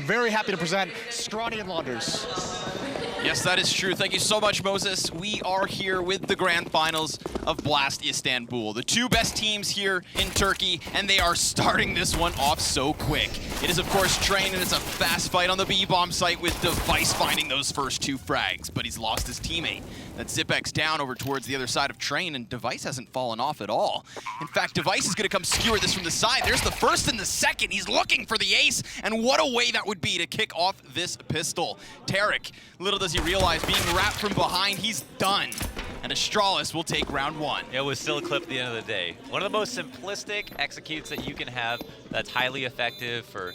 very happy to present Scrawny and Launders. Yes, that is true. Thank you so much, Moses. We are here with the grand finals of Blast Istanbul. The two best teams here in Turkey, and they are starting this one off so quick. It is, of course, Train, and it's a fast fight on the B-bomb site with Device finding those first 2 frags, but he's lost his teammate. That's Zipex down over towards the other side of Train, and Device hasn't fallen off at all. In fact, Device is going to come skewer this from the side. There's the first and the second. He's looking for the ace, and what a way that would be to kick off this pistol. Tarek, little does he realize, being wrapped from behind, he's done. And Astralis will take round 1. It was still a clip at the end of the day. One of the most simplistic executes that you can have that's highly effective for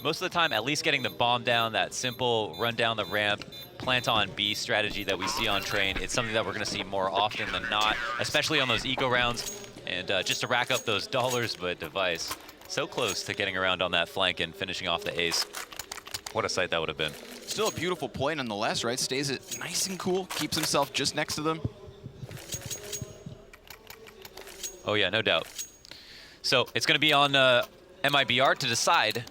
most of the time, at least getting the bomb down, that simple run down the ramp, plant on B strategy that we see on Train. It's something that we're going to see more often than not, especially on those eco rounds, and just to rack up those dollars, but Device so close to getting around on that flank and finishing off the ace. What a sight that would have been. Still a beautiful play nonetheless, right? Stays it nice and cool, keeps himself just next to them. Oh yeah, no doubt. So it's going to be on MiBR to decide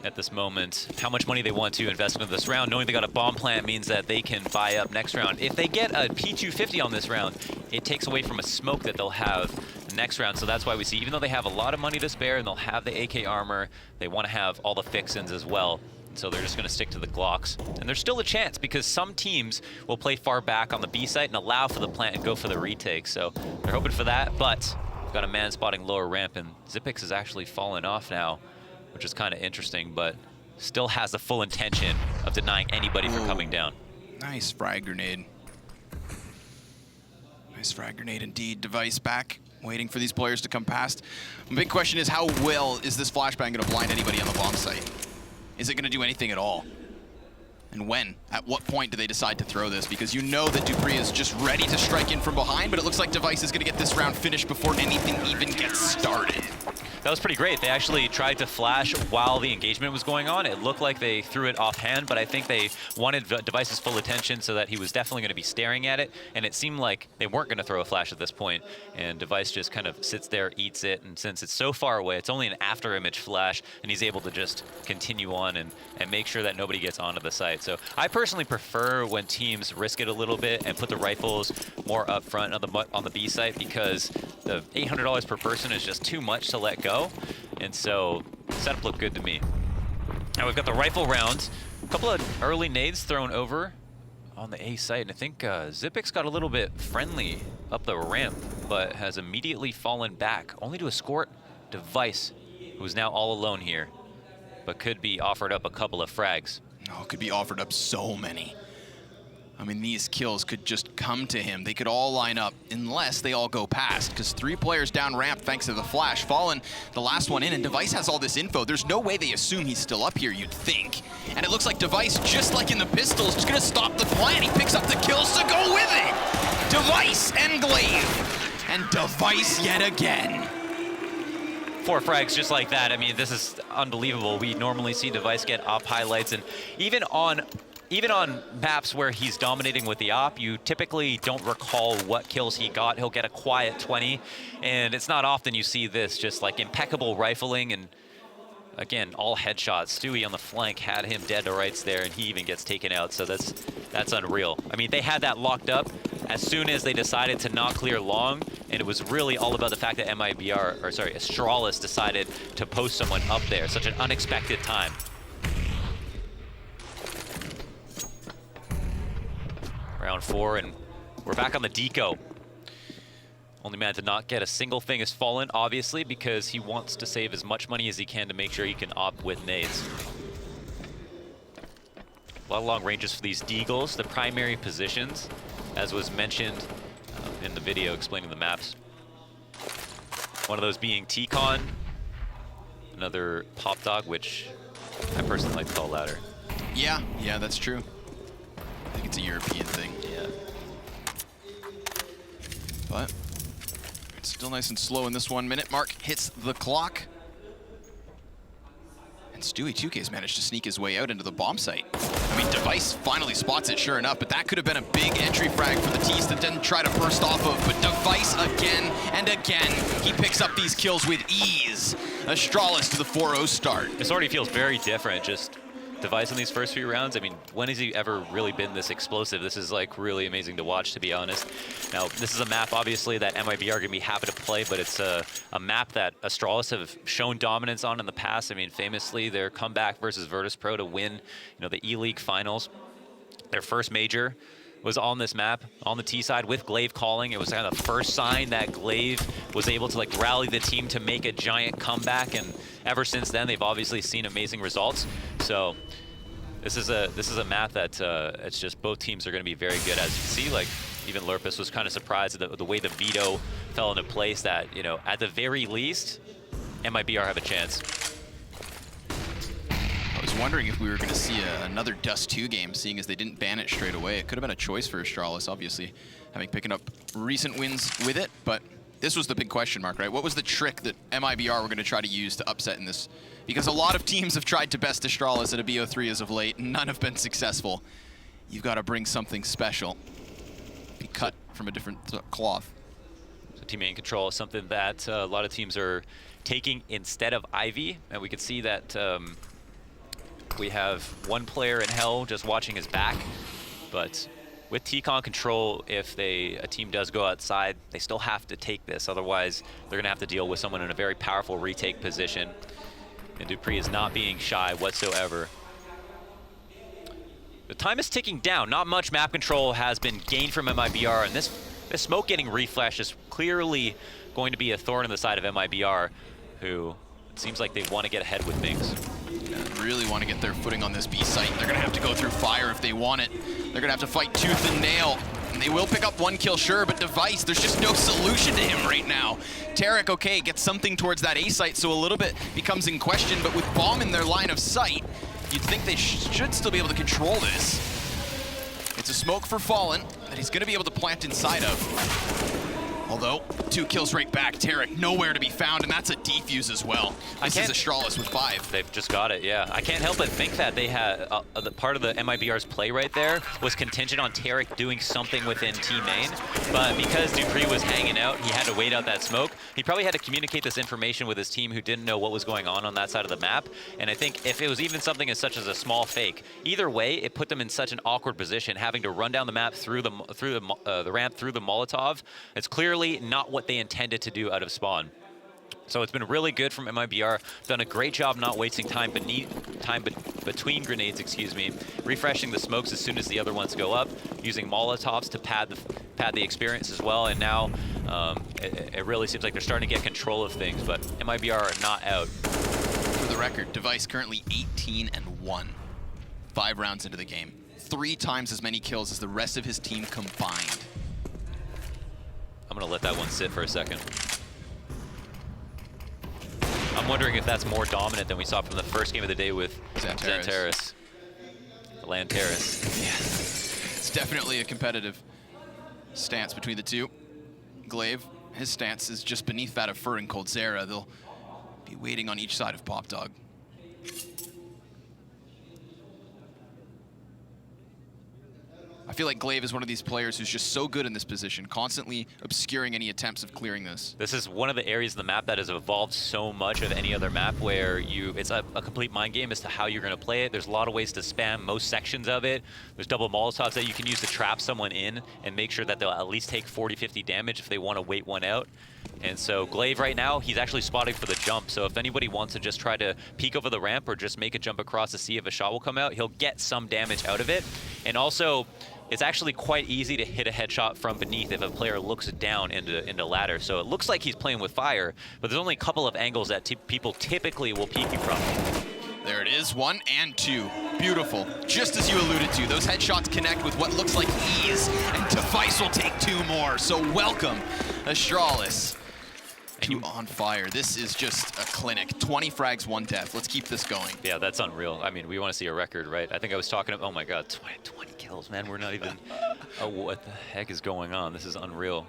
at this moment how much money they want to invest into this round. Knowing they got a bomb plant means that they can buy up next round. If they get a P250 on this round, it takes away from a smoke that they'll have next round. So that's why we see, even though they have a lot of money to spare and they'll have the AK armor, they want to have all the fixins as well. So they're just going to stick to the Glocks. And there's still a chance because some teams will play far back on the B site and allow for the plant and go for the retake. So they're hoping for that, but we've got a man spotting lower ramp, and Zipex has actually fallen off now, which is kind of interesting, but still has the full intention of denying anybody from coming down. Nice frag grenade. Nice frag grenade indeed. Device back, waiting for these players to come past. The big question is, how well is this flashbang going to blind anybody on the bomb site? Is it going to do anything at all? And when? At what point do they decide to throw this? Because you know that Dupree is just ready to strike in from behind, but it looks like Device is going to get this round finished before anything even gets started. That was pretty great. They actually tried to flash while the engagement was going on. It looked like they threw it offhand, but I think they wanted Device's full attention so that he was definitely going to be staring at it, and it seemed like they weren't going to throw a flash at this point, and Device just kind of sits there, eats it, and since it's so far away, it's only an after-image flash, and he's able to just continue on and make sure that nobody gets onto the site. So I personally prefer when teams risk it a little bit and put the rifles more up front on the B site, because the $800 per person is just too much to let go. And so setup looked good to me. Now we've got the rifle rounds. A couple of early nades thrown over on the A site. And I think Zipex got a little bit friendly up the ramp, but has immediately fallen back, only to escort Device, who's now all alone here, but could be offered up a couple of frags. Oh, could be offered up so many. I mean, these kills could just come to him. They could all line up unless they all go past, because 3 players down ramp thanks to the flash. Fallen, the last one in, and Device has all this info. There's no way they assume he's still up here, you'd think. And it looks like Device, just like in the pistols, just gonna stop the plan. He picks up the kills to go with it. Device and Glaive. And Device yet again. 4 frags just like that. I mean, this is unbelievable. We normally see Device get op highlights, and even on maps where he's dominating with the op, you typically don't recall what kills he got. He'll get a quiet 20, and it's not often you see this, just like impeccable rifling, and again, all headshots. Stewie on the flank had him dead to rights there, and he even gets taken out, so that's unreal. I mean, they had that locked up as soon as they decided to not clear long, and it was really all about the fact that Astralis decided to post someone up there. Such an unexpected time. Round 4, and we're back on the deco. Only man to not get a single thing is Fallen, obviously, because he wants to save as much money as he can to make sure he can opt with nades. A lot of long ranges for these deagles. The primary positions, as was mentioned in the video explaining the maps. One of those being T-Con, another Pop Dog, which I personally like to call ladder. Yeah, that's true. I think it's a European thing. Yeah. But it's still nice and slow in this 1 minute mark. Hits the clock. And Stewie 2K's managed to sneak his way out into the bomb site. I mean, Device finally spots it, sure enough, but that could have been a big entry frag for the Tees that didn't try to burst off of. But Device again and again, he picks up these kills with ease. Astralis to the 4-0 start. This already feels very different, just Device in these first few rounds. I mean, when has he ever really been this explosive? This is like really amazing to watch, to be honest. Now, this is a map, obviously, that MiBR are going to be happy to play, but it's a map that Astralis have shown dominance on in the past. I mean, famously, their comeback versus Virtus.pro to win, the E-League finals. Their first major was on this map, on the T side with Glaive calling. It was kind of the first sign that Glaive was able to like rally the team to make a giant comeback, and ever since then they've obviously seen amazing results. So this is a map that it's just both teams are going to be very good. As you can see, like even Lurpus was kind of surprised at the way the veto fell into place. That at the very least, MiBR have a chance. I was wondering if we were going to see another Dust 2 game, seeing as they didn't ban it straight away. It could have been a choice for Astralis, obviously, picking up recent wins with it, but this was the big question mark, right? What was the trick that MiBR were going to try to use to upset in this? Because a lot of teams have tried to best Astralis at a BO3 as of late, and none have been successful. You've got to bring something special. Be cut from a different cloth. So teammate control is something that a lot of teams are taking instead of Ivy, and we can see that we have one player in hell just watching his back, but with T-Con control, if a team does go outside, they still have to take this. Otherwise, they're going to have to deal with someone in a very powerful retake position. And Dupree is not being shy whatsoever. The time is ticking down. Not much map control has been gained from MiBR, and this smoke getting reflashed is clearly going to be a thorn in the side of MiBR, who it seems like they want to get ahead with things. Really want to get their footing on this B site. They're going to have to go through fire if they want it. They're going to have to fight tooth and nail. And they will pick up one kill, sure, but Device, there's just no solution to him right now. Tarek, okay, gets something towards that A site, so a little bit becomes in question, but with Bomb in their line of sight, you'd think they should still be able to control this. It's a smoke for Fallen that he's going to be able to plant inside of. Although, 2 kills right back. Tarek nowhere to be found, and that's a defuse as well. This is Astralis with 5. They've just got it, yeah. I can't help but think that they had part of the MiBR's play right there was contingent on Tarek doing something within T main, but because Dupree was hanging out, he had to wait out that smoke. He probably had to communicate this information with his team who didn't know what was going on that side of the map, and I think if it was even something as such as a small fake, either way, it put them in such an awkward position, having to run down the map through the ramp through the Molotov. It's clearly not what they intended to do out of spawn. So it's been really good from MiBR. Done a great job not wasting time between grenades, refreshing the smokes as soon as the other ones go up, using Molotovs to pad the experience as well. And now it really seems like they're starting to get control of things, but MiBR are not out. For the record, Device currently 18-1. 5 rounds into the game. 3 times as many kills as the rest of his team combined. I'm gonna let that one sit for a second. I'm wondering if that's more dominant than we saw from the first game of the day with Xantares. The Lantaris. Yeah, it's definitely a competitive stance between the two. Glaive, his stance is just beneath that of Fur and Coldzera. They'll be waiting on each side of Pop Dog. I feel like Glaive is one of these players who's just so good in this position, constantly obscuring any attempts of clearing this. This is one of the areas of the map that has evolved so much of any other map where it's a complete mind game as to how you're going to play it. There's a lot of ways to spam most sections of it. There's double Molotovs that you can use to trap someone in and make sure that they'll at least take 40-50 damage if they want to wait one out. And so Glaive right now, he's actually spotting for the jump. So if anybody wants to just try to peek over the ramp or just make a jump across to see if a shot will come out, he'll get some damage out of it. And also, it's actually quite easy to hit a headshot from beneath if a player looks down into ladder. So it looks like he's playing with fire, but there's only a couple of angles that people typically will peek you from. There it is, 1 and 2. Beautiful. Just as you alluded to, those headshots connect with what looks like ease, and Device will take 2 more. So welcome, Astralis. Two on fire. This is just a clinic. 20 frags, 1 death. Let's keep this going. Yeah, that's unreal. I mean, we want to see a record, right? I think I was talking about, oh my God, 20 kills, man. We're not even, oh, what the heck is going on? This is unreal.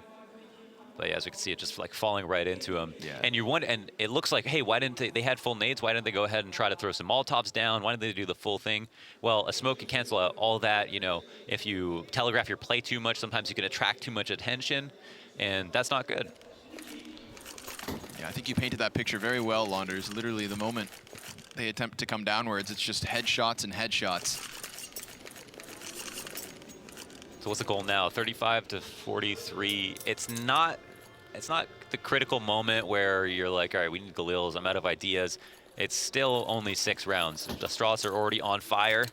But yeah, as we can see, it just like falling right into him. Yeah. And and it looks like, hey, why didn't they had full nades? Why didn't they go ahead and try to throw some Molotovs down? Why didn't they do the full thing? Well, a smoke can cancel out all that. You know, if you telegraph your play too much, sometimes you can attract too much attention, and that's not good. Yeah, I think you painted that picture very well, Launders. Literally the moment they attempt to come downwards, it's just headshots and headshots. So what's the goal now? 35 to 43. It's not the critical moment where you're like, all right, we need Galils, I'm out of ideas. It's still only 6 rounds. Astralis are already on fire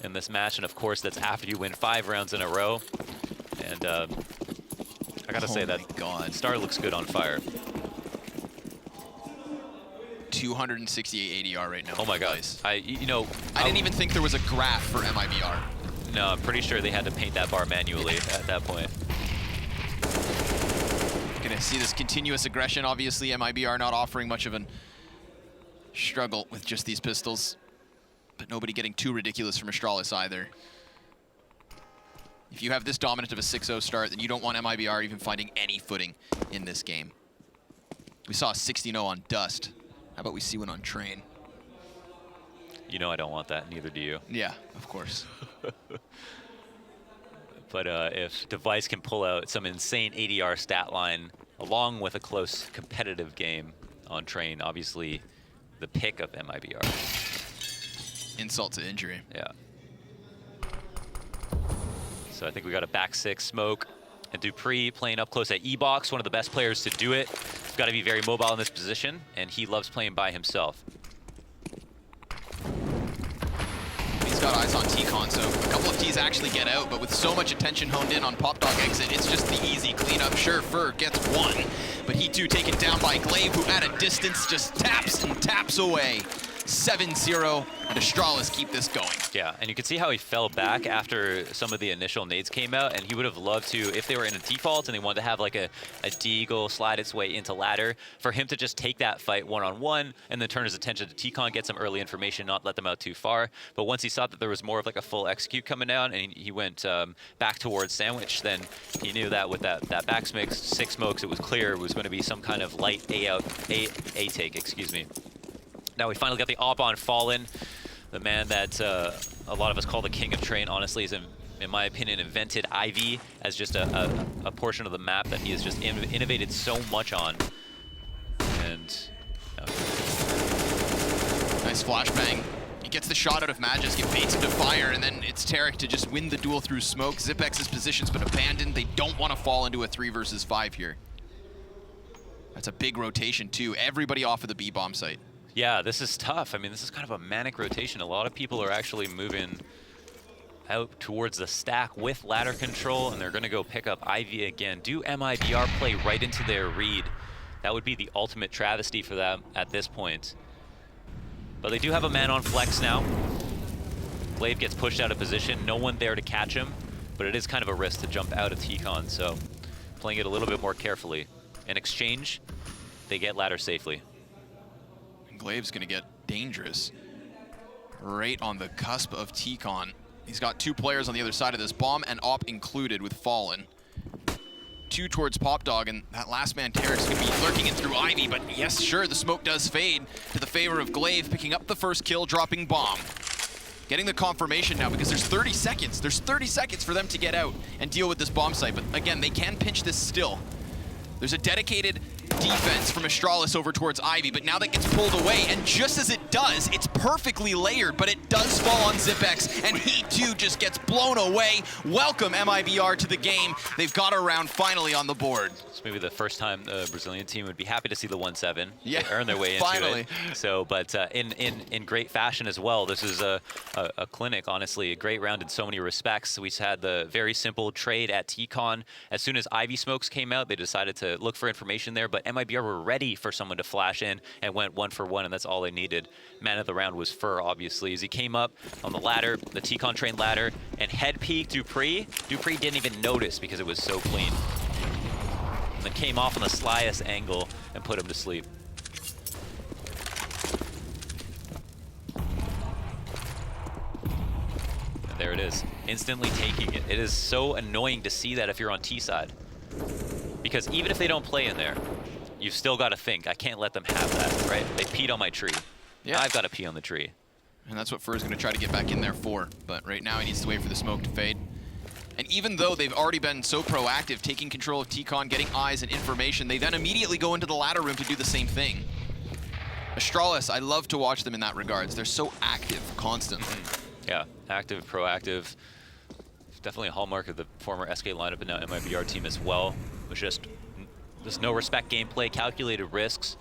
in this match, and of course that's after you win 5 rounds in a row. And I gotta say that Star looks good on fire. 268 ADR right now. Oh my God! I didn't even think there was a graph for MiBR. No, I'm pretty sure they had to paint that bar manually at that point. Gonna see this continuous aggression. Obviously, MiBR not offering much of a struggle with just these pistols, but nobody getting too ridiculous from Astralis either. If you have this dominant of a 6-0 start, then you don't want MiBR even finding any footing in this game. We saw a 16-0 on Dust. How about we see one on Train? You know I don't want that, neither do you. Yeah, of course. But if Device can pull out some insane ADR stat line, along with a close competitive game on Train, obviously the pick of MiBR. Insult to injury. Yeah. So I think we got a back 6 smoke. And Dupree playing up close at E-Box, one of the best players to do it. He's got to be very mobile in this position, and he loves playing by himself. He's got eyes on T-Con, so a couple of Ts actually get out, but with so much attention honed in on Pop Dog exit, it's just the easy cleanup. Sure, Fur gets 1, but he too taken down by Glaive, who at a distance just taps and taps away. 7-0, and Astralis keep this going. Yeah, and you can see how he fell back after some of the initial nades came out, and he would have loved to, if they were in a default and they wanted to have like a deagle slide its way into ladder, for him to just take that fight one-on-one and then turn his attention to T-Con, get some early information, not let them out too far. But once he saw that there was more of like a full execute coming down, and he went back towards Sandwich, then he knew that with that back 6 smokes, it was clear it was going to be some kind of light A take, excuse me. Now we finally got the op on Fallen, the man that a lot of us call the king of Train. Honestly, is in my opinion invented Ivy as just a portion of the map that he has just innovated so much on. And nice flashbang. He gets the shot out of Magisk, it baits him to fire, and then it's Tarek to just win the duel through smoke. Zipex's position's been abandoned. They don't want to fall into a 3 versus 5 here. That's a big rotation too. Everybody off of the B-bomb site. Yeah, this is tough. I mean, this is kind of a manic rotation. A lot of people are actually moving out towards the stack with ladder control, and they're going to go pick up Ivy again. Do MiBR play right into their read? That would be the ultimate travesty for them at this point. But they do have a man on flex now. Glaive gets pushed out of position. No one there to catch him, but it is kind of a risk to jump out of T-Con, so playing it a little bit more carefully. In exchange, they get ladder safely. Glaive's gonna get dangerous right on the cusp of T-Con. He's got 2 players on the other side of this, bomb and op included with Fallen. 2 towards Pop Dog, and that last man Tarek's gonna be lurking in through Ivy, but yes, sure, the smoke does fade to the favor of Glaive, picking up the first kill, dropping bomb. Getting the confirmation now because there's 30 seconds. There's 30 seconds for them to get out and deal with this bomb site, but again, they can pinch this still. There's a dedicated defense from Astralis over towards Ivy, but now that gets pulled away, and just as it does, it's perfectly layered, but it does fall on Zipex, and he too just gets blown away. Welcome MiBR to the game. They've got a round finally on the board. It's maybe the first time the Brazilian team would be happy to see the 1-7. Yeah, they earn their way into finally. it. So, but in great fashion as well. This is a clinic, honestly, a great round in so many respects. We had the very simple trade at T-Con. As soon as Ivy smokes came out, they decided to look for information there, but MiBR were ready for someone to flash in and went 1 for 1, and that's all they needed. Man of the round was Fur, obviously, as he came up on the ladder, the T-Con train ladder, and head peek Dupree. Dupree didn't even notice because it was so clean. And then came off on the slyest angle and put him to sleep. And there it is, instantly taking it. It is so annoying to see that if you're on T side. Because even if they don't play in there, you've still got to think, I can't let them have that, right? They peed on my tree. Yeah. I've got to pee on the tree. And that's what Fur's going to try to get back in there for. But right now he needs to wait for the smoke to fade. And even though they've already been so proactive, taking control of T-Con, getting eyes and information, they then immediately go into the ladder room to do the same thing. Astralis, I love to watch them in that regards. They're so active constantly. Yeah, active, proactive. Definitely a hallmark of the former SK lineup and now MiBR team as well. With just no respect gameplay, calculated risks,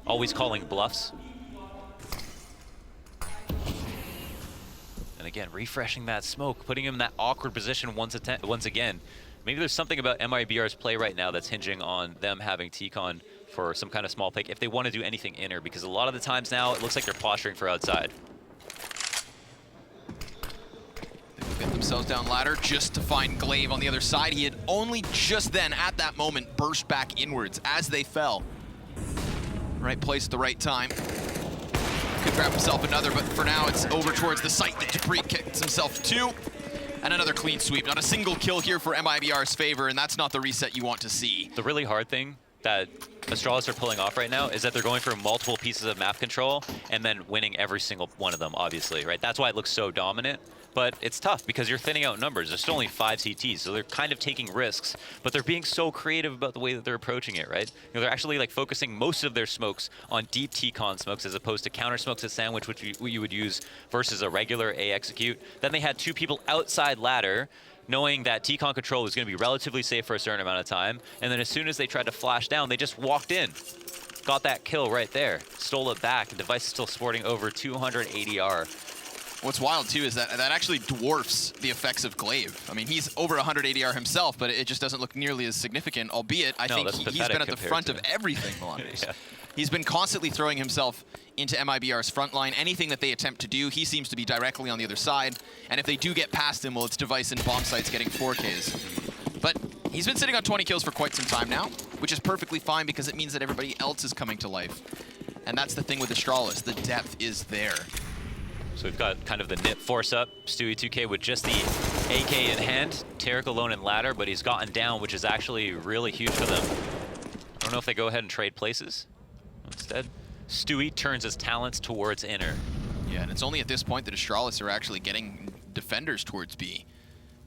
always calling bluffs. And again, refreshing that smoke, putting him in that awkward position once again. Maybe there's something about MiBR's play right now that's hinging on them having T-Con for some kind of small pick if they want to do anything inner, because a lot of the times now it looks like they're posturing for outside. They will get themselves down ladder just to find Glaive on the other side. He had only just then, at that moment, burst back inwards as they fell. Right place at the right time. Could grab himself another, but for now it's over towards the site that Dupree kicks himself to. And another clean sweep. Not a single kill here for MiBR's favor, and that's not the reset you want to see. The really hard thing that Astralis are pulling off right now is that they're going for multiple pieces of map control and then winning every single one of them, obviously, right? That's why it looks so dominant. But it's tough because you're thinning out numbers. There's still only 5 CTs, so they're kind of taking risks, but they're being so creative about the way that they're approaching it, right? You know, they're actually like focusing most of their smokes on deep T-Con smokes as opposed to counter smokes at sandwich, which you would use versus a regular A execute. Then they had 2 people outside ladder, knowing that T-Con control was going to be relatively safe for a certain amount of time, and then as soon as they tried to flash down, they just walked in. Got that kill right there, stole it back, and Device is still sporting over 200 ADR. What's wild, too, is that actually dwarfs the effects of Glaive. I mean, he's over 100 ADR himself, but it just doesn't look nearly as significant, albeit I think he's been at the front of everything, Melendez. Yeah. He's been constantly throwing himself into MiBR's front line. Anything that they attempt to do, he seems to be directly on the other side. And if they do get past him, well, it's Device and bomb sites getting 4Ks. But he's been sitting on 20 kills for quite some time now, which is perfectly fine because it means that everybody else is coming to life. And that's the thing with Astralis. The depth is there. So we've got kind of the nip force up, Stewie 2K with just the AK in hand, Tarek alone in ladder, but he's gotten down, which is actually really huge for them. I don't know if they go ahead and trade places. Instead, Stewie turns his talents towards inner. Yeah, and it's only at this point that Astralis are actually getting defenders towards B.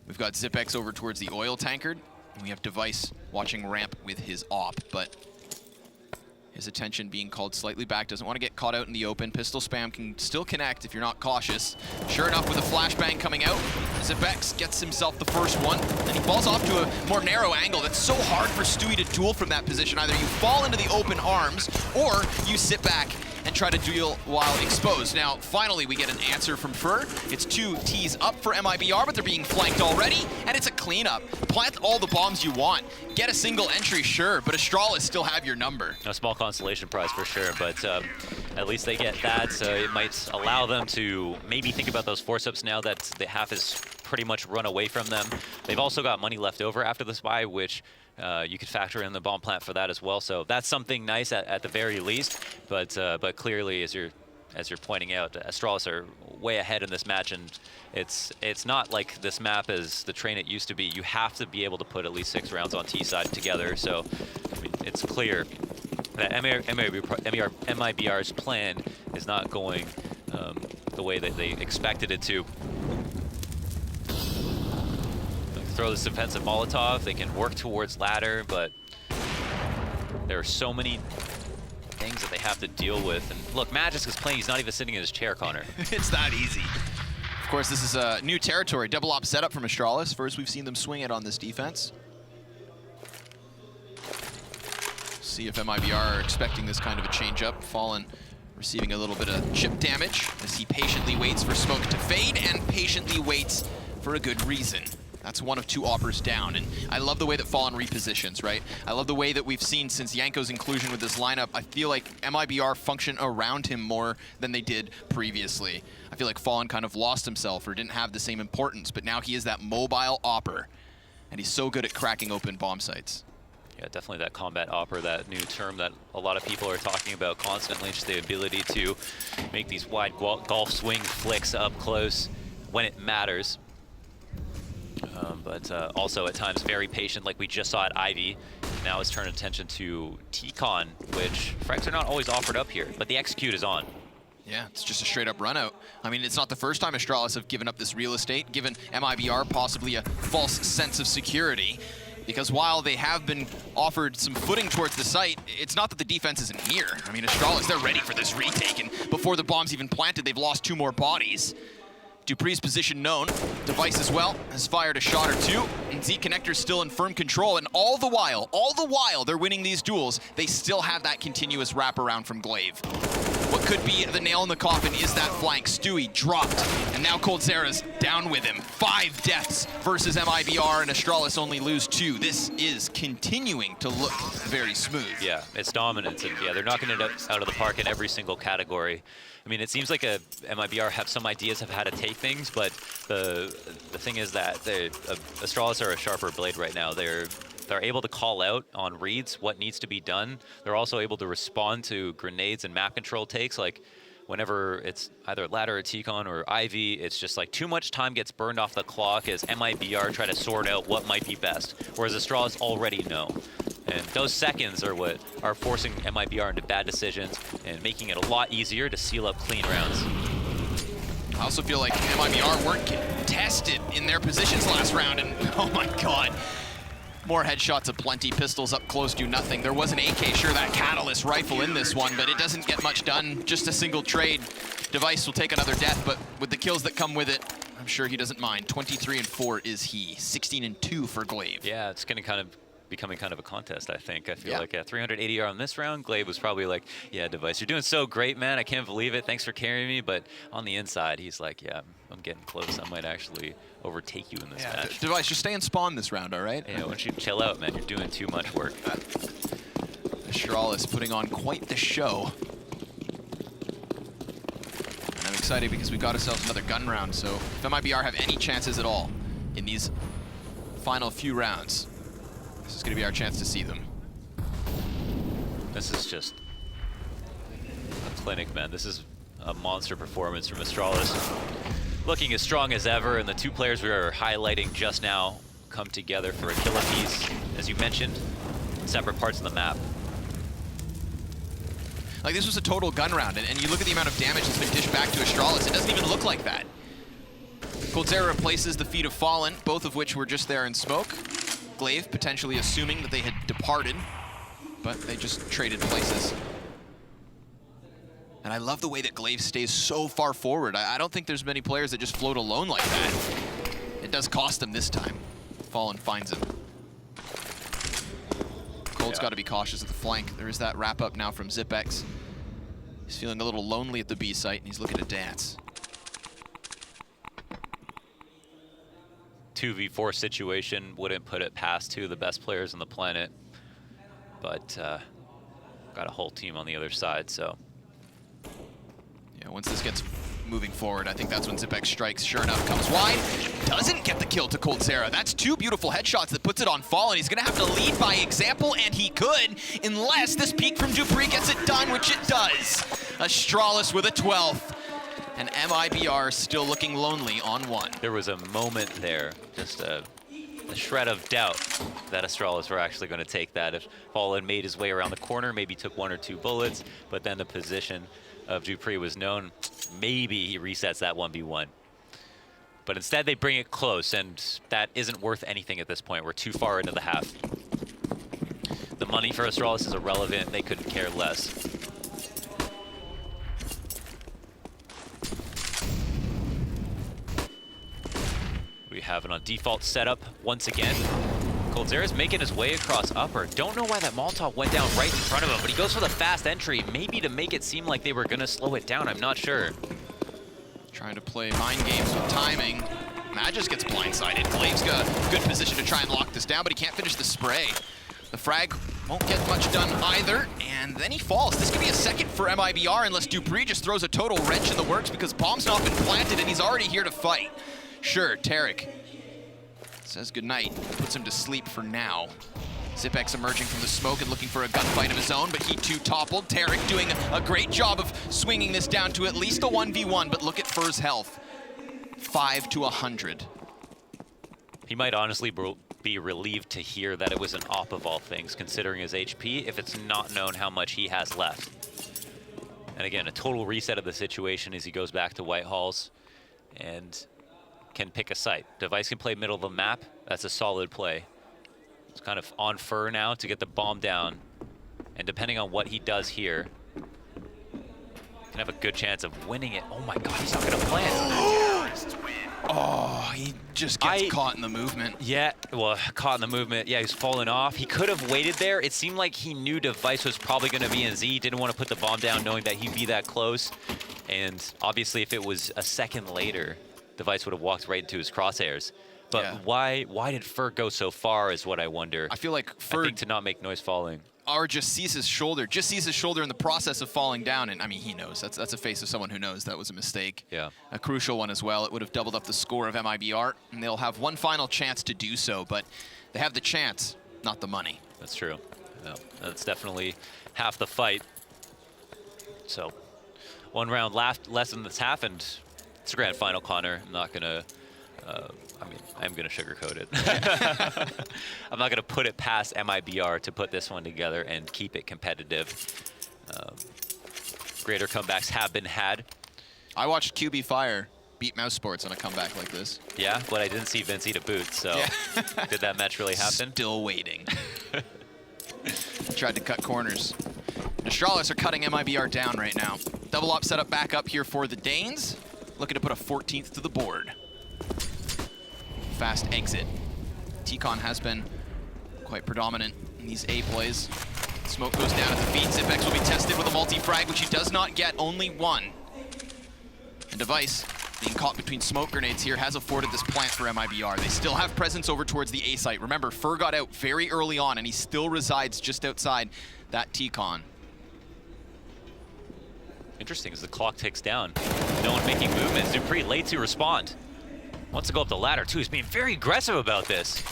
We've got Zipex over towards the oil tankard, and we have Device watching ramp with his op, but his attention being called slightly back, doesn't want to get caught out in the open. Pistol spam can still connect if you're not cautious. Sure enough, with a flashbang coming out, Zipex gets himself the first one, and he falls off to a more narrow angle. That's so hard for Stewie to duel from that position. Either you fall into the open arms, or you sit back and try to duel while exposed. Now, finally, we get an answer from Fur. It's 2 Ts up for MiBR, but they're being flanked already, and it's a cleanup. Plant all the bombs you want. Get a single entry, sure, but Astralis still have your number. A small consolation prize for sure, but at least they get that, so it might allow them to maybe think about those force-ups now that the half is pretty much run away from them. They've also got money left over after the spy, which you could factor in the bomb plant for that as well. So that's something nice at the very least. But clearly, as you're pointing out, Astralis are way ahead in this match, and it's not like this map is the train it used to be. You have to be able to put at least 6 rounds on T side together. So I mean, it's clear that MiBR's plan is not going the way that they expected it to. Throw this defensive Molotov, they can work towards ladder, but there are so many things that they have to deal with. And look, Magisk is playing, he's not even sitting in his chair, Connor. It's that easy. Of course, this is a new territory. Double op setup from Astralis. First, we've seen them swing it on this defense. See if MiBR are expecting this kind of a change-up. Fallen receiving a little bit of chip damage as he patiently waits for smoke to fade and patiently waits for a good reason. That's one of 2 oppers down, and I love the way that Fallen repositions, right? I love the way that we've seen since Yanko's inclusion with this lineup. I feel like MiBR function around him more than they did previously. I feel like Fallen kind of lost himself or didn't have the same importance, but now he is that mobile opper, and he's so good at cracking open bomb sites. Yeah, definitely that combat opper, that new term that a lot of people are talking about constantly, just the ability to make these wide golf swing flicks up close when it matters. But also at times very patient, like we just saw at Ivy. Now it's turned attention to T-Con, which frags are not always offered up here, but the execute is on. Yeah, it's just a straight up run out. I mean, it's not the first time Astralis have given up this real estate, given MiBR possibly a false sense of security. Because while they have been offered some footing towards the site, it's not that the defense isn't here. I mean, Astralis, they're ready for this retake, and before the bomb's even planted, they've lost 2 more bodies. Dupree's position known. Device as well has fired a shot or 2, and Z Connector's still in firm control, and all the while they're winning these duels, they still have that continuous wraparound from Glaive. What could be the nail in the coffin is that flank. Stewie dropped, and now coldzera's down with him. 5 deaths versus MiBR, and Astralis only lose 2. This is continuing to look very smooth. Yeah, it's dominance, and yeah, they're knocking it out of the park in every single category. I mean, it seems like MiBR have some ideas of how to take things, but the thing is that Astralis are a sharper blade right now. They're able to call out on reads what needs to be done. They're also able to respond to grenades and map control takes. Like whenever it's either ladder or T-Con or Ivy, it's just like too much time gets burned off the clock as MiBR try to sort out what might be best, whereas Astralis already know. And those seconds are what are forcing MiBR into bad decisions and making it a lot easier to seal up clean rounds. I also feel like MiBR weren't tested in their positions last round, and oh my god. More headshots aplenty, pistols up close do nothing. There was an AK, sure, that Catalyst rifle in this one, but it doesn't get much done. Just a single trade. Device will take another death, but with the kills that come with it, I'm sure he doesn't mind. 23-4 is he. 16-2 for Glaive. Yeah, it's gonna kind of becoming kind of a contest, I think. I feel like 380 on this round. Glaive was probably like, yeah, Device, you're doing so great, man. I can't believe it. Thanks for carrying me. But on the inside, he's like, yeah, I'm getting close. I might actually overtake you in this match. Device, just stay in spawn this round, all right? Yeah, why don't you chill out, man? You're doing too much work. Astralis putting on quite the show. And I'm excited because we got ourselves another gun round, so if MiBR have any chances at all in these final few rounds, this is going to be our chance to see them. This is just a clinic, man. This is a monster performance from Astralis. Looking as strong as ever, and the 2 players we are highlighting just now come together for a kill apiece, as you mentioned, separate parts of the map. Like, this was a total gun round, and you look at the amount of damage that's been dished back to Astralis, it doesn't even look like that. coldzera replaces the Feet of Fallen, both of which were just there in smoke. Glaive potentially assuming that they had departed, but they just traded places. And I love the way that Glaive stays so far forward. I don't think there's many players that just float alone like that. It does cost them this time. Fallen finds him. Cold's got to be cautious at the flank. There is that wrap up now from Zipex. He's feeling a little lonely at the B site, and he's looking to dance. 2v4 situation, wouldn't put it past 2 of the best players on the planet, but got a whole team on the other side, so. Yeah, once this gets moving forward, I think that's when Zipex strikes. Sure enough, comes wide, doesn't get the kill to coldzera. That's 2 beautiful headshots that puts it on Fallen. He's gonna have to lead by example, and he could, unless this peek from Dupree gets it done, which it does. Astralis with a 12th. And MiBR still looking lonely on 1. There was a moment there, just a shred of doubt that Astralis were actually going to take that. If Fallen made his way around the corner, maybe took 1 or 2 bullets, but then the position of Dupree was known. Maybe he resets that 1v1. But instead they bring it close, and that isn't worth anything at this point. We're too far into the half. The money for Astralis is irrelevant. They couldn't care less. We have it on default setup once again. coldzera's making his way across upper. Don't know why that Molotov went down right in front of him, but he goes for the fast entry, maybe to make it seem like they were gonna slow it down, I'm not sure. Trying to play mind games with timing. Magis gets blindsided. Glaive's got a good position to try and lock this down, but he can't finish the spray. The frag won't get much done either, and then he falls. This could be a second for MiBR unless Dupree just throws a total wrench in the works because bomb's not been planted and he's already here to fight. Sure, Tarek says goodnight, puts him to sleep for now. Zipex emerging from the smoke and looking for a gunfight of his own, but he too toppled. Tarek doing a great job of swinging this down to at least a 1v1, but look at Fur's health. 5 to 100. He might honestly be relieved to hear that it was an op of all things, considering his HP, if it's not known how much he has left. And again, a total reset of the situation as he goes back to Whitehall's and can pick a site. Device can play middle of the map. That's a solid play. It's kind of on Fur now to get the bomb down. And depending on what he does here, can have a good chance of winning it. Oh my god, he's not going to plant. Oh, he just gets caught in the movement. Yeah, well, caught in the movement. Yeah, he's falling off. He could have waited there. It seemed like he knew Device was probably going to be in Z. Didn't want to put the bomb down knowing that he'd be that close. And obviously, if it was a second later, Device would have walked right into his crosshairs. But Yeah. why did Fur go so far is what I wonder. I feel like I Fur think to not make noise falling. or just sees his shoulder in the process of falling down. And I mean, he knows. That's a face of someone who knows that was a mistake. Yeah. A crucial one as well. It would have doubled up the score of MiBR, and they'll have one final chance to do so, but they have the chance, not the money. That's true. Yeah, that's definitely half the fight. So, one round less that's happened. It's a grand final, Connor. I'm not gonna. I mean, I'm gonna sugarcoat it. I'm not gonna put it past MiBR to put this one together and keep it competitive. Greater comebacks have been had. I watched QB Fire beat Mouse Sports on a comeback like this. Yeah, but I didn't see Vince eat a boot, so Yeah. did that match really happen? Still waiting. Tried to cut corners. Astralis are cutting MiBR down right now. Double op setup back up here for the Danes. Looking to put a 14th to the board. Fast exit. T-Con has been quite predominant in these A plays. Smoke goes down at the feet. Zipex will be tested with a multi-frag, which he does not get, only one. And Device, being caught between smoke grenades here, has afforded this plant for MiBR. They still have presence over towards the A site. Remember, Fur got out very early on, and he still resides just outside that T-Con. Interesting as the clock ticks down. No one making movements. Dupree late to respond. Wants to go up the ladder too. He's being very aggressive about this.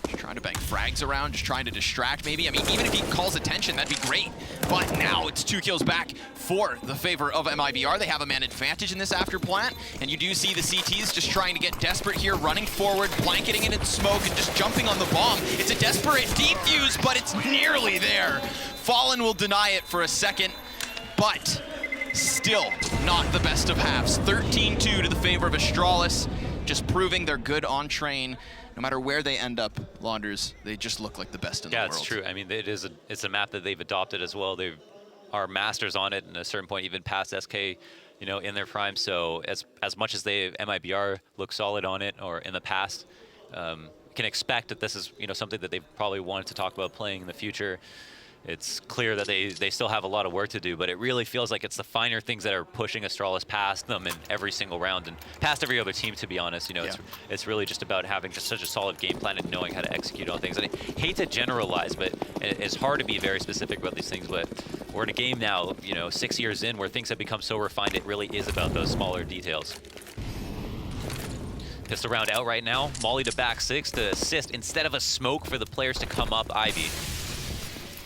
Just trying to bang frags around, just trying to distract maybe. I mean, even if he calls attention, that'd be great. But now it's 2 kills back for the favor of MiBR. They have a man advantage in this after plant. And you do see the CTs just trying to get desperate here, running forward, blanketing it in smoke, and just jumping on the bomb. It's a desperate defuse, but it's nearly there. Fallen will deny it for a second, but still not the best of halves. 13-2 to the favor of Astralis, just proving they're good on train. No matter where they end up, Launders, they just look like the best in the world. Yeah, it's true. I mean, it's a map that they've adopted as well. They are masters on it, and at a certain point, even past SK, you know, in their prime. So as much as MiBR look solid on it, or in the past, can expect that this is, you know, something that they've probably wanted to talk about playing in the future. It's clear that they still have a lot of work to do, but it really feels like it's the finer things that are pushing Astralis past them in every single round and past every other team, to be honest. You know, it's really just about having just such a solid game plan and knowing how to execute on things. And I hate to generalize, but it's hard to be very specific about these things, but we're in a game now, you know, 6 years in, where things have become so refined, it really is about those smaller details. Pistol round out right now. Molly to back 6 to assist instead of a smoke for the players to come up Ivy.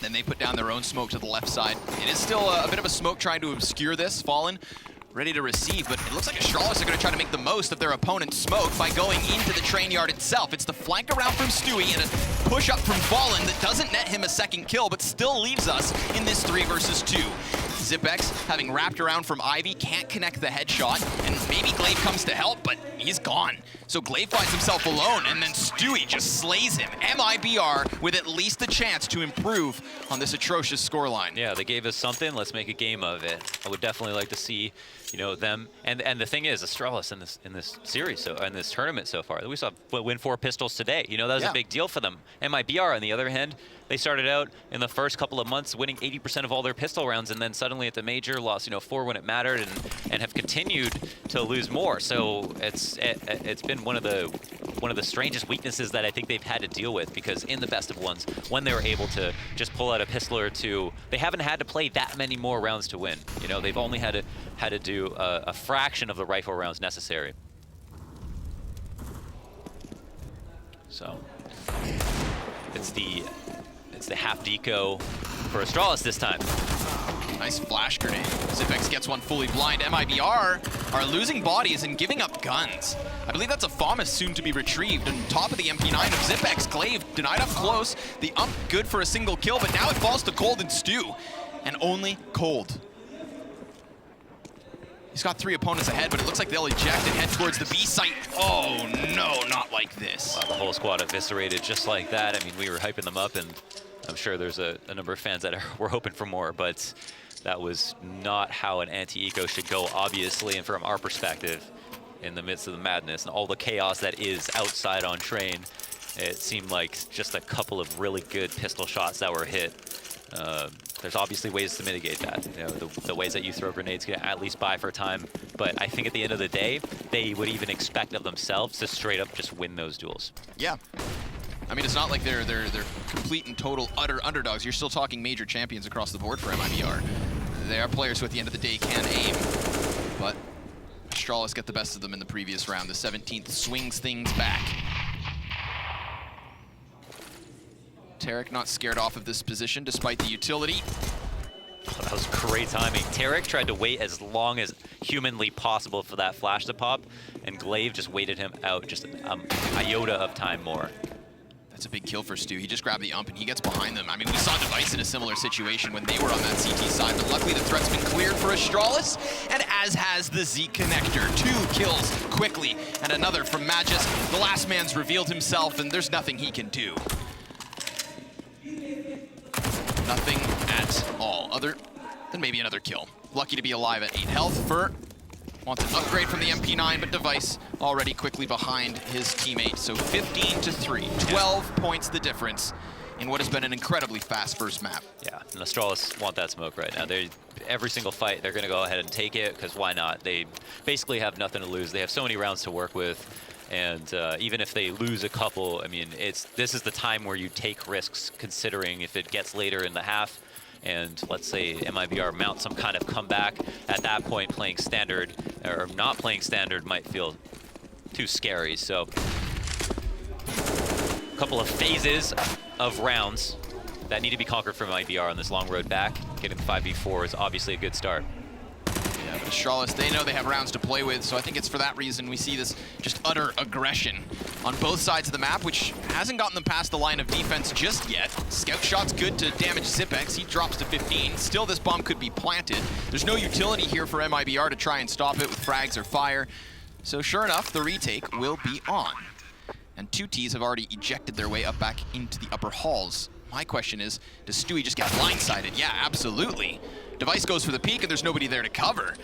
Then they put down their own smoke to the left side. It is still a bit of a smoke trying to obscure this. Fallen, ready to receive, but it looks like Astralis are going to try to make the most of their opponent's smoke by going into the train yard itself. It's the flank around from Stewie and a push up from Fallen that doesn't net him a second kill, but still leaves us in this 3 versus 2. Zipex, having wrapped around from Ivy, can't connect the headshot, and maybe Glaive comes to help, but he's gone. So Glaive finds himself alone, and then Stewie just slays him. MiBR with at least a chance to improve on this atrocious scoreline. Yeah, they gave us something. Let's make a game of it. I would definitely like to see, you know, them. And the thing is, Astralis in this series, so in this tournament so far, we saw win 4 pistols today. You know, that was a big deal for them. MiBR, on the other hand, they started out in the first couple of months winning 80% of all their pistol rounds, and then suddenly at the major lost, you know, 4 when it mattered, and have continued to lose more. So it's been one of the strangest weaknesses that I think they've had to deal with, because in the best of ones, when they were able to just pull out a pistol or two, they haven't had to play that many more rounds to win. You know, they've only had to do a fraction of the rifle rounds necessary. So it's the half deco for Astralis this time. Nice flash grenade. Zipex gets one fully blind. MiBR are losing bodies and giving up guns. I believe that's a FAMAS soon to be retrieved. On top of the MP9 of Zipex, Glaive denied up close. The ump good for a single kill, but now it falls to Cold and Stew. And only Cold He's got 3 opponents ahead, but it looks like they'll eject and head towards the B site. Oh no, not like this. Wow, the whole squad eviscerated just like that. I mean, we were hyping them up, and I'm sure there's a number of fans that were hoping for more, but that was not how an anti-eco should go, obviously, and from our perspective, in the midst of the madness and all the chaos that is outside on train, it seemed like just a couple of really good pistol shots that were hit. There's obviously ways to mitigate that. You know, the ways that you throw grenades can at least buy for time, but I think at the end of the day, they would even expect of themselves to straight up just win those duels. Yeah. I mean, it's not like they're complete and total utter underdogs. You're still talking major champions across the board for MiBR. They are players who at the end of the day can aim, but Astralis get the best of them in the previous round. The 17th swings things back. Tarek not scared off of this position despite the utility. Oh, that was great timing. Tarek tried to wait as long as humanly possible for that flash to pop, and Glaive just waited him out just an iota of time more. That's a big kill for Stu. He just grabbed the ump and he gets behind them. I mean, we saw Device in a similar situation when they were on that CT side, but luckily the threat's been cleared for Astralis, and as has the Z connector. 2 kills quickly, and another from Magis. The last man's revealed himself, and there's nothing he can do. Nothing at all, other than maybe another kill. Lucky to be alive at 8 health. Fur wants an upgrade from the MP9, but Device already quickly behind his teammate. So 15-3, 12 points the difference in what has been an incredibly fast first map. Yeah, and Astralis want that smoke right now. Every single fight, they're going to go ahead and take it, because why not? They basically have nothing to lose. They have so many rounds to work with. And even if they lose a couple, I mean, this is the time where you take risks, considering if it gets later in the half, and let's say MiBR mounts some kind of comeback, at that point playing standard, or not playing standard, might feel too scary. So a couple of phases of rounds that need to be conquered for MiBR on this long road back. Getting 5v4 is obviously a good start. Yeah, but Astralis, they know they have rounds to play with, so I think it's for that reason we see this just utter aggression on both sides of the map, which hasn't gotten them past the line of defense just yet. Scout shot's good to damage Zipex. He drops to 15. Still, this bomb could be planted. There's no utility here for MiBR to try and stop it with frags or fire. So sure enough, the retake will be on. And 2 Ts have already ejected their way up back into the upper halls. My question is, does Stewie just get blindsided? Yeah, absolutely. Device goes for the peek and there's nobody there to cover.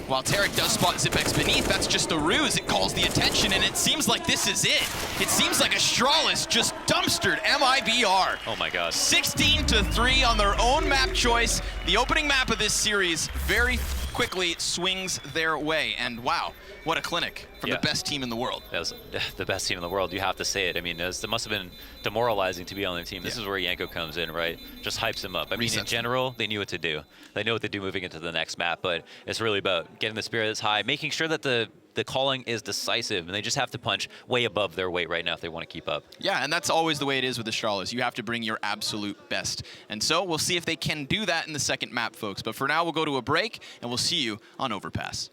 While Tarek does spot Zipex beneath, that's just a ruse. It calls the attention, and it seems like this is it. It seems like Astralis just dumpstered MiBR. Oh my god. 16-3 on their own map choice. The opening map of this series very quickly swings their way. And wow, what a clinic from the best team in the world. That was the best team in the world, you have to say it. I mean, it must have been demoralizing to be on the team. This is where Yanko comes in, right? Just hypes him up. I mean, in general, they knew what to do. They know what to do moving into the next map, but it's really about getting the spirits high, making sure that the calling is decisive, and they just have to punch way above their weight right now if they want to keep up. Yeah, and that's always the way it is with Astralis. You have to bring your absolute best. And so we'll see if they can do that in the second map, folks. But for now, we'll go to a break, and we'll see you on Overpass.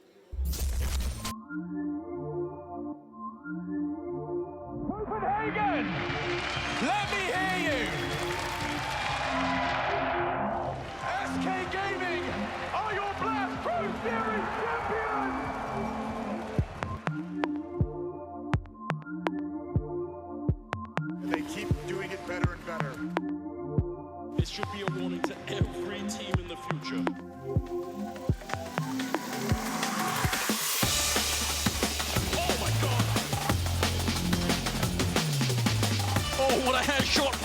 Copenhagen! Let me hear you! SK Gaming are your Blast Pro Series champions! They keep doing it better and better. It should be a warning to every team in the future. Oh my god! Oh, what a headshot!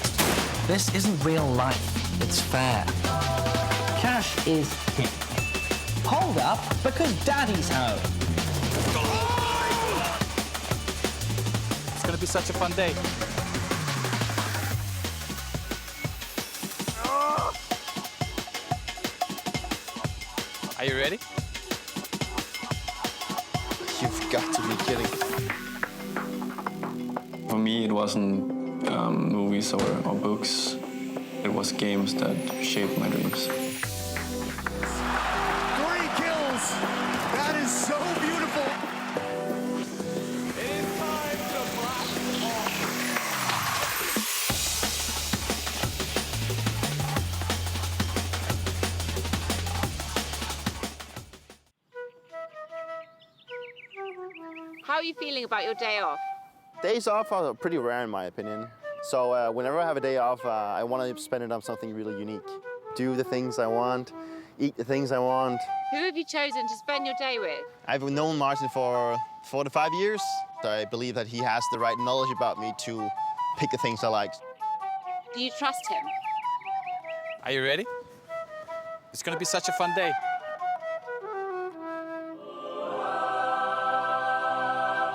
This isn't real life, it's fair. Cash is king. Hold up, because daddy's home. It's gonna be such a fun day. Are you ready? You've got to be kidding. For me, it wasn't movies or books. It was games that shaped my dreams. 3 kills! That is so beautiful! It is time to blast off! you feeling about your day off? Days off are pretty rare in my opinion. So whenever I have a day off, I want to spend it on something really unique. Do the things I want, eat the things I want. Who have you chosen to spend your day with? I've known Martin for 4 to 5 years. So I believe that he has the right knowledge about me to pick the things I like. Do you trust him? Are you ready? It's gonna be such a fun day.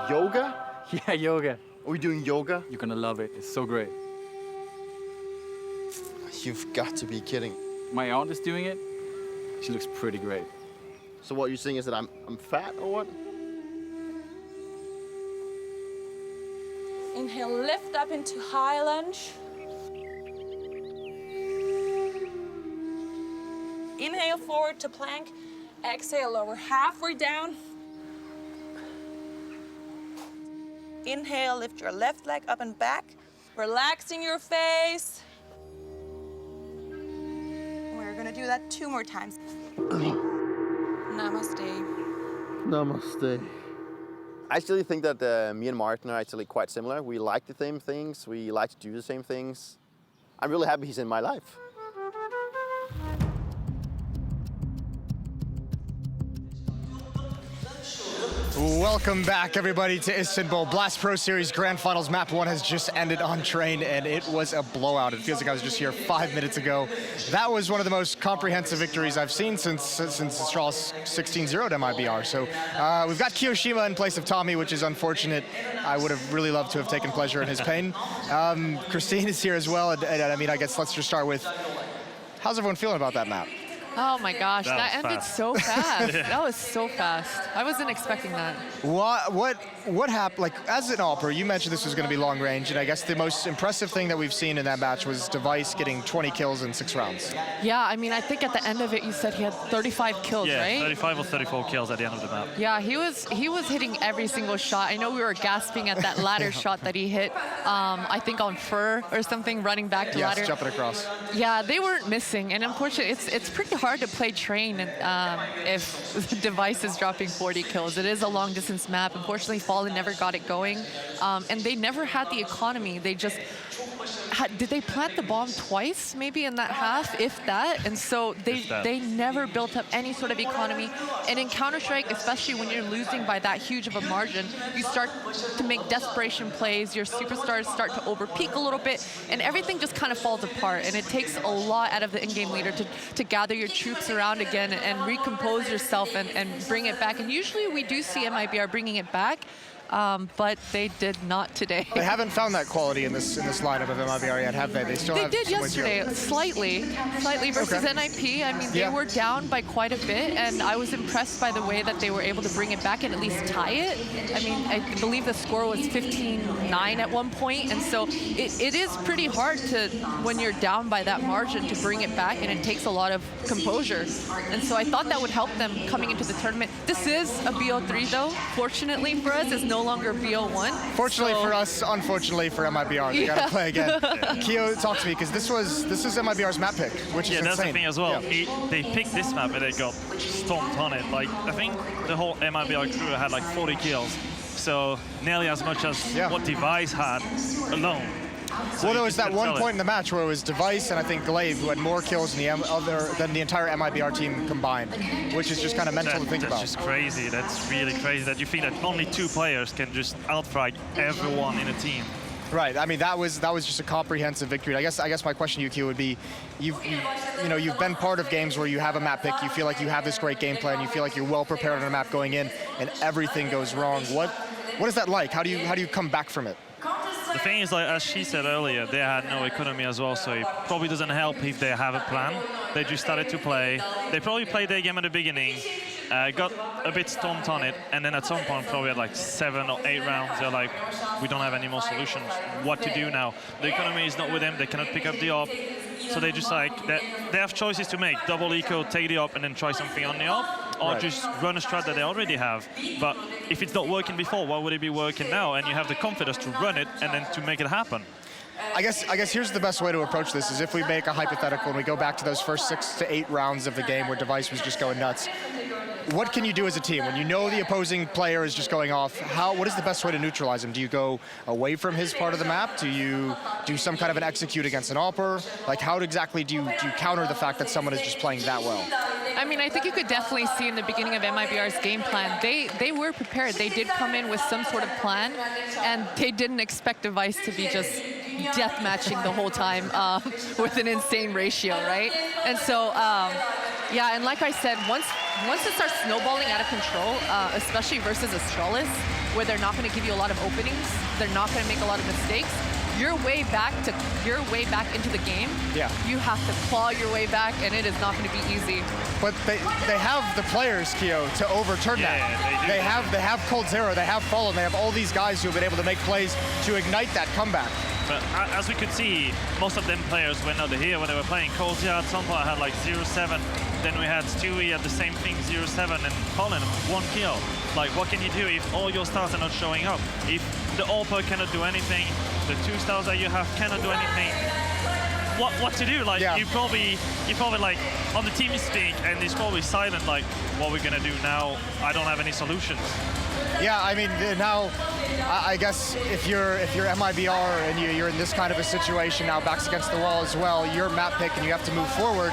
Yoga? Yeah, yoga. Are we doing yoga? You're gonna love it. It's so great. You've got to be kidding. My aunt is doing it. She looks pretty great. So what you're saying is that I'm fat or what? Inhale, lift up into high lunge. Inhale forward to plank. Exhale, lower halfway down. Inhale, lift your left leg up and back. Relaxing your face. We're gonna do that 2 more times. Namaste. Namaste. I actually think that me and Martin are actually quite similar. We like the same things. We like to do the same things. I'm really happy he's in my life. Welcome back, everybody, to Istanbul. Blast Pro Series Grand Finals Map 1 has just ended on Train, and it was a blowout. It feels like I was just here 5 minutes ago. That was one of the most comprehensive victories I've seen since Astralis 16-0'd MiBR. So we've got Kiyoshima in place of Tommy, which is unfortunate. I would have really loved to have taken pleasure in his pain. Christine is here as well, and I mean, I guess let's just start with, how's everyone feeling about that map? Oh my gosh, that ended so fast. That was so fast. I wasn't expecting that. What happened? Like, as an all-pro, you mentioned this was going to be long range, and I guess the most impressive thing that we've seen in that match was Device getting 20 kills in 6 rounds. Yeah, I mean, I think at the end of it, you said he had 35 kills, right? Yeah, 35 or 34 kills at the end of the map. Yeah, he was hitting every single shot. I know we were gasping at that ladder shot that he hit, I think on Fur or something, running back to ladder. Yes, jumping across. Yeah, they weren't missing, and unfortunately, it's pretty hard to play Train if the Device is dropping 40 kills. It is a long-distance map. Unfortunately, Fallen never got it going, and they never had the economy. They just did they plant the bomb twice, maybe in that half, if that? And so they never built up any sort of economy. And in Counter-Strike, especially when you're losing by that huge of a margin, you start to make desperation plays. Your superstars start to over-peak a little bit, and everything just kind of falls apart. And it takes a lot out of the in-game leader to gather your troops around again and recompose yourself and bring it back. And usually we do see MiBR bringing it back. But they did not today. They haven't found that quality in this lineup of MiBR yet, have they? They still have. They did yesterday, slightly versus NIP. I mean, they were down by quite a bit, and I was impressed by the way that they were able to bring it back and at least tie it. I mean, I believe the score was 15-9 at one point, and so it is pretty hard to, when you're down by that margin, to bring it back, and it takes a lot of composure. And so I thought that would help them coming into the tournament. This is a BO3 though. Fortunately for us, it's no longer BO1. Fortunately for us, unfortunately for MiBR. They gotta play again. Kyo, talk to me, because this is MiBR's map pick, which is insane. Yeah, that's the thing as well. They picked this map and they got stomped on it. Like, I think the whole MiBR crew had like 40 kills. So nearly as much as what Device had alone. So well, there was that one point in the match where it was Device and I think Glaive who had more kills than the entire MiBR team combined, which is just kind of mental to think about. That's just crazy. That's really crazy that you think that only 2 players can just outfrag everyone in a team. Right. I mean, that was just a comprehensive victory. I guess my question to you, Q, would be, you've been part of games where you have a map pick, you feel like you have this great game plan, you feel like you're well prepared on a map going in, and everything goes wrong. What is that like? How do you come back from it? The thing is, like as she said earlier, they had no economy as well, so it probably doesn't help if they have a plan. They just started to play. They probably played their game at the beginning, got a bit stomped on it, and then at some point, probably at like 7 or 8 rounds, they're like, we don't have any more solutions. What to do now? The economy is not with them. They cannot pick up the op. So they just like, they have choices to make. Double eco, take the op, and then try something on the op. Or just run a strat that they already have. But if it's not working before, why would it be working now? And you have the confidence to run it and then to make it happen. I guess here's the best way to approach this is if we make a hypothetical and we go back to those first 6 to 8 rounds of the game where Device was just going nuts. what can you do as a team when you know the opposing player is just going off? What is the best way to neutralize him? Do you go away from his part of the map? Do you do some kind of an execute against an AWPer? Like, how exactly do you counter the fact that someone is just playing that well? I mean, I think you could definitely see in the beginning of MiBR's game plan, they were prepared. They did come in with some sort of plan, and they didn't expect Device to be just death matching the whole time with an insane ratio, right? And so, yeah, and like I said, once it starts snowballing out of control, especially versus Astralis, where they're not going to give you a lot of openings, they're not going to make a lot of mistakes, your way back into the game, you have to claw your way back, and it is not going to be easy. But they have the players, Keo, to overturn that. They have Cold Zero, they have Fallen, they have all these guys who have been able to make plays to ignite that comeback. But as we could see, most of them players were not here when they were playing. Cold Zero at some point had like 0-7. Then we had Stewie at the same thing, 0-7, and Colin, 1 kill. Like, what can you do if all your stars are not showing up? If the AWPer cannot do anything, the 2 stars that you have cannot do anything, what to do? Like, you probably like, on the team speak, and it's probably silent, like, what we're gonna do now? I don't have any solutions. Yeah, I mean, now, I guess if you're MiBR and you're in this kind of a situation now, backs against the wall as well, you're map pick and you have to move forward.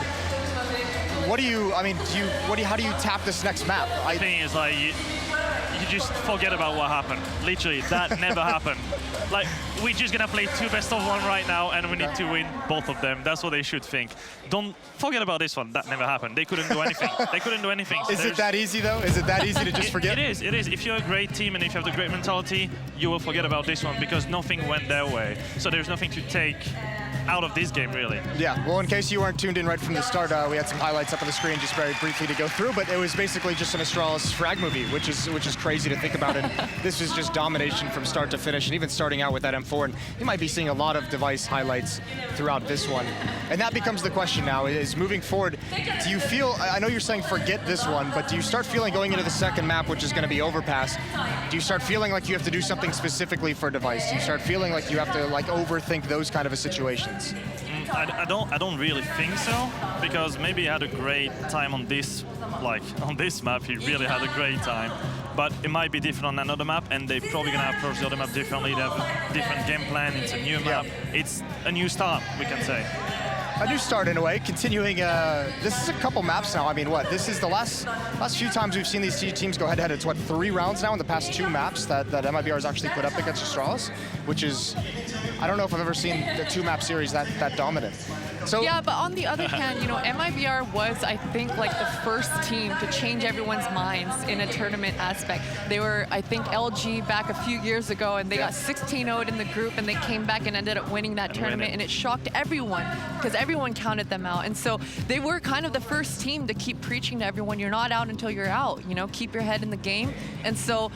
What do you, I mean, how do you tap this next map? The thing is, like, you just forget about what happened. Literally, that never happened. Like, we're just gonna play 2 best-of-1 right now, and we need to win both of them. That's what they should think. Don't forget about this one. That never happened. They couldn't do anything. They couldn't do anything. So is it that easy, though? Is it that easy to just forget? It is. If you're a great team and if you have the great mentality, you will forget about this one because nothing went their way. So there's nothing to take out of this game, really. Yeah, well, in case you weren't tuned in right from the start, we had some highlights up on the screen just very briefly to go through, but it was basically just an Astralis frag movie, which is crazy to think about. And this was just domination from start to finish, and even starting out with that M4. And you might be seeing a lot of Device highlights throughout this one. And that becomes the question now, is moving forward, do you feel, I know you're saying forget this one, but do you start feeling going into the second map, which is going to be Overpass, do you start feeling like you have to do something specifically for Device? Do you start feeling like you have to like overthink those kind of a situations? I don't really think so, because maybe he had a great time on this, like on this map. He really had a great time, but it might be different on another map, and they're probably gonna approach the other map differently. They have a different game plan. It's a new map. It's a new start, we can say. A new start in a way, continuing, this is a couple maps now. I mean, what, this is the last few times we've seen these two teams go head-to-head. It's what, 3 rounds now in the past 2 maps that MiBR has actually put up against Astralis, which is, I don't know if I've ever seen the 2-map series that dominant. So, yeah, but on the other hand, you know, MiBR was, I think, like the first team to change everyone's minds in a tournament aspect. They were, I think, LG back a few years ago, and they got 16-0'd in the group, and they came back and ended up winning that tournament, and it shocked everyone, because everyone counted them out. And so they were kind of the first team to keep preaching to everyone, you're not out until you're out, you know, keep your head in the game. And so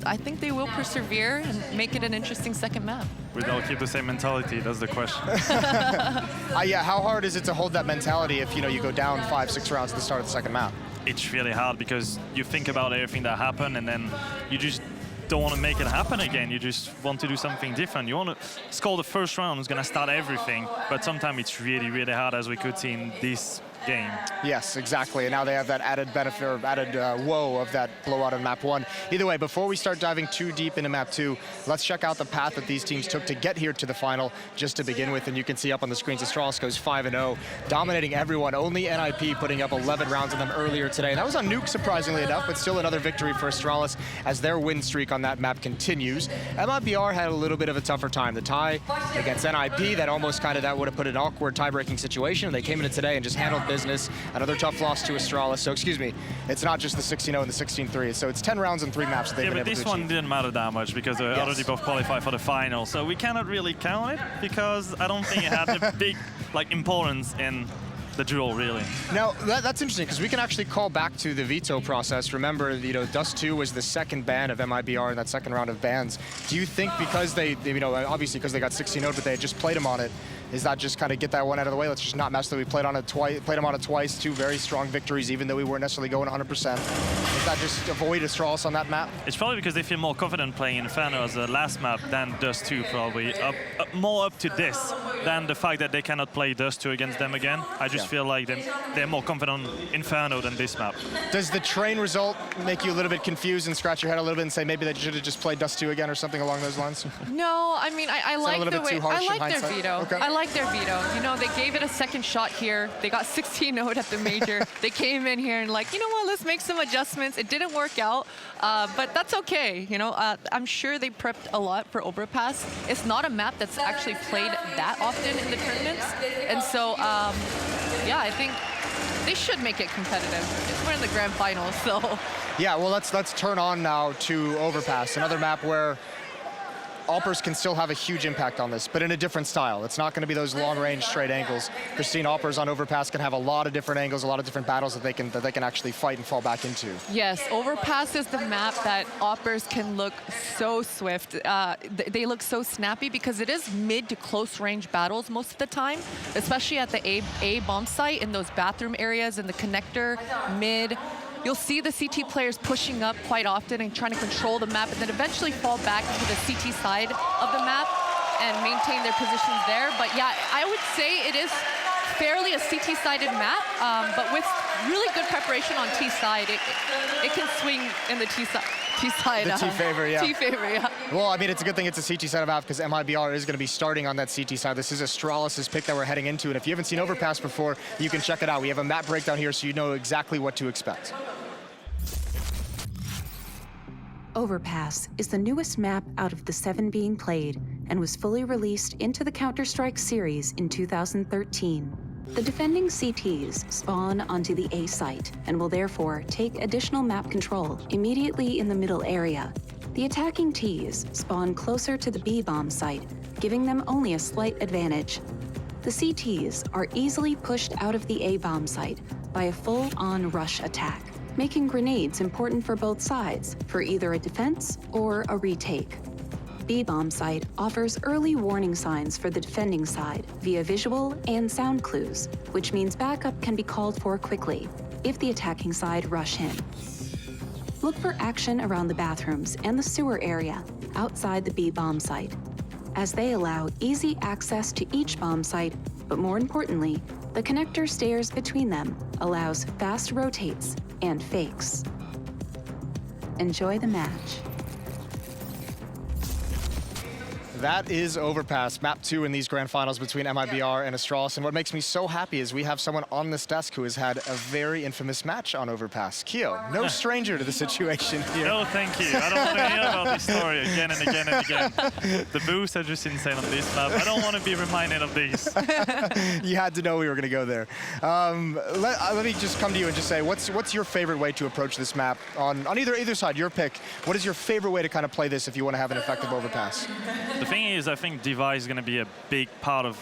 I think they will persevere and make it an interesting second map. We all keep the same mentality, that's the question. Yeah, how hard is it to hold that mentality if, you know, you go down 5-6 rounds at the start of the second map? It's really hard because you think about everything that happened, and then you just don't want to make it happen again. You just want to do something different. You want to score the first round, it's going to start everything, but sometimes it's really, really hard, as we could see in this game. Yes, exactly. And now they have that added benefit, or added woe of that blowout on map 1. Either way, before we start diving too deep into map 2, let's check out the path that these teams took to get here to the final just to begin with. And you can see up on the screens, Astralis goes 5-0, dominating everyone. Only NIP putting up 11 rounds on them earlier today. And that was on Nuke, surprisingly enough, but still another victory for Astralis as their win streak on that map continues. MiBR had a little bit of a tougher time. The tie against NIP, that almost kind of, that would have put an awkward tie-breaking situation. They came into today and just handled business. Another tough loss to Astralis. So, excuse me, it's not just the 16-0 and the 16-3. So it's 10 rounds and 3 maps that they've been able to achieve. Yeah, but this one didn't matter that much because they already both qualified for the final. So we cannot really count it because I don't think it had the big importance in the duel, really. Now, that's interesting because we can actually call back to the veto process. Remember, you know, Dust 2 was the second ban of MiBR in that second round of bans. Do you think because they you know, obviously because they got 16-0, but they had just played them on it, Is that just kind of get that one out of the way? Let's just not mess with it. We played them on it twice, 2 very strong victories, even though we weren't necessarily going 100%. Is that just avoid Astralis on that map? It's probably because they feel more confident playing Inferno as a last map than Dust 2, probably. More up to this than the fact that they cannot play Dust 2 against them again. I just feel like they're more confident on Inferno than this map. Does the train result make you a little bit confused and scratch your head a little bit and say maybe they should have just played Dust 2 again or something along those lines? No, I mean, I like the way, I like their hindsight? veto. Okay. I like their veto. You know, they gave it a second shot here. They got 16-0 at the major. They came in here and like, you know what, let's make some adjustments. It didn't work out, but that's okay. You know, I'm sure they prepped a lot for Overpass. It's not a map that's actually played that often in the tournaments. And so, yeah, I think they should make it competitive. We're in the grand finals, so. Yeah, well, let's turn on now to Overpass, another map where Alpers can still have a huge impact on this, but in a different style. It's not going to be those long-range straight angles. Christine, Alpers on Overpass can have a lot of different angles, a lot of different battles that they can actually fight and fall back into. Yes, Overpass is the map that Alpers can look so swift. They look so snappy because it is mid to close range battles most of the time, especially at the A bomb site in those bathroom areas and the connector mid. You'll see the CT players pushing up quite often and trying to control the map and then eventually fall back to the CT side of the map and maintain their positions there. But yeah, I would say it is fairly a CT-sided map, but with really good preparation on T side, it can swing in the T side. The T favor, yeah. T favor, yeah. Well, I mean, it's a good thing it's a CT side of map because MiBR is going to be starting on that CT side. This is Astralis' pick that we're heading into, and if you haven't seen Overpass before, you can check it out. We have a map breakdown here so you know exactly what to expect. Overpass is the newest map out of the 7 being played and was fully released into the Counter-Strike series in 2013. The defending CTs spawn onto the A site and will therefore take additional map control immediately in the middle area. The attacking Ts spawn closer to the B bomb site, giving them only a slight advantage. The CTs are easily pushed out of the A bomb site by a full-on rush attack, making grenades important for both sides for either a defense or a retake. B-bomb site offers early warning signs for the defending side via visual and sound clues, which means backup can be called for quickly if the attacking side rush in. Look for action around the bathrooms and the sewer area outside the B-bomb site, as they allow easy access to each bomb site, but more importantly, the connector stairs between them allows fast rotates and fakes. Enjoy the match. That is Overpass, map 2 in these grand finals between MiBR and Astralis. And what makes me so happy is we have someone on this desk who has had a very infamous match on Overpass. Keo, no stranger to the situation here. No, thank you. I don't want to hear about this story again and again and again. The boosts are just insane on this map. I don't want to be reminded of these. You had to know we were going to go there. Let me just come to you and just say, what's your favorite way to approach this map on either side, your pick? What is your favorite way to kind of play this if you want to have an effective Overpass? The thing is, I think Device is going to be a big part of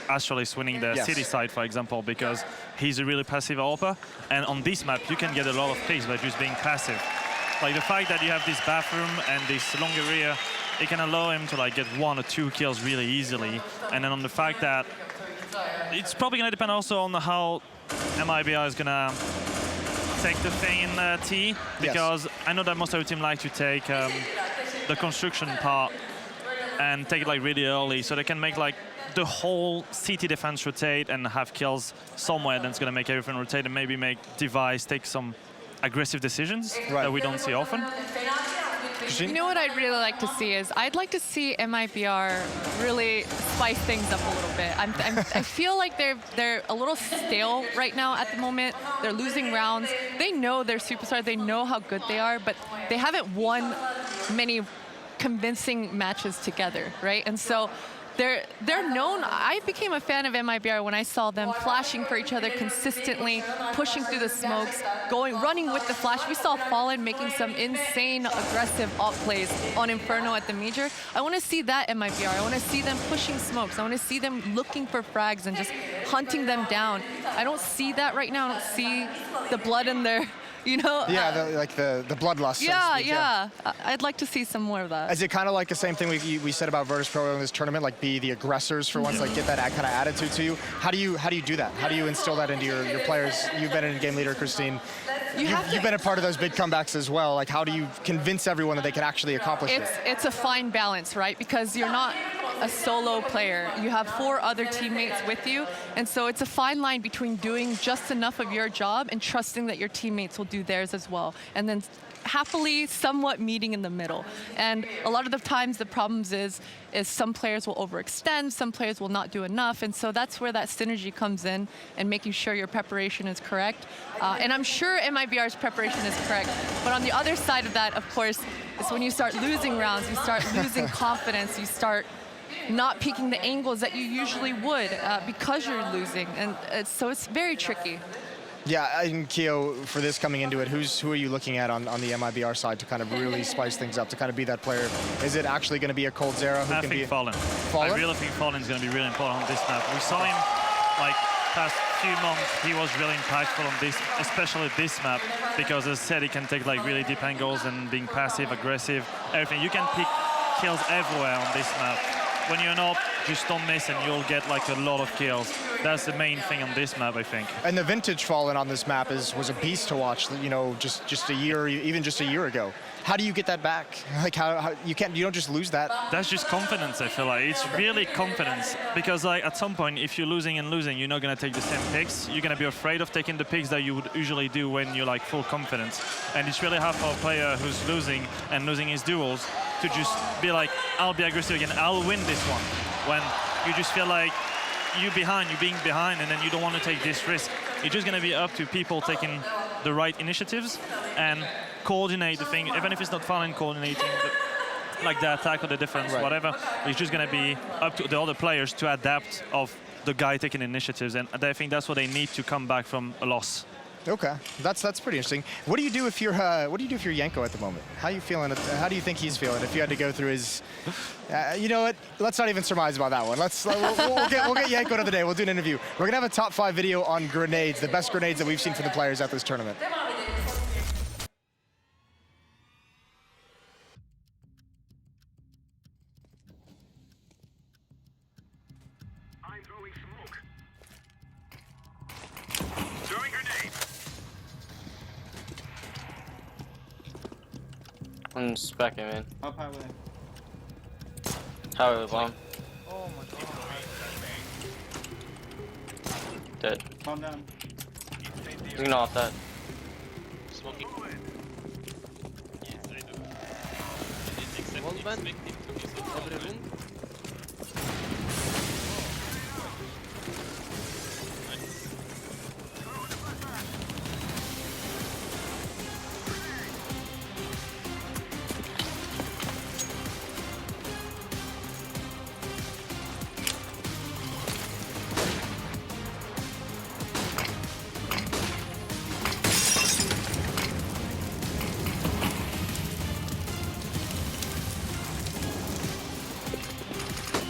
Astralis winning the city side, for example, because he's a really passive AWPer, and on this map you can get a lot of kills by just being passive. Like the fact that you have this bathroom and this long area, it can allow him to like get 1 or 2 kills really easily, and then on the fact that it's probably going to depend also on how MiBR is going to take the thing in T, because I know that most of the team like to take the construction part and take it like really early, so they can make like the whole CT defense rotate and have kills somewhere that's going to make everything rotate and maybe make Device take some aggressive decisions that we don't see often. You know what I'd really like to see is I'd like to see MiBR really spice things up a little bit. I feel like they're a little stale right now at the moment. They're losing rounds. They know they're superstars. They know how good they are, but they haven't won many convincing matches together, right? And so they're known. I became a fan of MiBR when I saw them flashing for each other consistently, pushing through the smokes, running with the flash. We saw Fallen making some insane aggressive alt plays on Inferno at the major. I want to see that MiBR. I want to see them pushing smokes. I want to see them looking for frags and just hunting them down. I don't see that right now. I don't see the blood in their you know? Yeah, like the bloodlust. Yeah, yeah. I'd like to see some more of that. Is it kind of like the same thing we said about Virtus Pro in this tournament, like be the aggressors for once, like get that kind of attitude to you? How do you do that? How do you instill that into your players? You've been a game leader, Christine. You've been a part of those big comebacks as well. Like, how do you convince everyone that they can actually accomplish it? It's a fine balance, right? Because you're not a solo player. You have 4 other teammates with you, and so it's a fine line between doing just enough of your job and trusting that your teammates will do theirs as well, and then happily somewhat meeting in the middle. And a lot of the times the problems is some players will overextend, some players will not do enough, and so that's where that synergy comes in and making sure your preparation is correct. And I'm sure MiBR's preparation is correct, but on the other side of that, of course, is when you start losing rounds, you start losing confidence, you start not peaking the angles that you usually would because you're losing, and so it's very tricky. Yeah, and Keo, for this coming into it, who are you looking at on the MiBR side to kind of really spice things up, to kind of be that player? Is it actually going to be a coldzera who I can think be Fallen. I really think Fallen is going to be really important on this map. We saw him like past few months. He was really impactful on this, especially this map, because as I said, he can take like really deep angles and being passive, aggressive, everything. You can pick kills everywhere on this map. When you're not, just don't miss and you'll get like a lot of kills. That's the main thing on this map, I think. And the vintage Fallen on this map was a beast to watch, you know, just a year, even just a year ago. How do you get that back? Like how you don't just lose that. That's just confidence, I feel like. It's really confidence, because like at some point, if you're losing and losing, you're not gonna take the same picks. You're gonna be afraid of taking the picks that you would usually do when you're like full confidence. And it's really hard for a player who's losing and losing his duels to just be like, I'll be aggressive again, I'll win this one. When you just feel like you're being behind, and then you don't want to take this risk. It's just gonna be up to people taking the right initiatives and coordinate the thing, even if it's not fun in coordinating like the attack or the defense, whatever. It's just going to be up to the other players to adapt of the guy taking initiatives, and I think that's what they need to come back from a loss. Okay, that's pretty interesting. What do you do if you're Yanko at the moment? How are you feeling? How do you think he's feeling? If you had to go through his, you know what? Let's not even surmise about that one. We'll get Yanko another day. We'll do an interview. We're gonna have a top 5 video on grenades, the best grenades that we've seen from the players at this tournament. I'm specking, man. Up highway. Highway bomb. Oh my god. Dead. Calm down. You can off that. Smoking.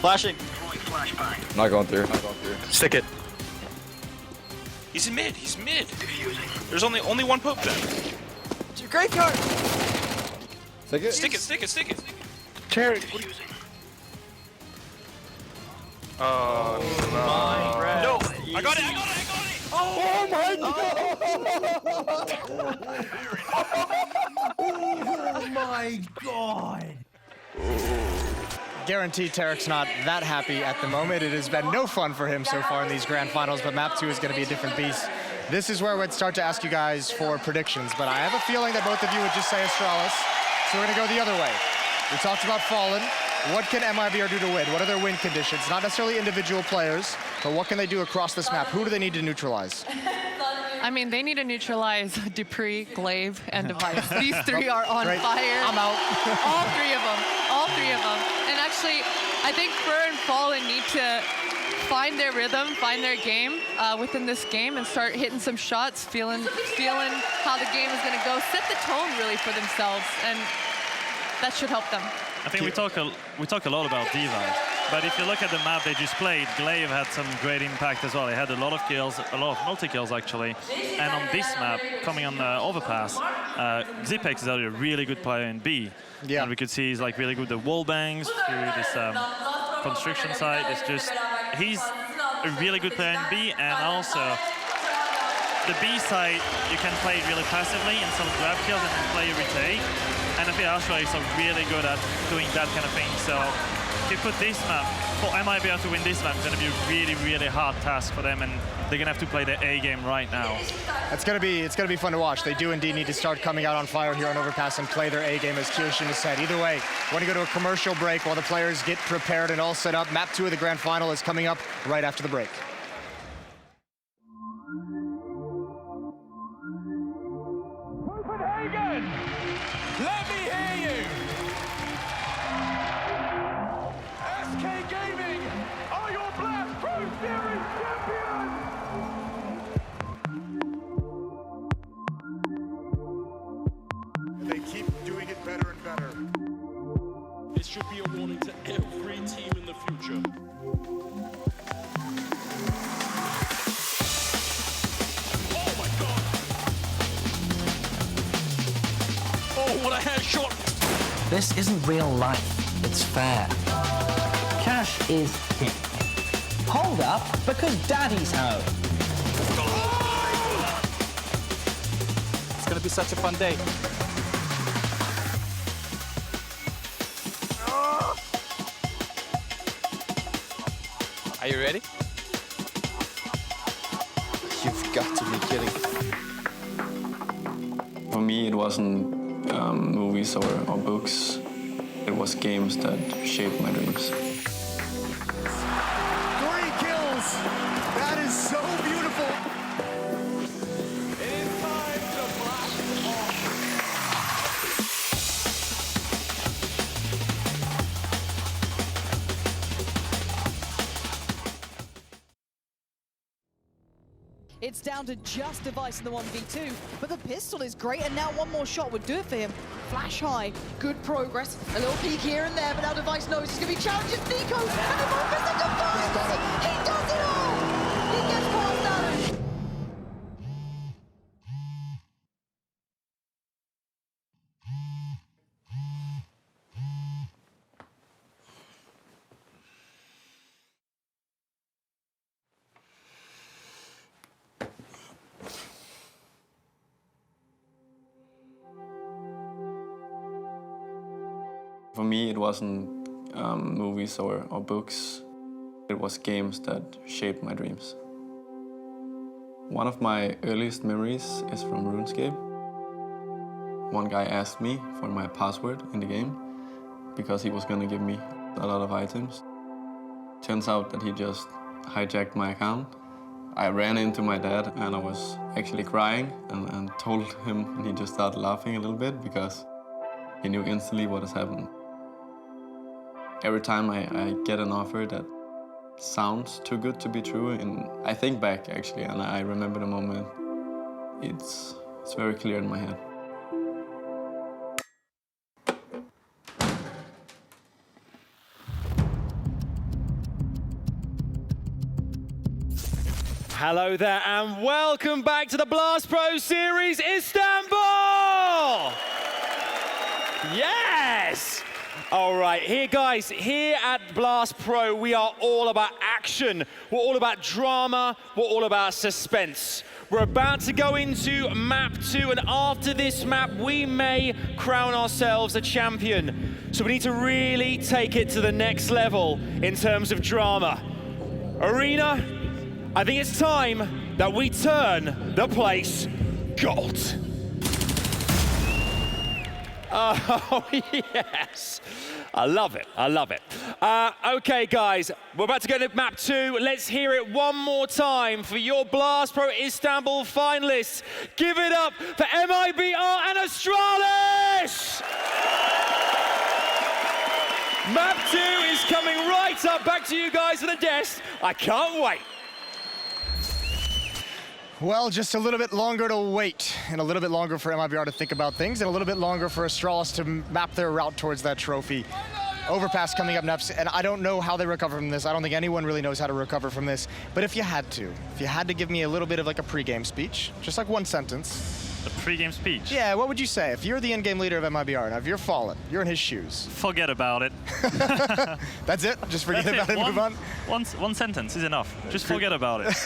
Flashing. Not going through. Stick it. He's in mid. He's mid. There's only one poke then. It's your graveyard. Stick it. Stick it. Stick it. Stick it. Cherry. Oh no! I got it. I got it. I got it. Oh my god! Guaranteed Tarek's not that happy at the moment. It has been no fun for him so far in these grand finals, but map 2 is going to be a different beast. This is where we'd start to ask you guys for predictions, but I have a feeling that both of you would just say Astralis, so we're going to go the other way. We talked about Fallen. What can MiBR do to win? What are their win conditions? Not necessarily individual players, but what can they do across this map? Who do they need to neutralize? I mean, they need to neutralize Dupree, Glaive, and Device. These 3 are on fire. I'm out. All 3 of them. All 3 of them. And actually, I think Fur and Fallen need to find their rhythm, find their game within this game, and start hitting some shots, feeling how the game is going to go, set the tone really for themselves, and that should help them. I think we talk a lot about Device. But if you look at the map they just played, Glaive had some great impact as well. He had a lot of kills, a lot of multi-kills actually. And on this map, coming on the Overpass, Zipex is a really good player in B. Yeah. And we could see he's like really good at wall bangs through this construction site. It's just, he's a really good player in B, and also the B side, you can play it really passively and some grab kills and then play retake. And I think Astralis are really good at doing that kind of thing. So if you put this map, for MiBR to win this map, it's going to be a really, really hard task for them, and they're going to have to play their A game right now. It's going to be fun to watch. They do indeed need to start coming out on fire here on Overpass and play their A game, as Kyoshin has said. Either way, we're going to go to a commercial break while the players get prepared and all set up. Map 2 of the grand final is coming up right after the break. Copenhagen! Let me hear you! SK Gaming are your Blast Pro Series champions! They keep doing it better and better. This should be a warning to every team in the future. Oh my god! Oh, what a headshot! This isn't real life, it's fair. Cash is king. Hold up, because daddy's home. It's gonna be such a fun day. Are you ready? You've got to be kidding. For me, it wasn't movies or books. It was games that shaped my dreams. 3 kills! That is so beautiful! It is time to blast off! It's down to just Device in the 1v2, but the pistol is great, and now one more shot would do it for him. Flash high, good progress, a little peek here and there, but now Device knows he's going to be challenging Nico, and the Overpass and Device! He does it all! He gets past Adam! For me, it wasn't movies or books. It was games that shaped my dreams. One of my earliest memories is from RuneScape. One guy asked me for my password in the game because he was going to give me a lot of items. Turns out that he just hijacked my account. I ran into my dad and I was actually crying and told him, and he just started laughing a little bit because he knew instantly what has happened. Every time I get an offer that sounds too good to be true, and I think back actually, and I remember the moment. It's very clear in my head. Hello there and welcome back to the Blast Pro Series Istanbul! Yes! All right, here guys, here at Blast Pro, we are all about action. We're all about drama. We're all about suspense. We're about to go into map 2, and after this map, we may crown ourselves a champion. So we need to really take it to the next level in terms of drama. Arena, I think it's time that we turn the place gold. Oh, yes. I love it. I love it. Okay, guys, we're about to go to map 2. Let's hear it one more time for your Blast Pro Istanbul finalists. Give it up for MiBR and Astralis! Map 2 is coming right up. Back to you guys at the desk. I can't wait. Well, just a little bit longer to wait, and a little bit longer for MiBR to think about things, and a little bit longer for Astralis to map their route towards that trophy. Overpass coming up next, and I don't know how they recover from this. I don't think anyone really knows how to recover from this. But if you had to give me a little bit of like a pre-game speech, just like one sentence. A pre-game speech? Yeah, what would you say? If you're the in-game leader of MiBR, now if you're Fallen, you're in his shoes. Forget about it. That's it? Just forget about it and move on? One sentence is enough. Just forget about it.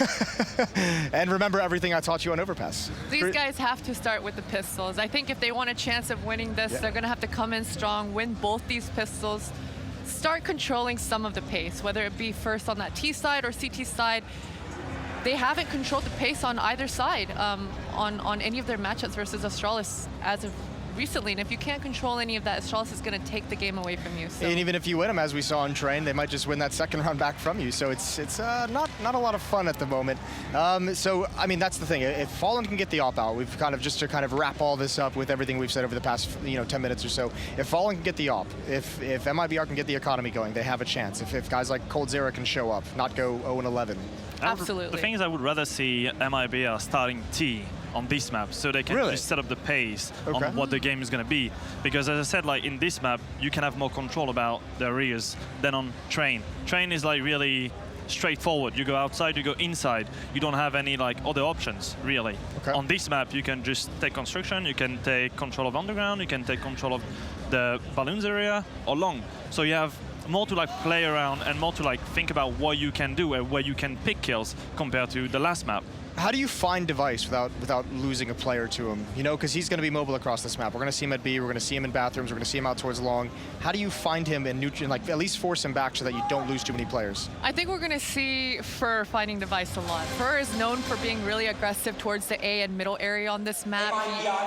And remember everything I taught you on Overpass. These guys have to start with the pistols. I think if they want a chance of winning this, they're going to have to come in strong, win both these pistols, start controlling some of the pace, whether it be first on that T side or CT side. They haven't controlled the pace on either side on any of their matchups versus Astralis as of recently. And if you can't control any of that, Astralis is going to take the game away from you. So. And even if you win them, as we saw in Train, they might just win that second round back from you. So it's not a lot of fun at the moment. So, I mean, that's the thing. If Fallen can get the op out, we've kind of just to kind of wrap all this up with everything we've said over the past 10 minutes or so. If Fallen can get the op, if MiBR can get the economy going, they have a chance. If guys like coldzera can show up, not go 0-11. Absolutely. The thing is, I would rather see MiBR starting T on this map so they can just set up the pace on what the game is going to be. Because as I said, like in this map, you can have more control about the areas than on Train. Train is like really straightforward. You go outside, you go inside. You don't have any like other options, really. On this map, you can just take construction, you can take control of underground, you can take control of the balloons area or long. So you have more to like play around and more to like think about what you can do and where you can pick kills compared to the last map. How do you find Device without losing a player to him? You know, because he's going to be mobile across this map. We're going to see him at B, we're going to see him in bathrooms, we're going to see him out towards long. How do you find him and like at least force him back so that you don't lose too many players? I think we're going to see Fur finding Device a lot. Fur is known for being really aggressive towards the A and middle area on this map.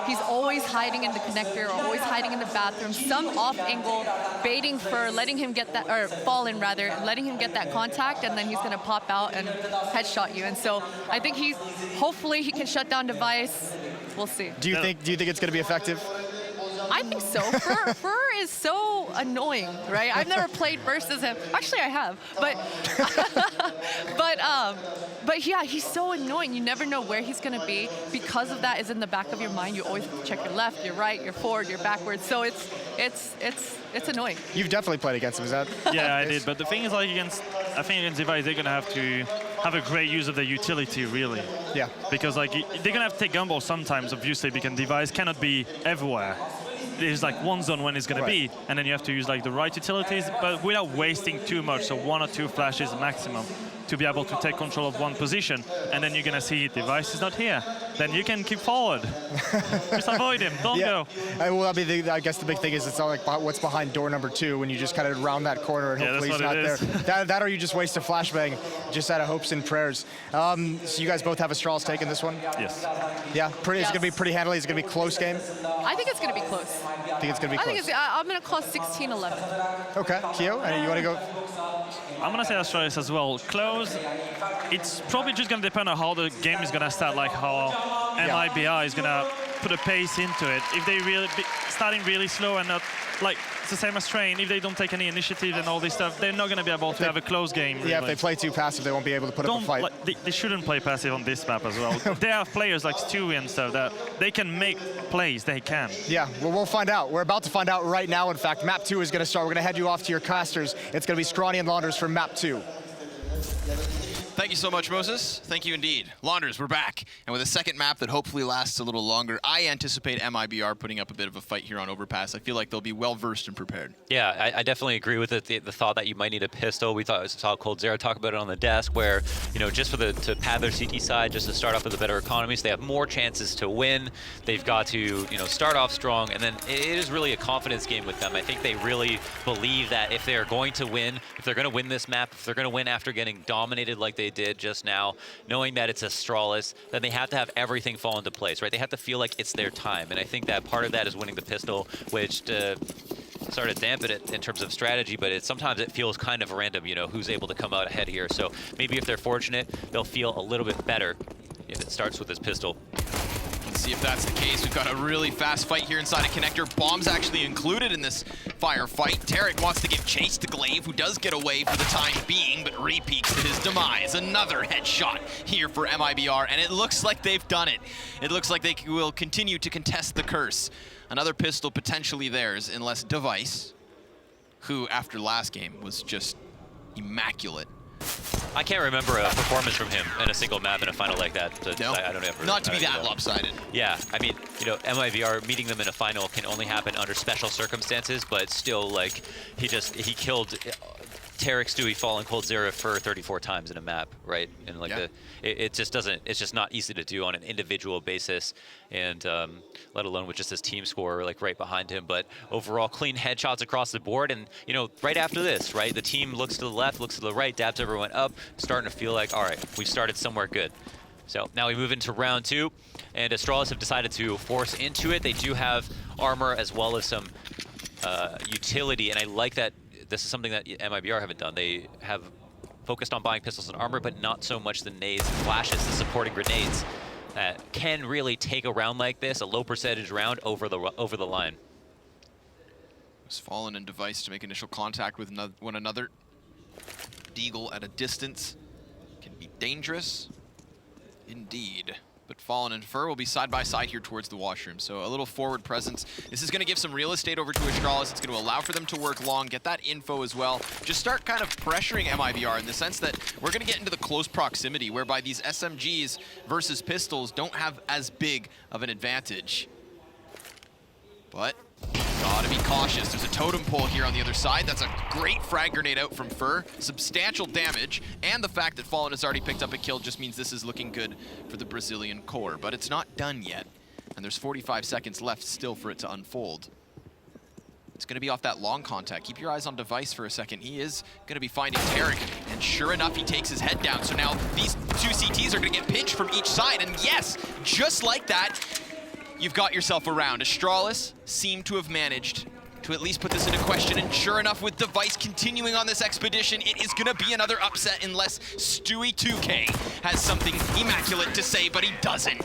He's always hiding in the connector or always hiding in the bathroom, some off angle, baiting Fur, letting him get that, or Fallen rather, letting him get that contact, and then he's going to pop out and headshot you. And so I think hopefully he can shut down Device. We'll see. Do you think it's going to be effective? I think so. Fur is so annoying, right? I've never played versus him. Actually, I have, but yeah, he's so annoying. You never know where he's gonna be. Because of that is in the back of your mind. You always have to check your left, your right, your forward, your backwards. So it's annoying. You've definitely played against him, is that? Yeah, I did. But the thing is, like I think against Device, they're gonna have to have a great use of the utility, really. Yeah. Because like they're gonna have to take gumball sometimes, obviously, because Device cannot be everywhere. There's like one zone when it's going to be, and then you have to use like the right utilities, but without wasting too much, so 1 or 2 flashes maximum to be able to take control of one position, and then you're going to see Device is not here. Then you can keep forward. Just avoid him, don't go. Well, I guess the big thing is it's not like what's behind door number 2 when you just kind of round that corner and hopefully he's not there. That or you just waste a flashbang just out of hopes and prayers. So you guys both have Astralis taking this one? Yes. Yeah, it's going to be pretty handily. It's going to be a close game? I think it's going to be close. I think it's going to be close. I'm going to call 16-11. Okay, Kyo, and you want to go? I'm going to say Astralis as well. Close. It's probably just going to depend on how the game is going to start, like how MiBR is going to put a pace into it. If they starting really slow and not, like, it's the same as Train, if they don't take any initiative and all this stuff, they're not going to be able to have a close game. Really. Yeah, if they play too passive, they won't be able to put up a fight. Like, they shouldn't play passive on this map as well. There are players like Stewie and stuff that they can make plays, they can. Yeah, well, we'll find out. We're about to find out right now, in fact. Map 2 is going to start. We're going to head you off to your casters. It's going to be Scrawny and Launders for Map 2. Thank you so much, Moses. Thank you indeed. Launders, we're back. And with a second map that hopefully lasts a little longer, I anticipate MiBR putting up a bit of a fight here on Overpass. I feel like they'll be well-versed and prepared. Yeah, I definitely agree with it. The thought that you might need a pistol. We saw coldzera talk about it on the desk where, you know, just to pad their CT side, just to start off with a better economy, so they have more chances to win. They've got to, you know, start off strong, and then it is really a confidence game with them. I think they really believe that if they're going to win, if they're going to win this map, if they're going to win after getting dominated like they did just now, knowing that it's Astralis, then they have to have everything fall into place, right? They have to feel like it's their time, and I think that part of that is winning the pistol, which sort of dampen it in terms of strategy, but sometimes it feels kind of random, you know, who's able to come out ahead here. So maybe if they're fortunate, they'll feel a little bit better if it starts with this pistol. Let's see if that's the case. We've got a really fast fight here inside a connector. Bombs actually included in this firefight. Tarek wants to give chase to Glaive, who does get away for the time being, but repeats to his demise. Another headshot here for MiBR, and it looks like they've done it. It looks like they will continue to contest the curse. Another pistol potentially theirs, unless Device who after last game was just immaculate. I can't remember a performance from him in a single map in a final like that. So No, I don't ever. not to be that lopsided. Yeah, I mean, you know, MiBR meeting them in a final can only happen under special circumstances, but still, like, he killed Tarek, Stewie, Fallen, Cold Zero for 34 times in a map, right? And like it just doesn't, it's just not easy to do on an individual basis, and let alone with just his team score like right behind him. But overall, clean headshots across the board, and you know, right after this, right, the team looks to the left, looks to the right, dabs everyone up, starting to feel like, all right, we've started somewhere good. So now we move into round 2, and Astralis have decided to force into it. They do have armor as well as some utility, and I like that. This is something that MiBR haven't done. They have focused on buying pistols and armor, but not so much the nades and flashes, the supporting grenades that can really take a round like this, a low percentage round, over the line. Was Fallen and Device to make initial contact with one another. Deagle at a distance can be dangerous, indeed. But Fallen and Fur will be side by side here towards the washroom. So a little forward presence. This is going to give some real estate over to Astralis. It's going to allow for them to work long, get that info as well. Just start kind of pressuring MiBR in the sense that we're going to get into the close proximity, whereby these SMGs versus pistols don't have as big of an advantage. But gotta be cautious. There's a totem pole here on the other side. That's a great frag grenade out from Fur. Substantial damage, and the fact that Fallen has already picked up a kill just means this is looking good for the Brazilian core. But it's not done yet, and there's 45 seconds left still for it to unfold. It's gonna be off that long contact. Keep your eyes on Device for a second. He is gonna be finding Tarek, and sure enough, he takes his head down. So now these two CTs are gonna get pinched from each side, and yes, just like that, you've got yourself a round. Astralis seem to have managed to at least put this into question, and sure enough, with Device continuing on this expedition, it is gonna be another upset unless Stewie 2K has something immaculate to say, but he doesn't.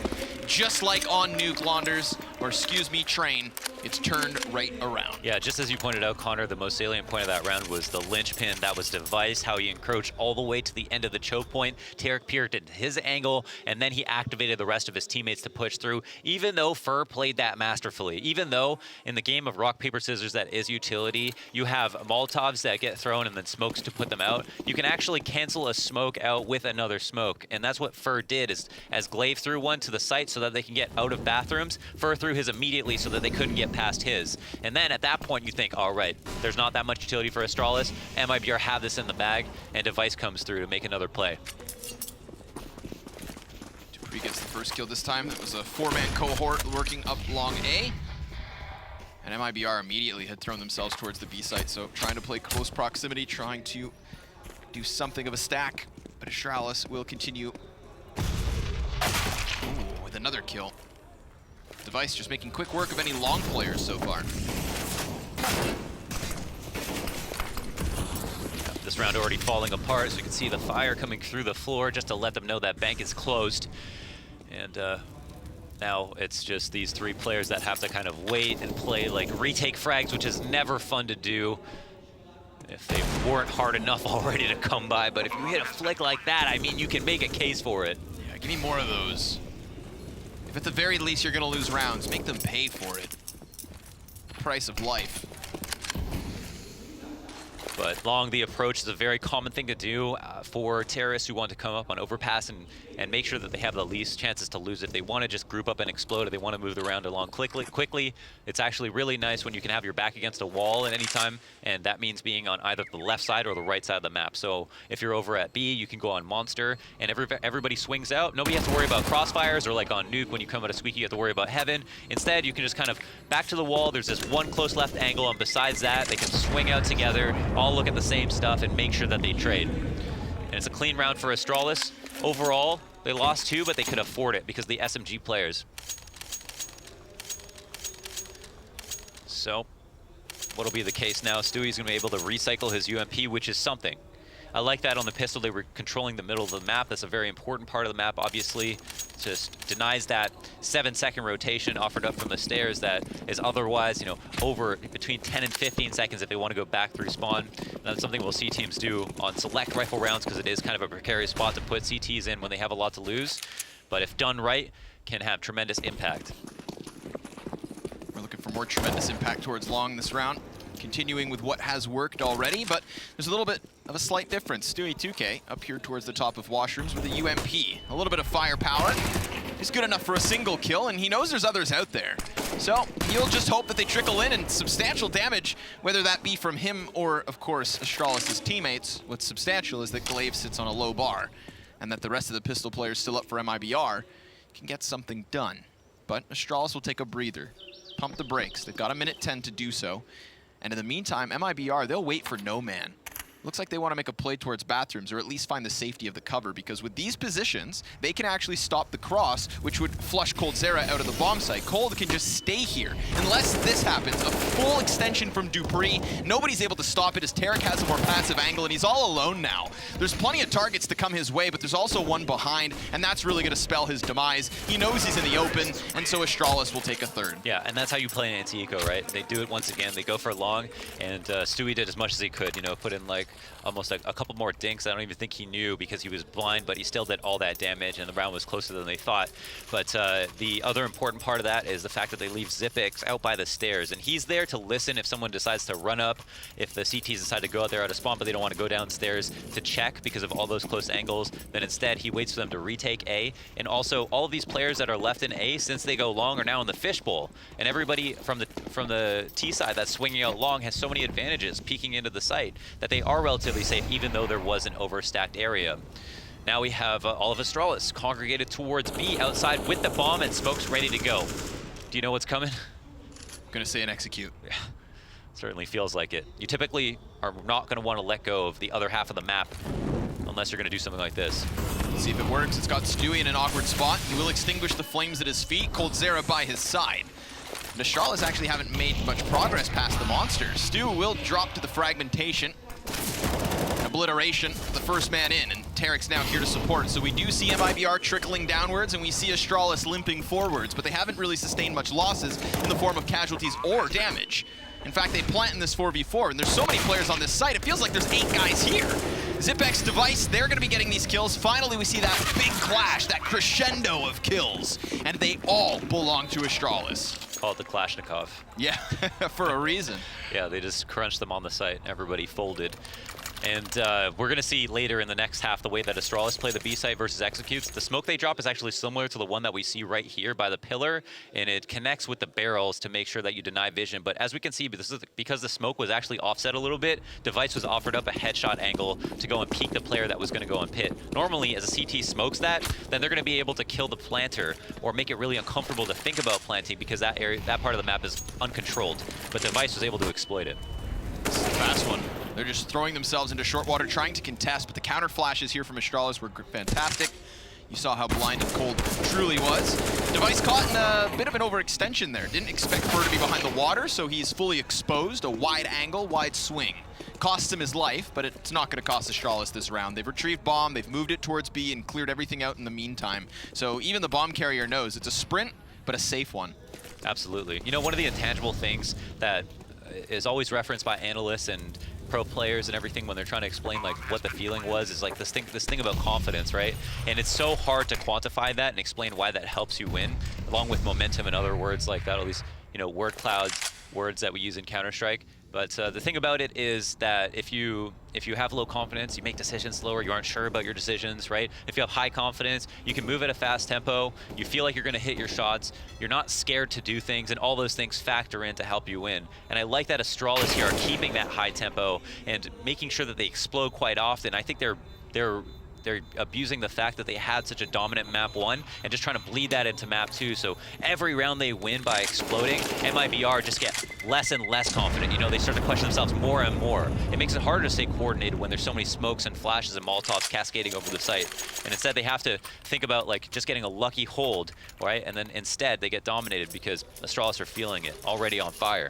Just like on Nuke Launders, or excuse me, Train, it's turned right around. Yeah, just as you pointed out, Connor, the most salient point of that round was the linchpin. That was Device, how he encroached all the way to the end of the choke point. Tarek peered at his angle, and then he activated the rest of his teammates to push through, even though Fur played that masterfully. Even though in the game of rock, paper, scissors that is utility, you have Molotovs that get thrown and then smokes to put them out. You can actually cancel a smoke out with another smoke, and that's what Fur did, is as Glaive threw one to the site so that they can get out of bathrooms, Fur threw his immediately so that they couldn't get past his. And then at that point you think, all right, there's not that much utility for Astralis. MiBR have this in the bag, and Device comes through to make another play. Dupree gets the first kill this time. That was a 4-man cohort working up long A. And MiBR immediately had thrown themselves towards the B site, so trying to play close proximity, trying to do something of a stack. But Astralis will continue with another kill. Device just making quick work of any long players so far. This round already falling apart, so you can see the fire coming through the floor just to let them know that bank is closed. And now it's just these 3 players that have to kind of wait and play like retake frags, which is never fun to do if they weren't hard enough already to come by. But if you hit a flick like that, I mean, you can make a case for it. Yeah, give me more of those. If at the very least you're gonna lose rounds, make them pay for it. Price of life. But long the approach is a very common thing to do for terrorists who want to come up on Overpass and make sure that they have the least chances to lose. If they want to just group up and explode, or they want to move the round along quickly, it's actually really nice when you can have your back against a wall at any time, and that means being on either the left side or the right side of the map. So if you're over at B, you can go on Monster, and everybody swings out. Nobody has to worry about crossfires, or like on Nuke, when you come out of Squeaky, you have to worry about Heaven. Instead, you can just kind of back to the wall. There's this one close left angle, and besides that, they can swing out together, all look at the same stuff, and make sure that they trade. And it's a clean round for Astralis. Overall, they lost 2, but they could afford it because the SMG players. So, what'll be the case now? Stewie's gonna be able to recycle his UMP, which is something. I like that on the pistol. They were controlling the middle of the map. That's a very important part of the map, obviously. Just denies that 7-second rotation offered up from the stairs that is otherwise, you know, over between 10 and 15 seconds if they want to go back through spawn. And that's something we'll see teams do on select rifle rounds, because it is kind of a precarious spot to put CTs in when they have a lot to lose. But if done right, can have tremendous impact. We're looking for more tremendous impact towards long this round. continuing with what has worked already, but there's a little bit of a slight difference. Stewie 2K up here towards the top of washrooms with a UMP. A little bit of firepower. Is good enough for a single kill, and he knows there's others out there. So he'll just hope that they trickle in, and substantial damage, whether that be from him or, of course, Astralis' teammates. What's substantial is that Glaive sits on a low bar, and that the rest of the pistol players still up for MiBR can get something done. But Astralis will take a breather, pump the brakes. They've got a minute 10 to do so. And in the meantime, MiBR, they'll wait for no man. Looks like they want to make a play towards bathrooms, or at least find the safety of the cover, because with these positions, they can actually stop the cross, which would flush coldzera out of the bomb site. Cold can just stay here. Unless this happens, a full extension from Dupree. Nobody's able to stop it as Tarek has a more passive angle, and he's all alone now. There's plenty of targets to come his way, but there's also one behind, and that's really going to spell his demise. He knows he's in the open, and so Astralis will take a third. Yeah, and that's how you play an anti-eco, right? They do it once again. They go for long, and Stewie did as much as he could, you know, put in like almost a couple more dinks. I don't even think he knew because he was blind, but he still did all that damage, and the round was closer than they thought. But the other important part of that is the fact that they leave Zipix out by the stairs, and he's there to listen if someone decides to run up, if the CTs decide to go out there out of spawn, but they don't want to go downstairs to check because of all those close angles. Then instead, he waits for them to retake A. And also, all of these players that are left in A, since they go long, are now in the fishbowl. And everybody from the T side that's swinging out long has so many advantages peeking into the site that they are relatively safe, even though there was an overstacked area. Now we have all of Astralis congregated towards B outside with the bomb, and smoke's ready to go. Do you know what's coming? I'm gonna say an execute. Yeah, certainly feels like it. You typically are not gonna want to let go of the other half of the map unless you're gonna do something like this. Let's see if it works. It's got Stewie in an awkward spot. He will extinguish the flames at his feet. coldzera by his side. And Astralis actually haven't made much progress past the monsters. Stu will drop to the fragmentation. Obliteration, the first man in, and Tarek's now here to support. So we do see MiBR trickling downwards, and we see Astralis limping forwards, but they haven't really sustained much losses in the form of casualties or damage. In fact, they plant in this 4v4, and there's so many players on this site, it feels like there's 8 guys here. Zipex device, they're gonna be getting these kills. Finally, we see that big clash, that crescendo of kills, and they all belong to Astralis. Call it the Kalashnikov. Yeah, for a reason. Yeah, they just crunched them on the site. Everybody folded. And we're going to see later in the next half the way that Astralis play the B site versus executes. The smoke they drop is actually similar to the one that we see right here by the pillar, and it connects with the barrels to make sure that you deny vision. But as we can see, because the smoke was actually offset a little bit, Device was offered up a headshot angle to go and peek the player that was going to go and pit. Normally, as a CT smokes that, then they're going to be able to kill the planter or make it really uncomfortable to think about planting because that area, that part of the map is uncontrolled. But Device was able to exploit it. This is the fast one. They're just throwing themselves into short water, trying to contest, but the counter flashes here from Astralis were fantastic. You saw how blind and cold truly was. Device caught in a bit of an overextension there. Didn't expect Fur to be behind the water, so he's fully exposed. A wide angle, wide swing. Costs him his life, but it's not going to cost Astralis this round. They've retrieved bomb, they've moved it towards B and cleared everything out in the meantime. So even the bomb carrier knows it's a sprint, but a safe one. Absolutely. You know, one of the intangible things that is always referenced by analysts and pro players and everything when they're trying to explain like what the feeling was is like this thing about confidence, right? And it's so hard to quantify that and explain why that helps you win, along with momentum and other words like that, all these, you know, word clouds, words that we use in Counter-Strike. But the thing about it is that if you have low confidence, you make decisions slower, you aren't sure about your decisions, right? If you have high confidence, you can move at a fast tempo, you feel like you're gonna hit your shots, you're not scared to do things, and all those things factor in to help you win. And I like that Astralis here are keeping that high tempo and making sure that they explode quite often. I think they're abusing the fact that they had such a dominant map 1 and just trying to bleed that into map 2. So every round they win by exploding, MiBR just get less and less confident. You know, they start to question themselves more and more. It makes it harder to stay coordinated when there's so many smokes and flashes and Molotovs cascading over the site. And instead they have to think about like just getting a lucky hold, right? And then instead they get dominated because Astralis are feeling it, already on fire.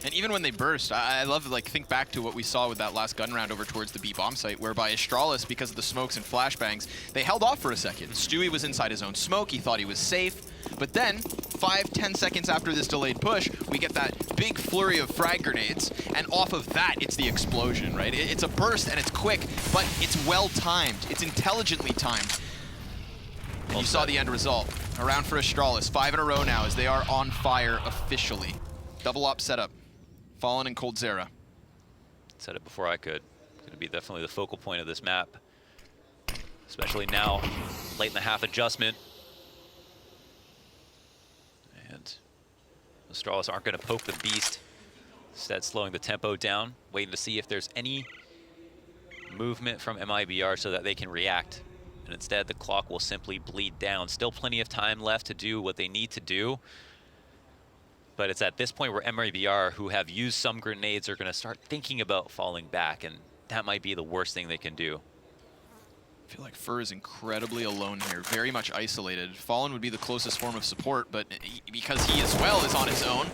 And even when they burst, I love to like think back to what we saw with that last gun round over towards the B bomb site, whereby Astralis, because of the smokes and flashbangs, they held off for a second. Stewie was inside his own smoke, he thought he was safe, but then 5-10 seconds after this delayed push, we get that big flurry of frag grenades, and off of that, it's the explosion, right? It's a burst and it's quick, but it's well timed, it's intelligently timed. And you saw the end result. A round for Astralis, 5 in a row now as they are on fire officially. Double op setup. Fallen and coldzera. Said it before I could. Going to be definitely the focal point of this map. Especially now, late in the half adjustment. And Astralis aren't going to poke the beast. Instead, slowing the tempo down, waiting to see if there's any movement from MiBR so that they can react. And instead, the clock will simply bleed down. Still plenty of time left to do what they need to do. But it's at this point where MiBR, who have used some grenades, are going to start thinking about falling back, and that might be the worst thing they can do. I feel like Fur is incredibly alone here, very much isolated. Fallen would be the closest form of support, but because he as well is on his own,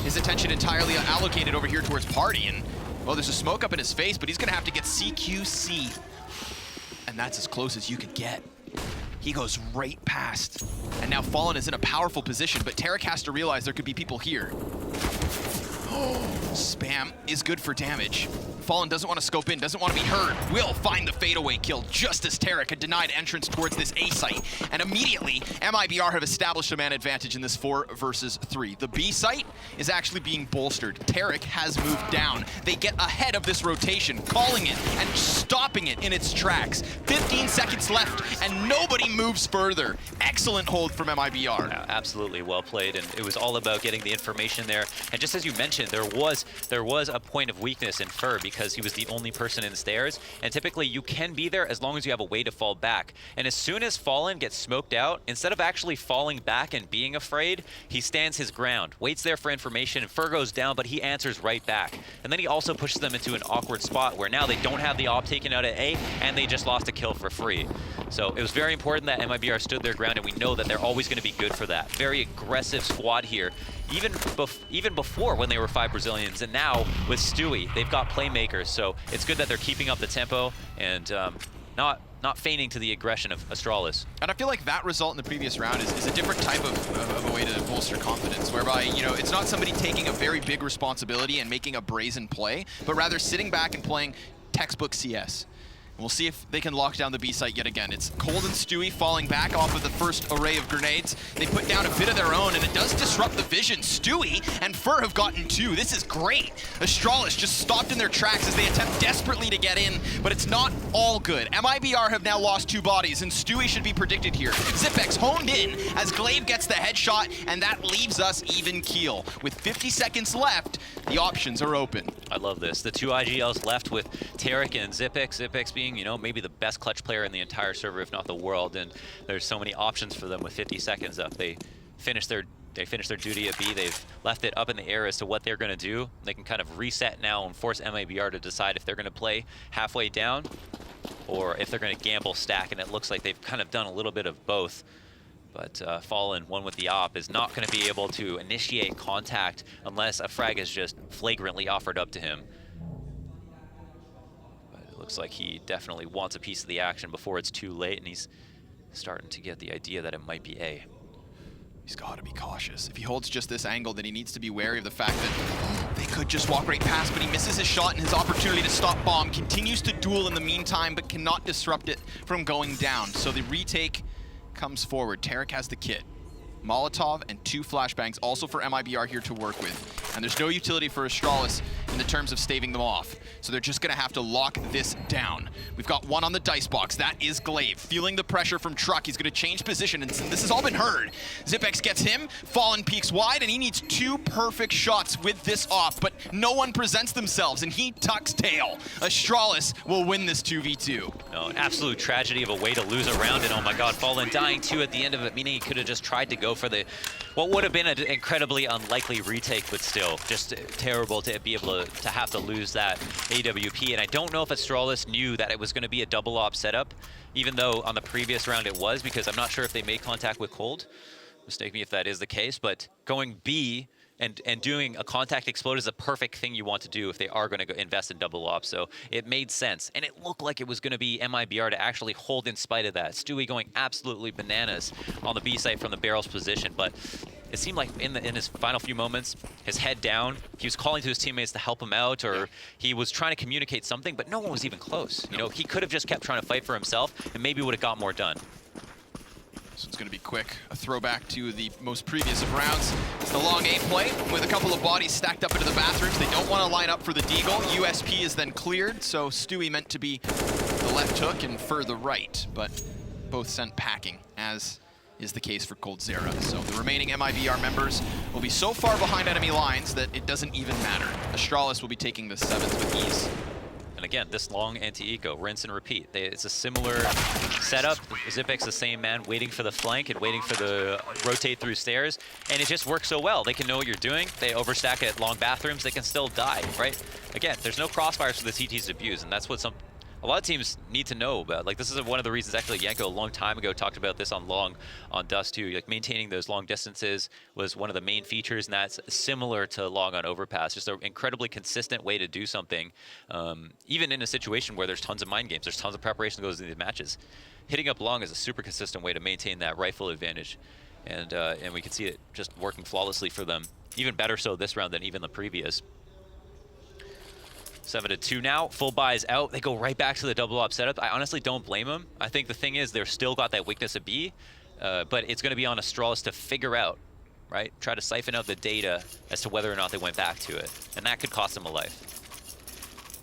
his attention entirely allocated over here towards Party. And, well, there's a smoke up in his face, but he's going to have to get CQC. And that's as close as you could get. He goes right past. And now Fallen is in a powerful position, but Tarek has to realize there could be people here. Spam is good for damage. Fallen doesn't want to scope in, doesn't want to be heard. Will find the fadeaway kill just as Tarek had denied entrance towards this A site. And immediately, MiBR have established a man advantage in this 4 versus 3. The B site is actually being bolstered. Tarek has moved down. They get ahead of this rotation, calling it and stopping it in its tracks. 15 seconds left, and nobody moves further. Excellent hold from MiBR. Yeah, absolutely well played, and it was all about getting the information there. And just as you mentioned, there was a point of weakness in Fur because he was the only person in the stairs, and typically you can be there as long as you have a way to fall back. And as soon as Fallen gets smoked out, instead of actually falling back and being afraid, he stands his ground, waits there for information, and Fur goes down, but he answers right back. And then he also pushes them into an awkward spot where now they don't have the op taken out at A, and they just lost a kill for free. So it was very important that MiBR stood their ground, and we know that they're always going to be good for that. Very aggressive squad here, even before when they were 5 Brazilians, and now with Stewie, they've got playmakers. So it's good that they're keeping up the tempo and not feigning to the aggression of Astralis. And I feel like that result in the previous round is a different type of a way to bolster confidence, whereby, you know, it's not somebody taking a very big responsibility and making a brazen play, but rather sitting back and playing textbook CS. We'll see if they can lock down the B site yet again. It's Cold and Stewie falling back off of the first array of grenades. They put down a bit of their own, and it does disrupt the vision. Stewie and Fur have gotten 2. This is great. Astralis just stopped in their tracks as they attempt desperately to get in, but it's not all good. MiBR have now lost 2 bodies, and Stewie should be predicted here. Zipex honed in as Glaive gets the headshot, and that leaves us even keel. With 50 seconds left, the options are open. I love this. The 2 IGLs left with Tarek and Zipex. Zipex being, you know, maybe the best clutch player in the entire server, if not the world, and there's so many options for them with 50 seconds up. They finished their duty at B. They've left it up in the air as to what they're going to do. They can kind of reset now and force MiBR to decide if they're going to play halfway down or if they're going to gamble stack, and it looks like they've kind of done a little bit of both. But Fallen, one with the op, is not going to be able to initiate contact unless a frag is just flagrantly offered up to him. But it looks like he definitely wants a piece of the action before it's too late, and he's starting to get the idea that it might be A. He's got to be cautious. If he holds just this angle, then he needs to be wary of the fact that they could just walk right past, but he misses his shot, and his opportunity to stop bomb continues to duel in the meantime, but cannot disrupt it from going down. So the retake comes forward. Tarek has the kit. Molotov and 2 flashbangs also for MiBR here to work with. And there's no utility for Astralis in the terms of staving them off. So they're just gonna have to lock this down. We've got 1 on the dice box. That is Glaive. Feeling the pressure from Truck. He's gonna change position, and this has all been heard. Zipex gets him, Fallen peeks wide, and he needs 2 perfect shots with this off, but no one presents themselves, and he tucks tail. Astralis will win this 2v2. No, an absolute tragedy of a way to lose a round, and oh my god, Fallen dying 2 at the end of it, meaning he could have just tried to go for the what would have been an incredibly unlikely retake, but still just terrible to be able to have to lose that AWP. And I don't know if Astralis knew that it was going to be a double op setup, even though on the previous round it was, because I'm not sure if they made contact with Cold. Mistake me if that is the case, but going B and doing a contact explode is a perfect thing you want to do if they are going to invest in double op. So it made sense, and it looked like it was going to be MiBR to actually hold in spite of that. Stewie going absolutely bananas on the B site from the barrel's position, but it seemed like in his final few moments, his head down, he was calling to his teammates to help him out, or he was trying to communicate something, but no one was even close. You know, he could have just kept trying to fight for himself and maybe would have got more done. This one's going to be quick. A throwback to the most previous of rounds. It's the long A play with a couple of bodies stacked up into the bathrooms. They don't want to line up for the deagle. USP is then cleared, so Stewie meant to be the left hook and Fur the right, but both sent packing, as is the case for coldzera. So the remaining MiBR members will be so far behind enemy lines that it doesn't even matter. Astralis will be taking the 7th with ease. And again, this long anti-eco, rinse and repeat. It's a similar setup. Xyp9x the same man, waiting for the flank and waiting for the rotate through stairs, and it just works so well. They can know what you're doing. They overstack at long bathrooms. They can still die, right? Again, there's no crossfires for the CTs to abuse, and that's what a lot of teams need to know about. Like, this is one of the reasons, actually, Yanko a long time ago talked about this on Dust too. Like, maintaining those long distances was one of the main features, and that's similar to long on Overpass. Just an incredibly consistent way to do something, even in a situation where there's tons of mind games, there's tons of preparation that goes into these matches. Hitting up long is a super consistent way to maintain that rifle advantage, and we can see it just working flawlessly for them. Even better so this round than even the previous. 7-2 now. Full buys out. They go right back to the double op setup. I honestly don't blame them. I think the thing is they're still got that weakness of B, but it's going to be on Astralis to figure out, right? Try to siphon out the data as to whether or not they went back to it, and that could cost them a life.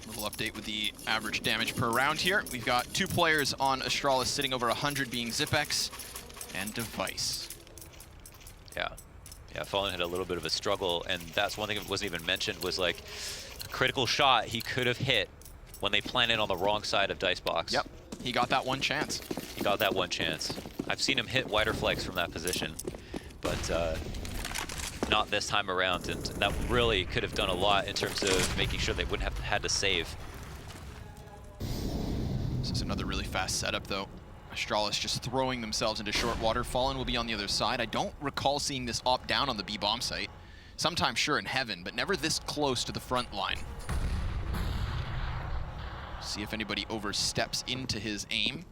Little update with the average damage per round here. We've got 2 players on Astralis sitting over 100, being Xyp9x and Device. Yeah, Fallen had a little bit of a struggle, and that's one thing that wasn't even mentioned, was like critical shot he could have hit when they planted on the wrong side of Dicebox. Yep, he got that one chance. He got that one chance. I've seen him hit wider flex from that position, but not this time around, and that really could have done a lot in terms of making sure they wouldn't have had to save. This is another really fast setup, though. Astralis just throwing themselves into short water. Fallen will be on the other side. I don't recall seeing this op down on the B bomb site. Sometimes sure in heaven, but never this close to the front line. See if anybody oversteps into his aim.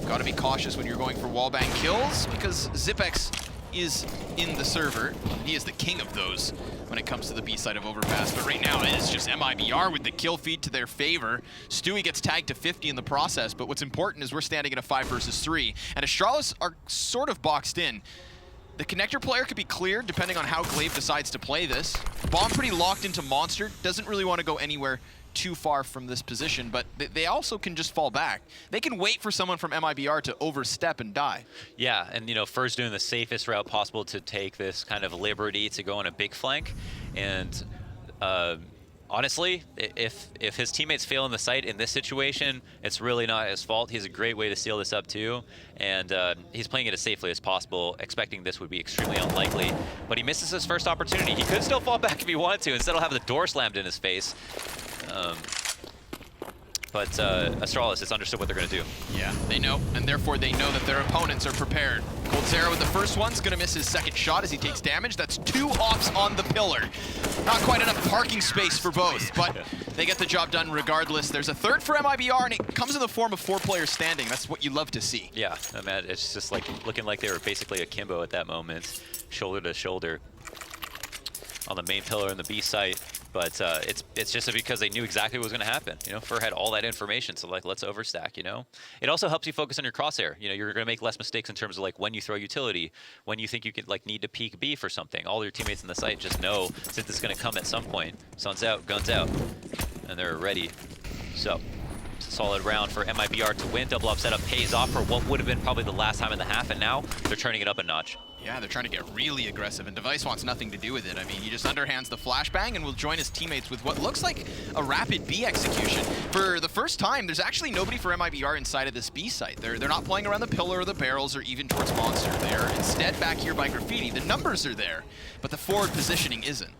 Gotta be cautious when you're going for wallbang kills, because Xyp9x is in the server. He is the king of those when it comes to the B side of Overpass, but right now it is just MiBR with the kill feed to their favor. Stewie gets tagged to 50 in the process, but what's important is we're standing at a 5 versus 3, and Astralis are sort of boxed in. The connector player could be cleared depending on how Glaive decides to play this. Bomb pretty locked into Monster, doesn't really want to go anywhere too far from this position, but they also can just fall back. They can wait for someone from MiBR to overstep and die. Yeah, and first doing the safest route possible to take this kind of liberty to go on a big flank. And honestly, if his teammates fail in the site in this situation, it's really not his fault. He's a great way to seal this up too, and he's playing it as safely as possible, expecting this would be extremely unlikely. But he misses his first opportunity. He could still fall back if he wanted to. Instead, he'll have the door slammed in his face. But Astralis has understood what they're going to do. Yeah, they know, and therefore they know that their opponents are prepared. coldzera with the first one's going to miss his second shot as he takes damage. That's 2 ops on the pillar. Not quite enough parking space for both, but they get the job done regardless. There's a third for MiBR, and it comes in the form of 4 players standing. That's what you love to see. Yeah, I mean, it's just like looking like they were basically akimbo at that moment, shoulder to shoulder on the main pillar in the B site. But it's just because they knew exactly what was going to happen. Fur had all that information, so like, let's overstack. It also helps you focus on your crosshair. You're going to make less mistakes in terms of like when you throw utility, when you think you could like need to peek B for something. All your teammates in the site just know since it's going to come at some point. Sun's out, guns out, and they're ready. So solid round for MiBR to win. Double up setup pays off for what would have been probably the last time in the half, and now they're turning it up a notch. Yeah, they're trying to get really aggressive, and Device wants nothing to do with it. I mean, he just underhands the flashbang and will join his teammates with what looks like a rapid B execution. For the first time, there's actually nobody for MiBR inside of this B site. They're not playing around the pillar or the barrels or even towards Monster. They're instead back here by Graffiti. The numbers are there, but the forward positioning isn't.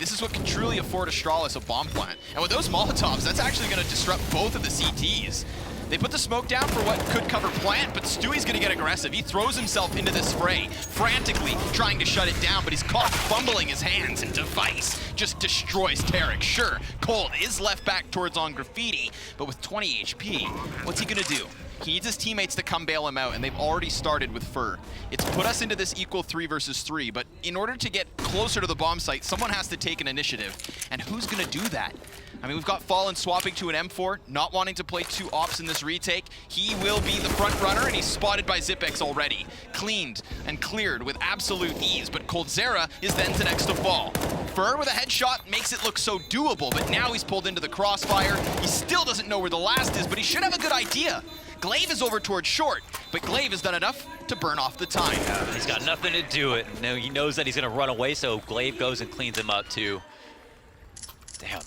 This is what can truly afford Astralis a bomb plant. And with those Molotovs, that's actually going to disrupt both of the CTs. They put the smoke down for what could cover plant, but Stewie's going to get aggressive. He throws himself into this fray, frantically trying to shut it down, but he's caught fumbling his hands, and Device just destroys Tarek. Sure, Cold is left back towards on Graffiti, but with 20 HP, what's he going to do? He needs his teammates to come bail him out, and they've already started with Fur. It's put us into this equal 3 versus 3, but in order to get closer to the bomb site, someone has to take an initiative. And who's going to do that? I mean, we've got Fallen swapping to an M4, not wanting to play 2 ops in this retake. He will be the front runner, and he's spotted by Zipex already. Cleaned and cleared with absolute ease, but Coldzera is then to next to fall. Fur with a headshot makes it look so doable, but now he's pulled into the crossfire. He still doesn't know where the last is, but he should have a good idea. Glaive is over towards short, but Glaive has done enough to burn off the time. He's got nothing to do it. No, he knows that he's going to run away, so Glaive goes and cleans him up too. Damn.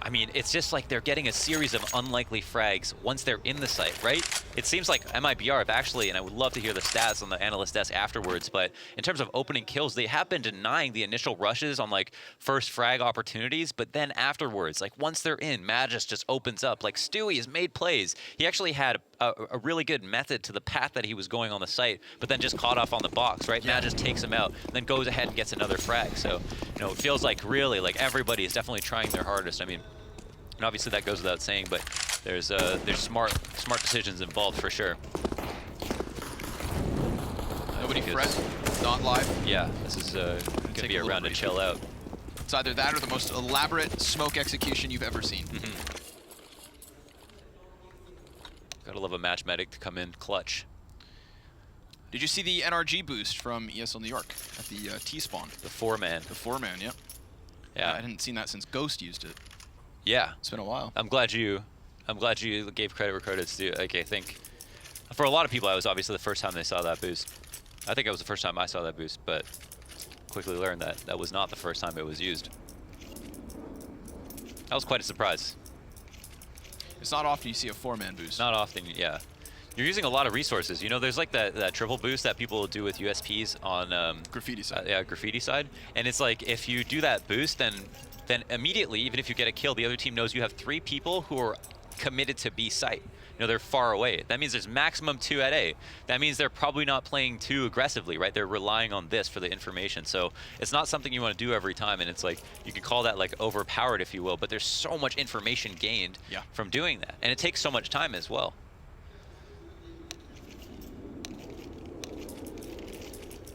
I mean, it's just like they're getting a series of unlikely frags once they're in the site, right? It seems like MiBR have actually, and I would love to hear the stats on the analyst desk afterwards, but in terms of opening kills, they have been denying the initial rushes on like first frag opportunities, but then afterwards, like once they're in, Magus just opens up. Like Stewie has made plays. He actually had a really good method to the path that he was going on the site, but then just caught off on the box, right? Yeah. Magus takes him out, then goes ahead and gets another frag. So, you know, it feels like really like everybody is definitely trying their hardest. I mean, and obviously that goes without saying, but there's smart decisions involved for sure. Nobody fret, not live. Yeah, this is gonna be a round to chill out. It's either that or the most elaborate smoke execution you've ever seen. Gotta love a match medic to come in clutch. Did you see the NRG boost from ESL New York at the T-spawn? The 4-man. The 4-man, yep. Yeah. I hadn't seen that since Ghost used it. Yeah. It's been a while. I'm glad you gave credit where credit's due. Like, I think for a lot of people, I was obviously the first time they saw that boost. I think it was the first time I saw that boost, but quickly learned that that was not the first time it was used. That was quite a surprise. It's not often you see a 4-man boost. Not often, yeah. You're using a lot of resources. You know, there's like that triple boost that people do with USPs on graffiti side. Yeah, graffiti side. And it's like if you do that boost, then immediately, even if you get a kill, the other team knows you have 3 people who are committed to B site. You know, they're far away. That means there's maximum 2 at A. That means they're probably not playing too aggressively, right? They're relying on this for the information. So it's not something you want to do every time. And it's like, you can call that like overpowered, if you will, but there's so much information gained from doing that. And it takes so much time as well.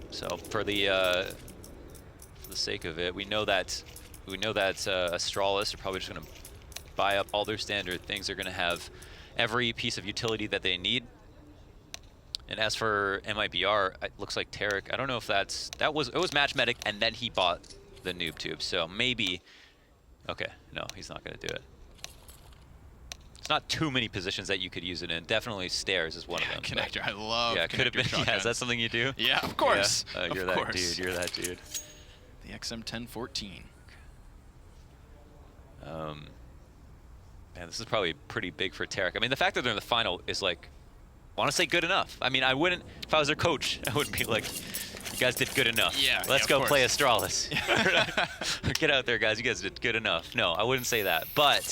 So for the sake of it, we know that Astralis are probably just going to buy up all their standard things. They're going to have every piece of utility that they need. And as for MiBR, it looks like Tarek, I don't know if it was Match Medic, and then he bought the noob tube. So maybe, okay, no, he's not going to do it. It's not too many positions that you could use it in. Definitely stairs is one of them. Connector, I love yeah, could have been. Yeah, is that something you do? Yeah, of course. Yeah. You're that dude. You're that dude. The XM1014. Man, this is probably pretty big for Tarek. I mean, the fact that they're in the final is like, I want to say good enough. I mean, I wouldn't, if I was their coach, I wouldn't be like, you guys did good enough. Yeah, Let's go play Astralis. Get out there, guys. You guys did good enough. No, I wouldn't say that. But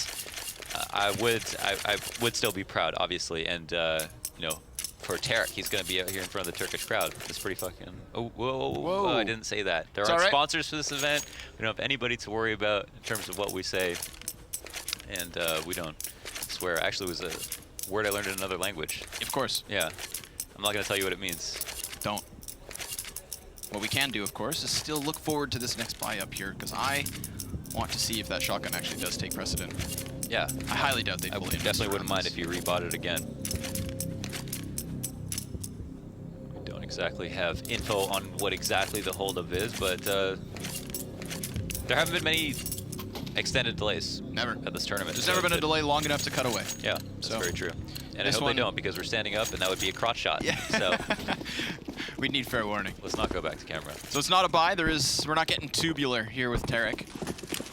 I would still be proud, obviously. And, you know, for Tarek, he's going to be out here in front of the Turkish crowd. It's pretty fucking, whoa. I didn't say that. There aren't sponsors for this event. We don't have anybody to worry about in terms of what we say. And we don't swear. Actually, it was a word I learned in another language. Of course. Yeah. I'm not going to tell you what it means. Don't. What we can do, of course, is still look forward to this next buy up here, because I want to see if that shotgun actually does take precedent. Yeah. I highly doubt they pull it in. Definitely wouldn't mind if you rebought it again. We don't exactly have info on what exactly the holdup is, but there haven't been many extended delays. Never. At this tournament. There's never been a delay long enough to cut away. Yeah, that's very true. And I hope they don't, because we're standing up and that would be a crotch shot. Yeah. So we'd need fair warning. Let's not go back to camera. So it's not a buy. We're not getting tubular here with Tarek.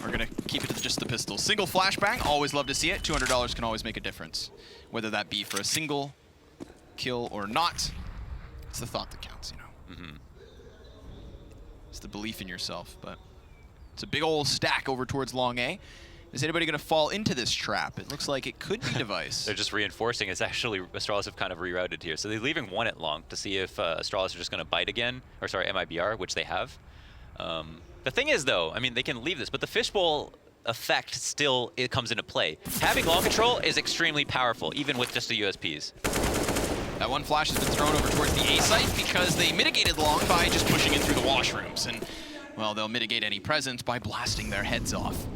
We're gonna keep it to just the pistol. Single flashbang, always love to see it. $200 can always make a difference. Whether that be for a single kill or not, it's the thought that counts, you know. It's the belief in yourself, but it's a big old stack over towards long A. Is anybody going to fall into this trap? It looks like it could be Device. They're just reinforcing. It's actually, Astralis have kind of rerouted here. So they're leaving one at long to see if Astralis are just going to bite again. Or sorry, MiBR, which they have. The thing is, though, I mean, they can leave this, but the fishbowl effect still comes into play. Having long control is extremely powerful, even with just the USPs. That one flash has been thrown over towards the A site because they mitigated long by just pushing in through the washrooms. And, well, they'll mitigate any presence by blasting their heads off.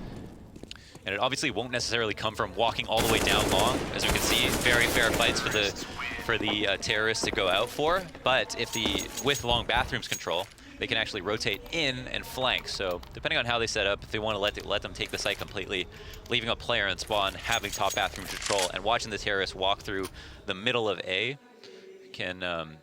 And it obviously won't necessarily come from walking all the way down long. As we can see, very fair fights for the terrorists to go out for. But if with long bathrooms control, they can actually rotate in and flank. So depending on how they set up, if they want to let them take the site completely, leaving a player in spawn, having top bathroom control, and watching the terrorists walk through the middle of A can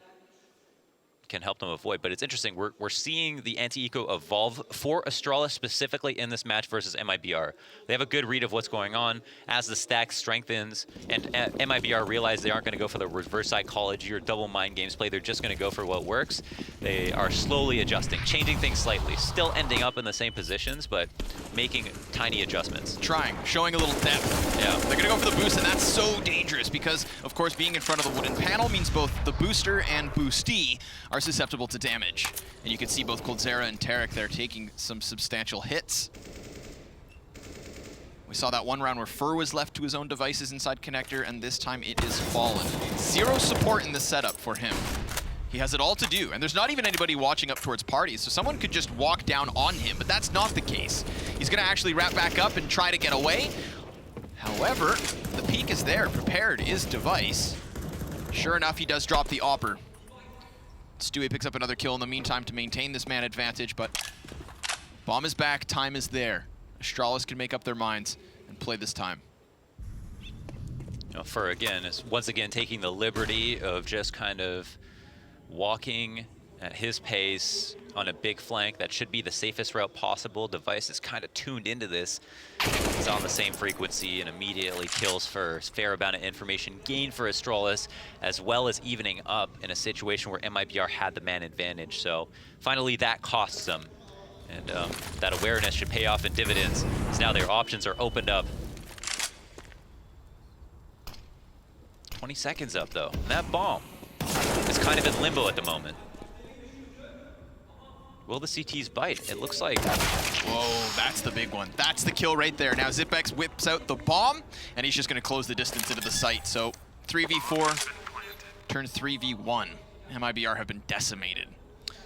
help them avoid. But it's interesting, we're seeing the anti-eco evolve for Astralis specifically in this match versus MiBR. They have a good read of what's going on. As the stack strengthens and MiBR realize they aren't going to go for the reverse psychology or double mind games play, they're just going to go for what works. They are slowly adjusting, changing things slightly, still ending up in the same positions, but making tiny adjustments. Trying, showing a little depth. Yeah. They're going to go for the boost, and that's so dangerous because, of course, being in front of the wooden panel means both the booster and boostee are susceptible to damage. And you can see both coldzera and Tarek there taking some substantial hits. We saw that one round where Fur was left to his own devices inside connector, and this time it is Fallen. Zero support in the setup for him. He has it all to do, and there's not even anybody watching up towards parties, so someone could just walk down on him, but that's not the case. He's gonna actually wrap back up and try to get away. However, the peek is there, prepared is Device. Sure enough, he does drop the Opper. Stewie picks up another kill in the meantime to maintain this man advantage, but bomb is back, time is there. Astralis can make up their minds and play this time. Fur again is once again taking the liberty of just kind of walking at his pace on a big flank. That should be the safest route possible. Device is kind of tuned into this. He's on the same frequency and immediately kills first. Fair amount of information gained for Astralis, as well as evening up in a situation where MiBR had the man advantage. So finally that costs them. And that awareness should pay off in dividends, as now their options are opened up. 20 seconds up though. And that bomb is kind of in limbo at the moment. Will the CTs bite? It looks like. Whoa, that's the big one. That's the kill right there. Now Zipex whips out the bomb, and he's just going to close the distance into the site. So 3v4 turn 3v1. MiBR have been decimated.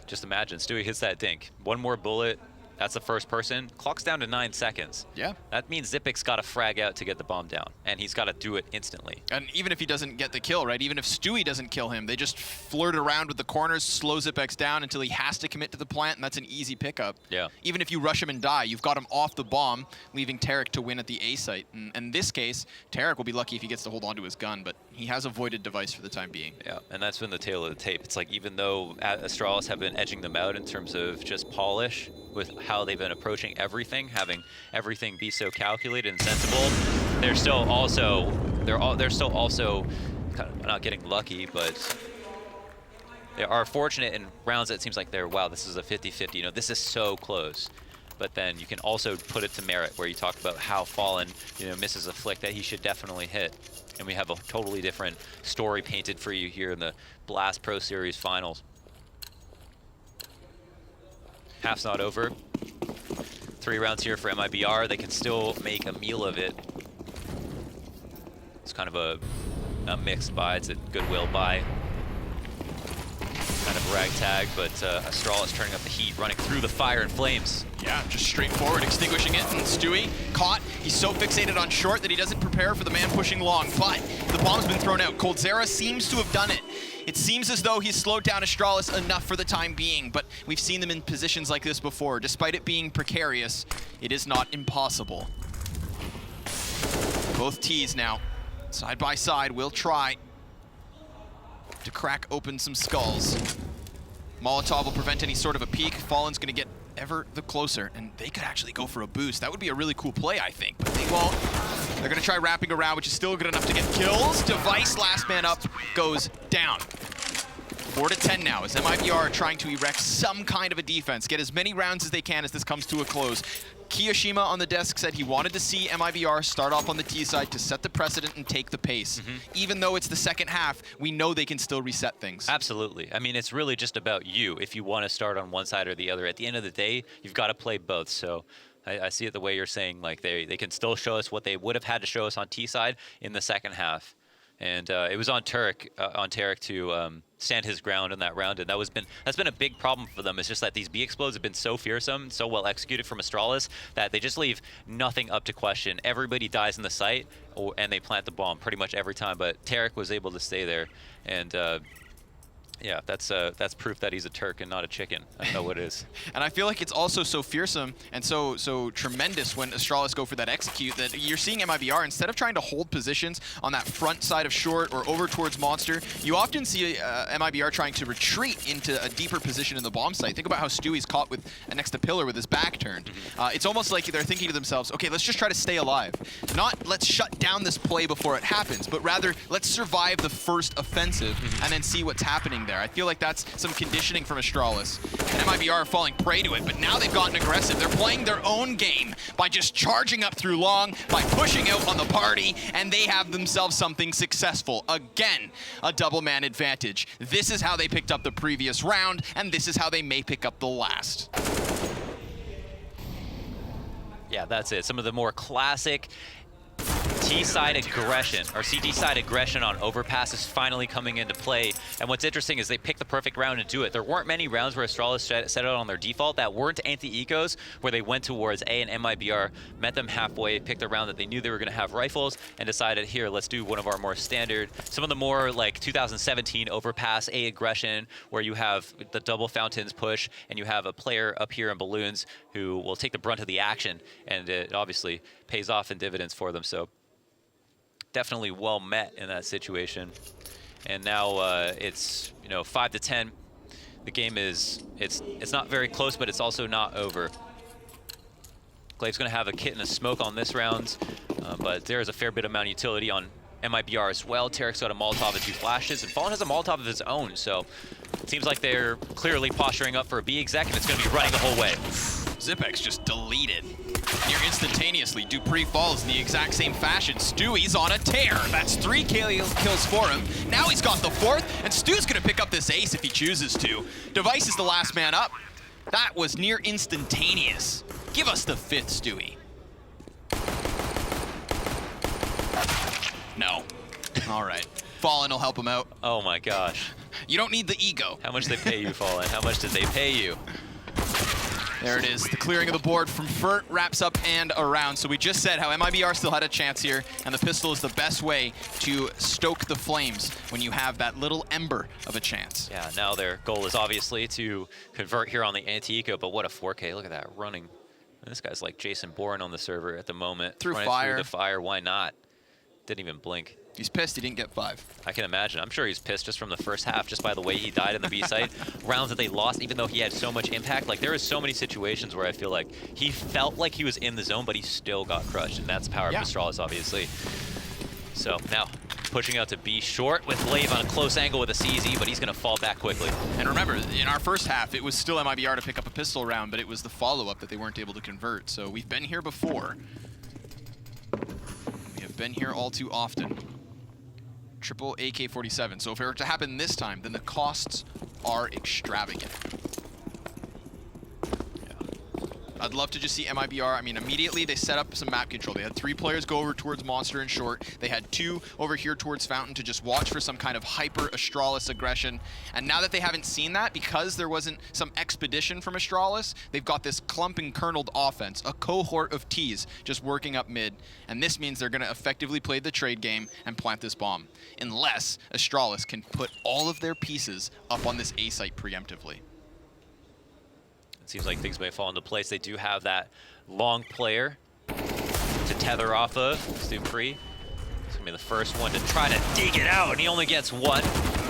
Just imagine, Stewie hits that dink. One more bullet, that's the first person. Clock's down to 9 seconds. Yeah. That means Zipic's got to frag out to get the bomb down, and he's got to do it instantly. And even if he doesn't get the kill, right? Even if Stewie doesn't kill him, they just flirt around with the corners, slow Zipex down until he has to commit to the plant, and that's an easy pickup. Yeah. Even if you rush him and die, you've got him off the bomb, leaving Tarek to win at the A site. And in this case, Tarek will be lucky if he gets to hold onto his gun, but he has avoided Device for the time being. Yeah, and that's been the tail of the tape. It's like even though Astralis have been edging them out in terms of just polish with how they've been approaching everything, having everything be so calculated and sensible, they're still also kind of not getting lucky, but they are fortunate in rounds that seems like they're, wow, this is a 50-50, you know, this is so close. But then you can also put it to merit where you talk about how Fallen, you know, misses a flick that he should definitely hit. And we have a totally different story painted for you here in the Blast Pro Series Finals. Half's not over. 3 rounds here for MiBR. They can still make a meal of it. It's kind of a mixed buy. It's a goodwill buy. Kind of ragtag, but Astralis turning up the heat, running through the fire and flames. Yeah, just straightforward, extinguishing it, and Stewie caught. He's so fixated on short that he doesn't prepare for the man pushing long, but the bomb's been thrown out. coldzera seems to have done it. It seems as though he's slowed down Astralis enough for the time being, but we've seen them in positions like this before. Despite it being precarious, it is not impossible. Both T's now, side by side, will try to crack open some skulls. Molotov will prevent any sort of a peek. Fallen's gonna get ever the closer, and they could actually go for a boost. That would be a really cool play, I think, but they won't. They're gonna try wrapping around, which is still good enough to get kills. Device, last man up, goes down. 4-10 now, as MiBR are trying to erect some kind of a defense, get as many rounds as they can as this comes to a close. Kiyoshima on the desk said he wanted to see MiBR start off on the T side to set the precedent and take the pace. Even though it's the second half, we know they can still reset things. Absolutely. I mean, it's really just about you if you want to start on one side or the other. At the end of the day, you've got to play both. So I see it the way you're saying, like they can still show us what they would have had to show us on T side in the second half. And it was on Tarek to stand his ground in that round, and that's been a big problem for them. It's just that these B explodes have been so fearsome, so well executed from Astralis, that they just leave nothing up to question. Everybody dies in the site, and they plant the bomb pretty much every time. But Tarek was able to stay there, and yeah, that's proof that he's a Turk and not a chicken. I know what it is. And I feel like it's also so fearsome and so tremendous when Astralis go for that execute that you're seeing MiBR, instead of trying to hold positions on that front side of short or over towards Monster, you often see MiBR trying to retreat into a deeper position in the bomb site. Think about how Stewie's caught with next to pillar with his back turned. It's almost like they're thinking to themselves, okay, let's just try to stay alive. Not let's shut down this play before it happens, but rather let's survive the first offensive and then see what's happening there. I feel like that's some conditioning from Astralis. And MiBR are falling prey to it, but now they've gotten aggressive. They're playing their own game by just charging up through long, by pushing out on the party, and they have themselves something successful. Again, a double man advantage. This is how they picked up the previous round, and this is how they may pick up the last. Yeah, that's it. Some of the more classic T-side aggression, or CT-side aggression on Overpass is finally coming into play. And what's interesting is they picked the perfect round to do it. There weren't many rounds where Astralis set out on their default that weren't anti-ecos, where they went towards A, and MiBR met them halfway, picked a round that they knew they were going to have rifles, and decided, here, let's do one of our more standard, some of the more like 2017 Overpass A aggression, where you have the double fountains push, and you have a player up here in balloons who will take the brunt of the action, and it obviously pays off in dividends for them. So definitely well met in that situation. And now it's 5 to 10. The game is it's not very close, but it's also not over. Glaive's going to have a kit and a smoke on this round, but there is a fair bit amount of utility on MiBR as well. Tarek's got a Molotov and 2 flashes, and Fallen has a Molotov of his own, so it seems like they're clearly posturing up for a B exec, and it's going to be running the whole way. Zipex just deleted near instantaneously. Dupree falls in the exact same fashion. Stewie's on a tear. That's 3 kills for him. Now he's got the 4th, and Stu's gonna pick up this ace if he chooses to. Device is the last man up. That was near instantaneous. Give us the 5th, Stewie. No. All right. Fallen will help him out. Oh my gosh. You don't need the ego. How much they pay you, Fallen? How much did they pay you? There it is. The clearing of the board from Fert wraps up and around. So we just said how MiBR still had a chance here, and the pistol is the best way to stoke the flames when you have that little ember of a chance. Yeah, now their goal is obviously to convert here on the anti-eco, but what a 4K. Look at that, running. And this guy's like Jason Bourne on the server at the moment. Through running fire. Through the fire, why not? Didn't even blink. He's pissed he didn't get 5. I can imagine. I'm sure he's pissed just from the first half, just by the way he died in the B site. Rounds that they lost, even though he had so much impact. Like, there is so many situations where I feel like he felt like he was in the zone, but he still got crushed, and that's the power of Astralis, obviously. So now, pushing out to B short with Glaive on a close angle with a CZ, but he's going to fall back quickly. And remember, in our first half, it was still MiBR to pick up a pistol round, but it was the follow-up that they weren't able to convert. So we've been here before. We have been here all too often. Triple AK-47. So if it were to happen this time, then the costs are extravagant. I'd love to just see MiBR. I mean, immediately they set up some map control. They had 3 players go over towards Monster and short. They had 2 over here towards Fountain to just watch for some kind of hyper Astralis aggression. And now that they haven't seen that, because there wasn't some expedition from Astralis, they've got this clumping kerneled offense, a cohort of Ts just working up mid. And this means they're going to effectively play the trade game and plant this bomb, unless Astralis can put all of their pieces up on this A site preemptively. It seems like things may fall into place. They do have that long player to tether off of. Dupree. It's going to be the first one to try to dig it out, and he only gets 1,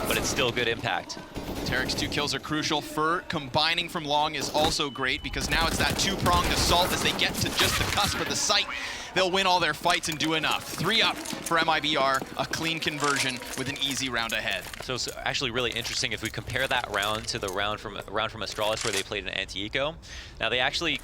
but it's still good impact. Tarek's 2 kills are crucial. Fur combining from long is also great, because now it's that 2-pronged assault. As they get to just the cusp of the site, they'll win all their fights and do enough. 3 up for MiBR, a clean conversion with an easy round ahead. So it's actually really interesting if we compare that round to the round from Astralis, where they played an anti-eco. Now they actually,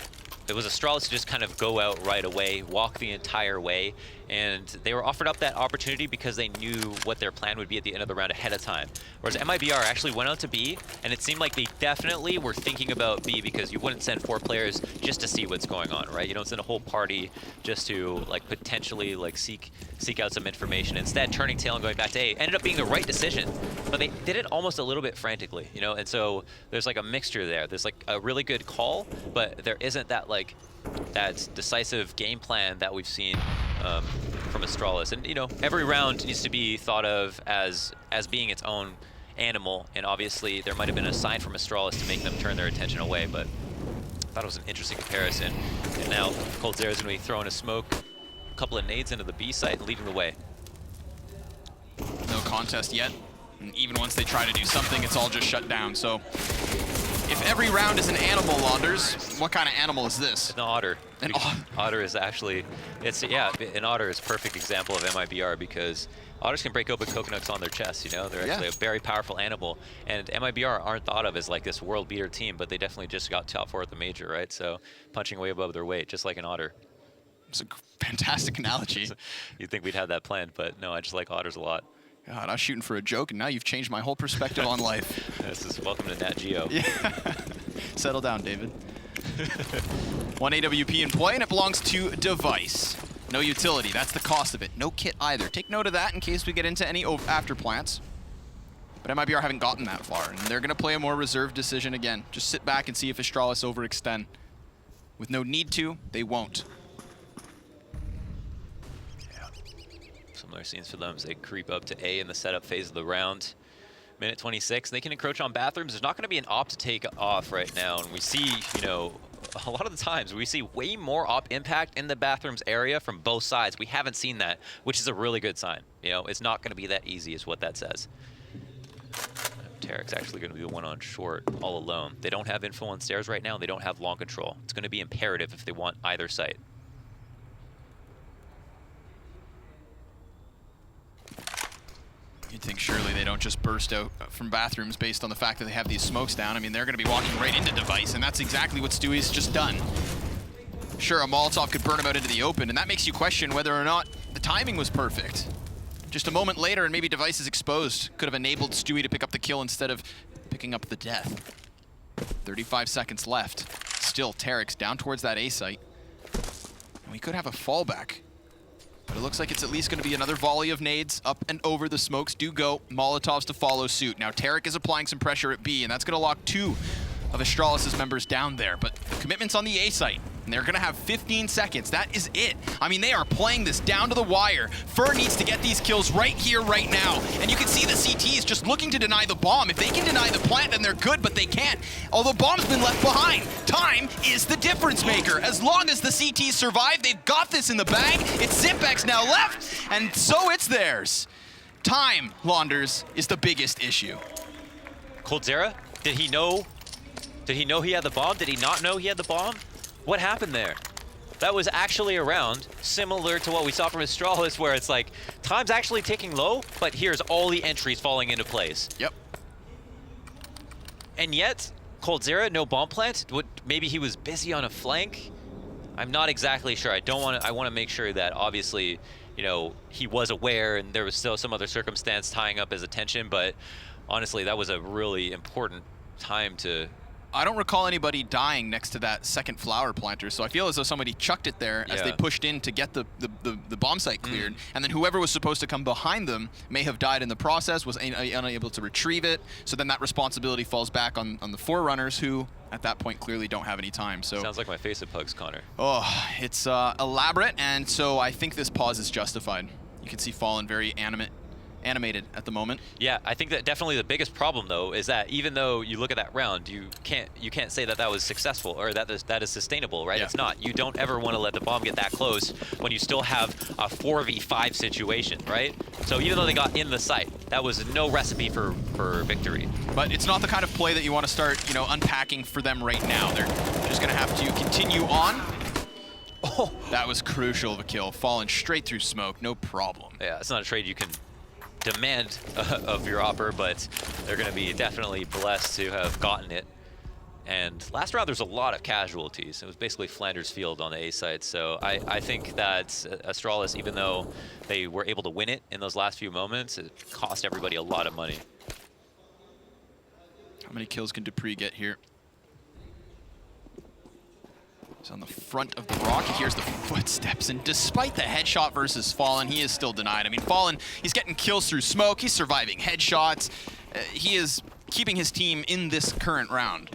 it was Astralis to just kind of go out right away, walk the entire way, and they were offered up that opportunity because they knew what their plan would be at the end of the round ahead of time. Whereas MiBR actually went out to B, and it seemed like they definitely were thinking about B, because you wouldn't send 4 players just to see what's going on, right? You don't send a whole party just to like potentially like seek out some information. Instead, turning tail and going back to A ended up being the right decision, but they did it almost a little bit frantically, you know? And so there's like a mixture there. There's like a really good call, but there isn't that like that decisive game plan that we've seen from Astralis. And you know, every round needs to be thought of as being its own animal, and obviously there might have been a sign from Astralis to make them turn their attention away, but I thought it was an interesting comparison. And now coldzera is going to be throwing a smoke, a couple of nades into the B site and leading the way. No contest yet, and even once they try to do something, it's all just shut down. So if every round is an animal, Launders, what kind of animal is this? An otter. An otter is actually, an otter is a perfect example of MiBR, because otters can break open coconuts on their chests, you know? They're actually a very powerful animal. And MiBR aren't thought of as like this world beater team, but they definitely just got top 4 at the major, right? So punching way above their weight, just like an otter. It's a fantastic analogy. You'd think we'd have that planned, but no, I just like otters a lot. God, I was shooting for a joke, and now you've changed my whole perspective on life. This is welcome to Nat Geo. Yeah. Settle down, David. 1 AWP in play, and it belongs to Device. No utility, that's the cost of it. No kit either. Take note of that in case we get into any after plants. But MiBR haven't gotten that far, and they're going to play a more reserved decision again. Just sit back and see if Astralis overextend. With no need to, they won't. Similar scenes for them as they creep up to A in the setup phase of the round. Minute 26, they can encroach on bathrooms. There's not going to be an op to take off right now, and we see, you know, a lot of the times we see way more op impact in the bathrooms area from both sides. We haven't seen that, which is a really good sign. You know, it's not going to be that easy is what that says. Tarek's actually going to be the one on short all alone. They don't have info on stairs right now. They don't have long control. It's going to be imperative if they want either site. You'd think surely they don't just burst out from bathrooms based on the fact that they have these smokes down. I mean, they're going to be walking right into Device, and that's exactly what Stewie's just done. Sure, a Molotov could burn him out into the open, and that makes you question whether or not the timing was perfect. Just a moment later, and maybe Device is exposed. Could have enabled Stewie to pick up the kill instead of picking up the death. 35 seconds left. Still, Tarek's down towards that A site. And we could have a fallback. But it looks like it's at least going to be another volley of nades up and over. The smokes do go. Molotovs to follow suit. Now Tarek is applying some pressure at B, and that's going to lock 2 of Astralis' members down there. But the commitment's on the A site, and they're going to have 15 seconds. That is it. I mean, they are playing this down to the wire. Fur needs to get these kills right here, right now. And you can see the CTs just looking to deny the bomb. If they can deny the plant, then they're good, but they can't. Although bomb's been left behind. Time is the difference maker. As long as the CTs survive, they've got this in the bag. It's Zipex now left, and so it's theirs. Time, Launders, is the biggest issue. coldzera, did he know he had the bomb? Did he not know he had the bomb? What happened there? That was actually a round similar to what we saw from Astralis, where it's like, time's actually ticking low, but here's all the entries falling into place. Yep. And yet, coldzera, no bomb plant? Maybe he was busy on a flank? I'm not exactly sure. I want to make sure that obviously, you know, he was aware and there was still some other circumstance tying up his attention, but honestly, that was a really important time to... I don't recall anybody dying next to that second flower planter, so I feel as though somebody chucked it there as they pushed in to get the bomb site cleared, and then whoever was supposed to come behind them may have died in the process, was unable to retrieve it, so then that responsibility falls back on the Forerunners, who at that point clearly don't have any time. So sounds like my face at Pugs, Connor. Oh, it's elaborate, and so I think this pause is justified. You can see Fallen very animated at the moment. Yeah, I think that definitely the biggest problem though is that even though you look at that round, you can't say that that was successful or that is sustainable, right? Yeah. It's not. You don't ever want to let the bomb get that close when you still have a 4v5 situation, right? So even though they got in the site, that was no recipe for victory. But it's not the kind of play that you want to start, you know, unpacking for them right now. They're just going to have to continue on. Oh, that was crucial of a kill. Falling straight through smoke, no problem. Yeah, it's not a trade you can demand of your opper, but they're going to be definitely blessed to have gotten it. And last round, there's a lot of casualties. It was basically Flanders Field on the A side. So I think that Astralis, even though they were able to win it in those last few moments, it cost everybody a lot of money. How many kills can Dupree get here? He's on the front of the rock. He hears the footsteps, and despite the headshot versus Fallen, he is still denied. I mean, Fallen, he's getting kills through smoke. He's surviving headshots. He is keeping his team in this current round.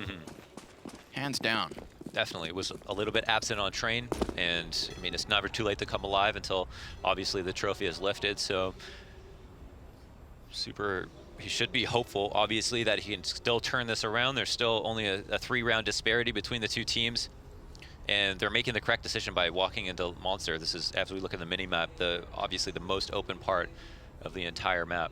Hands down. Definitely. It was a little bit absent on train, and I mean, it's never too late to come alive until obviously the trophy is lifted. So he should be hopeful, obviously, that he can still turn this around. There's still only a 3-round disparity between the two teams. And they're making the correct decision by walking into Monster. This is, as we look at the mini-map, obviously the most open part of the entire map.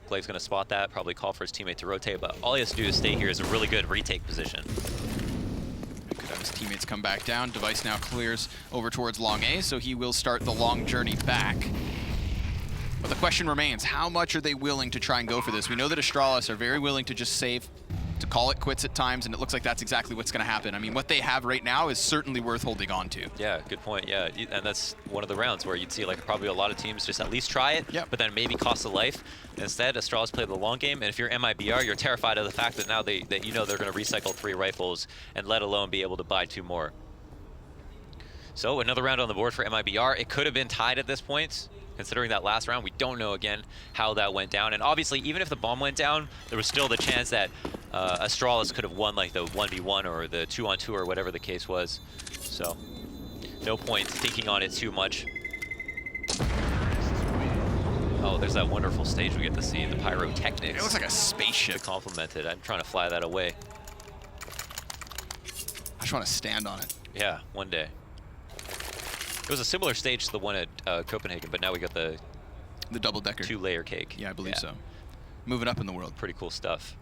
Glaive's going to spot that, probably call for his teammate to rotate, but all he has to do is stay here is a really good retake position. Could have his teammates come back down. Device now clears over towards long A, so he will start the long journey back. But the question remains, how much are they willing to try and go for this? We know that Astralis are very willing to just save, to call it quits at times, and it looks like that's exactly what's going to happen. I mean, what they have right now is certainly worth holding on to. Yeah, good point. Yeah, and that's one of the rounds where you'd see like probably a lot of teams just at least try it, but then maybe cost a life. Instead, Astralis play the long game, and if you're MiBR, you're terrified of the fact that now that you know they're going to recycle 3 rifles, and let alone be able to buy 2 more. So another round on the board for MiBR. It could have been tied at this point. Considering that last round, we don't know again how that went down. And obviously, even if the bomb went down, there was still the chance that Astralis could have won like the 1v1 or the 2-on-2 or whatever the case was. So no point thinking on it too much. Oh, there's that wonderful stage we get to see, the pyrotechnics. It looks like a spaceship. To complement it. I'm trying to fly that away. I just want to stand on it. Yeah, one day. It was a similar stage to the one at Copenhagen, but now we got the double-decker 2-layer cake. Yeah, I believe so. Moving up in the world. Pretty cool stuff.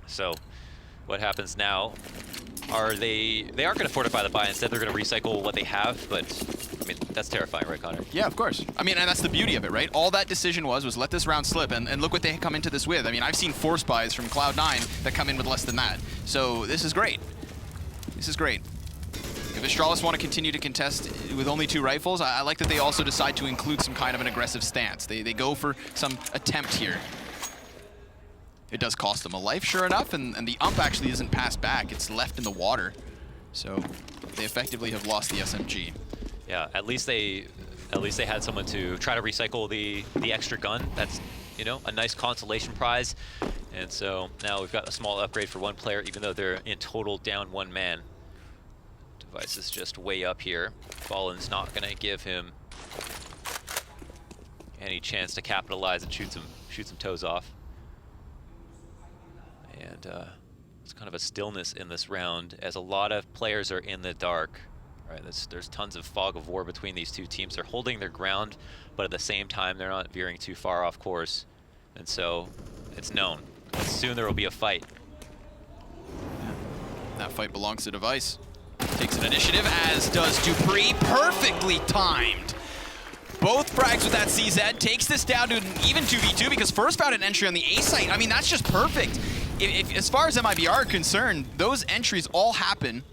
So, what happens now? They aren't going to fortify the buy. Instead, they're going to recycle what they have. But I mean, that's terrifying, right, Connor? Yeah, of course. I mean, and that's the beauty of it, right? All that decision was let this round slip, and look what they come into this with. I mean, I've seen force buys from Cloud9 that come in with less than that. So this is great. This is great. If Astralis want to continue to contest with only 2 rifles, I like that they also decide to include some kind of an aggressive stance. They go for some attempt here. It does cost them a life, sure enough, and the ump actually isn't passed back. It's left in the water. So they effectively have lost the SMG. Yeah, at least they had someone to try to recycle the extra gun. That's, you know, a nice consolation prize. And so now we've got a small upgrade for 1 player, even though they're in total down 1 man. Device is just way up here. Fallen's not going to give him any chance to capitalize and shoot some toes off. And it's kind of a stillness in this round as a lot of players are in the dark. Right, there's tons of fog of war between these two teams. They're holding their ground, but at the same time, they're not veering too far off course. And so it's known that soon there will be a fight. That fight belongs to Device. Takes an initiative, as does Dupree. Perfectly timed. Both frags with that CZ. Takes this down to an even 2v2 because first found an entry on the A site. I mean, that's just perfect. If as far as MiBR are concerned, those entries all happen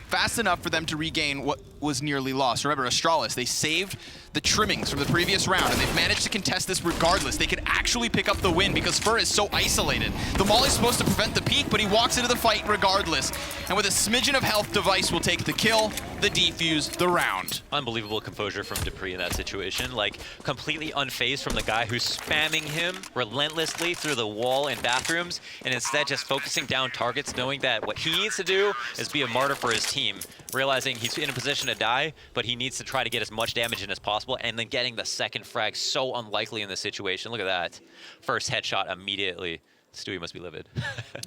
fast enough for them to regain what was nearly lost. Remember, Astralis, they saved the trimmings from the previous round, and they've managed to contest this regardless. They could actually pick up the win because Fur is so isolated. The Molly's supposed to prevent the peak, but he walks into the fight regardless. And with a smidgen of health, Device will take the kill, the defuse, the round. Unbelievable composure from Dupree in that situation. Like, completely unfazed from the guy who's spamming him relentlessly through the wall and bathrooms, and instead just focusing down targets, knowing that what he needs to do is be a martyr for his team, realizing he's in a position to die, but he needs to try to get as much damage in as possible, and then getting the second frag so unlikely in this situation. Look at that. First headshot immediately. Stewie must be livid.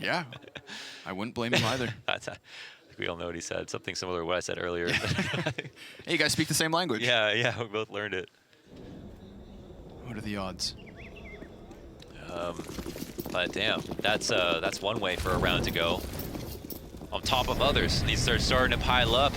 Yeah, I wouldn't blame him either. We all know what he said. Something similar to what I said earlier. Hey, you guys speak the same language. Yeah, we both learned it. What are the odds? But damn, that's one way for a round to go. On top of others, these are starting to pile up.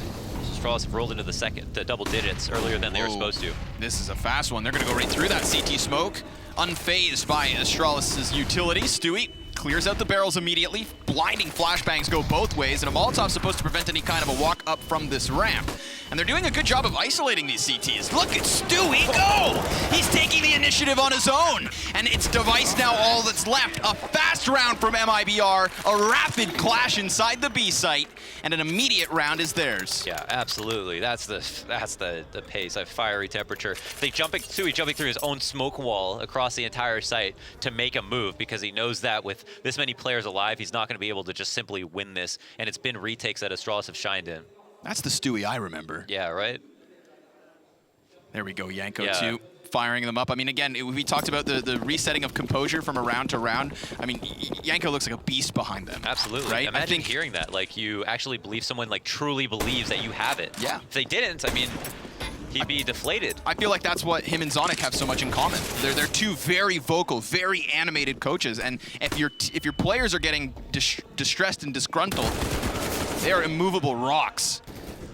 Astralis have rolled into the double digits earlier than they were supposed to. This is a fast one. They're going to go right through that CT smoke. Unfazed by Astralis' utility. Stewie clears out the barrels immediately. Blinding flashbangs go both ways, and a Molotov's supposed to prevent any kind of a walk up from this ramp. And they're doing a good job of isolating these CTs. Look at Stewie go! He's taking the initiative on his own. And it's Device now all that's left. A fast round from MiBR, a rapid clash inside the B site, and an immediate round is theirs. Yeah, absolutely. That's the pace, a fiery temperature. Stewie jumping through his own smoke wall across the entire site to make a move because he knows that with this many players alive, he's not going to be able to just simply win this. And it's been retakes that Astralis have shined in. That's the Stewie I remember. Yeah, right? There we go, Yanko too, firing them up. I mean, again, we talked about the resetting of composure from a round to round. I mean, Yanko looks like a beast behind them. Absolutely. Right? Imagine hearing that. Like, you actually believe someone like truly believes that you have it. Yeah. If they didn't, I mean, he'd be deflated. I feel like that's what him and Zonic have so much in common. They're two very vocal, very animated coaches, and if your players are getting distressed and disgruntled, they are immovable rocks.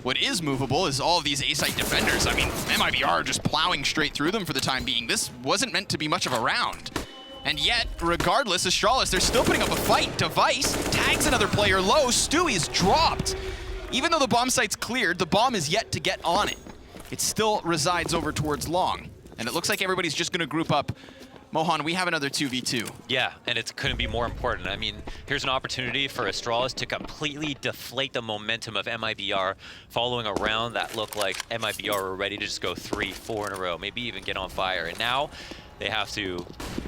What is movable is all of these A-site defenders. I mean, MiBR are just plowing straight through them for the time being. This wasn't meant to be much of a round. And yet, regardless, Astralis, they're still putting up a fight. Device tags another player low. Stewie's dropped. Even though the bomb site's cleared, the bomb is yet to get on it. It still resides over towards long. And it looks like everybody's just going to group up. Mohan, we have another 2v2. Yeah, and it couldn't be more important. I mean, here's an opportunity for Astralis to completely deflate the momentum of MiBR following a round that looked like MiBR were ready to just go 3-4 in a row, maybe even get on fire. And now they have to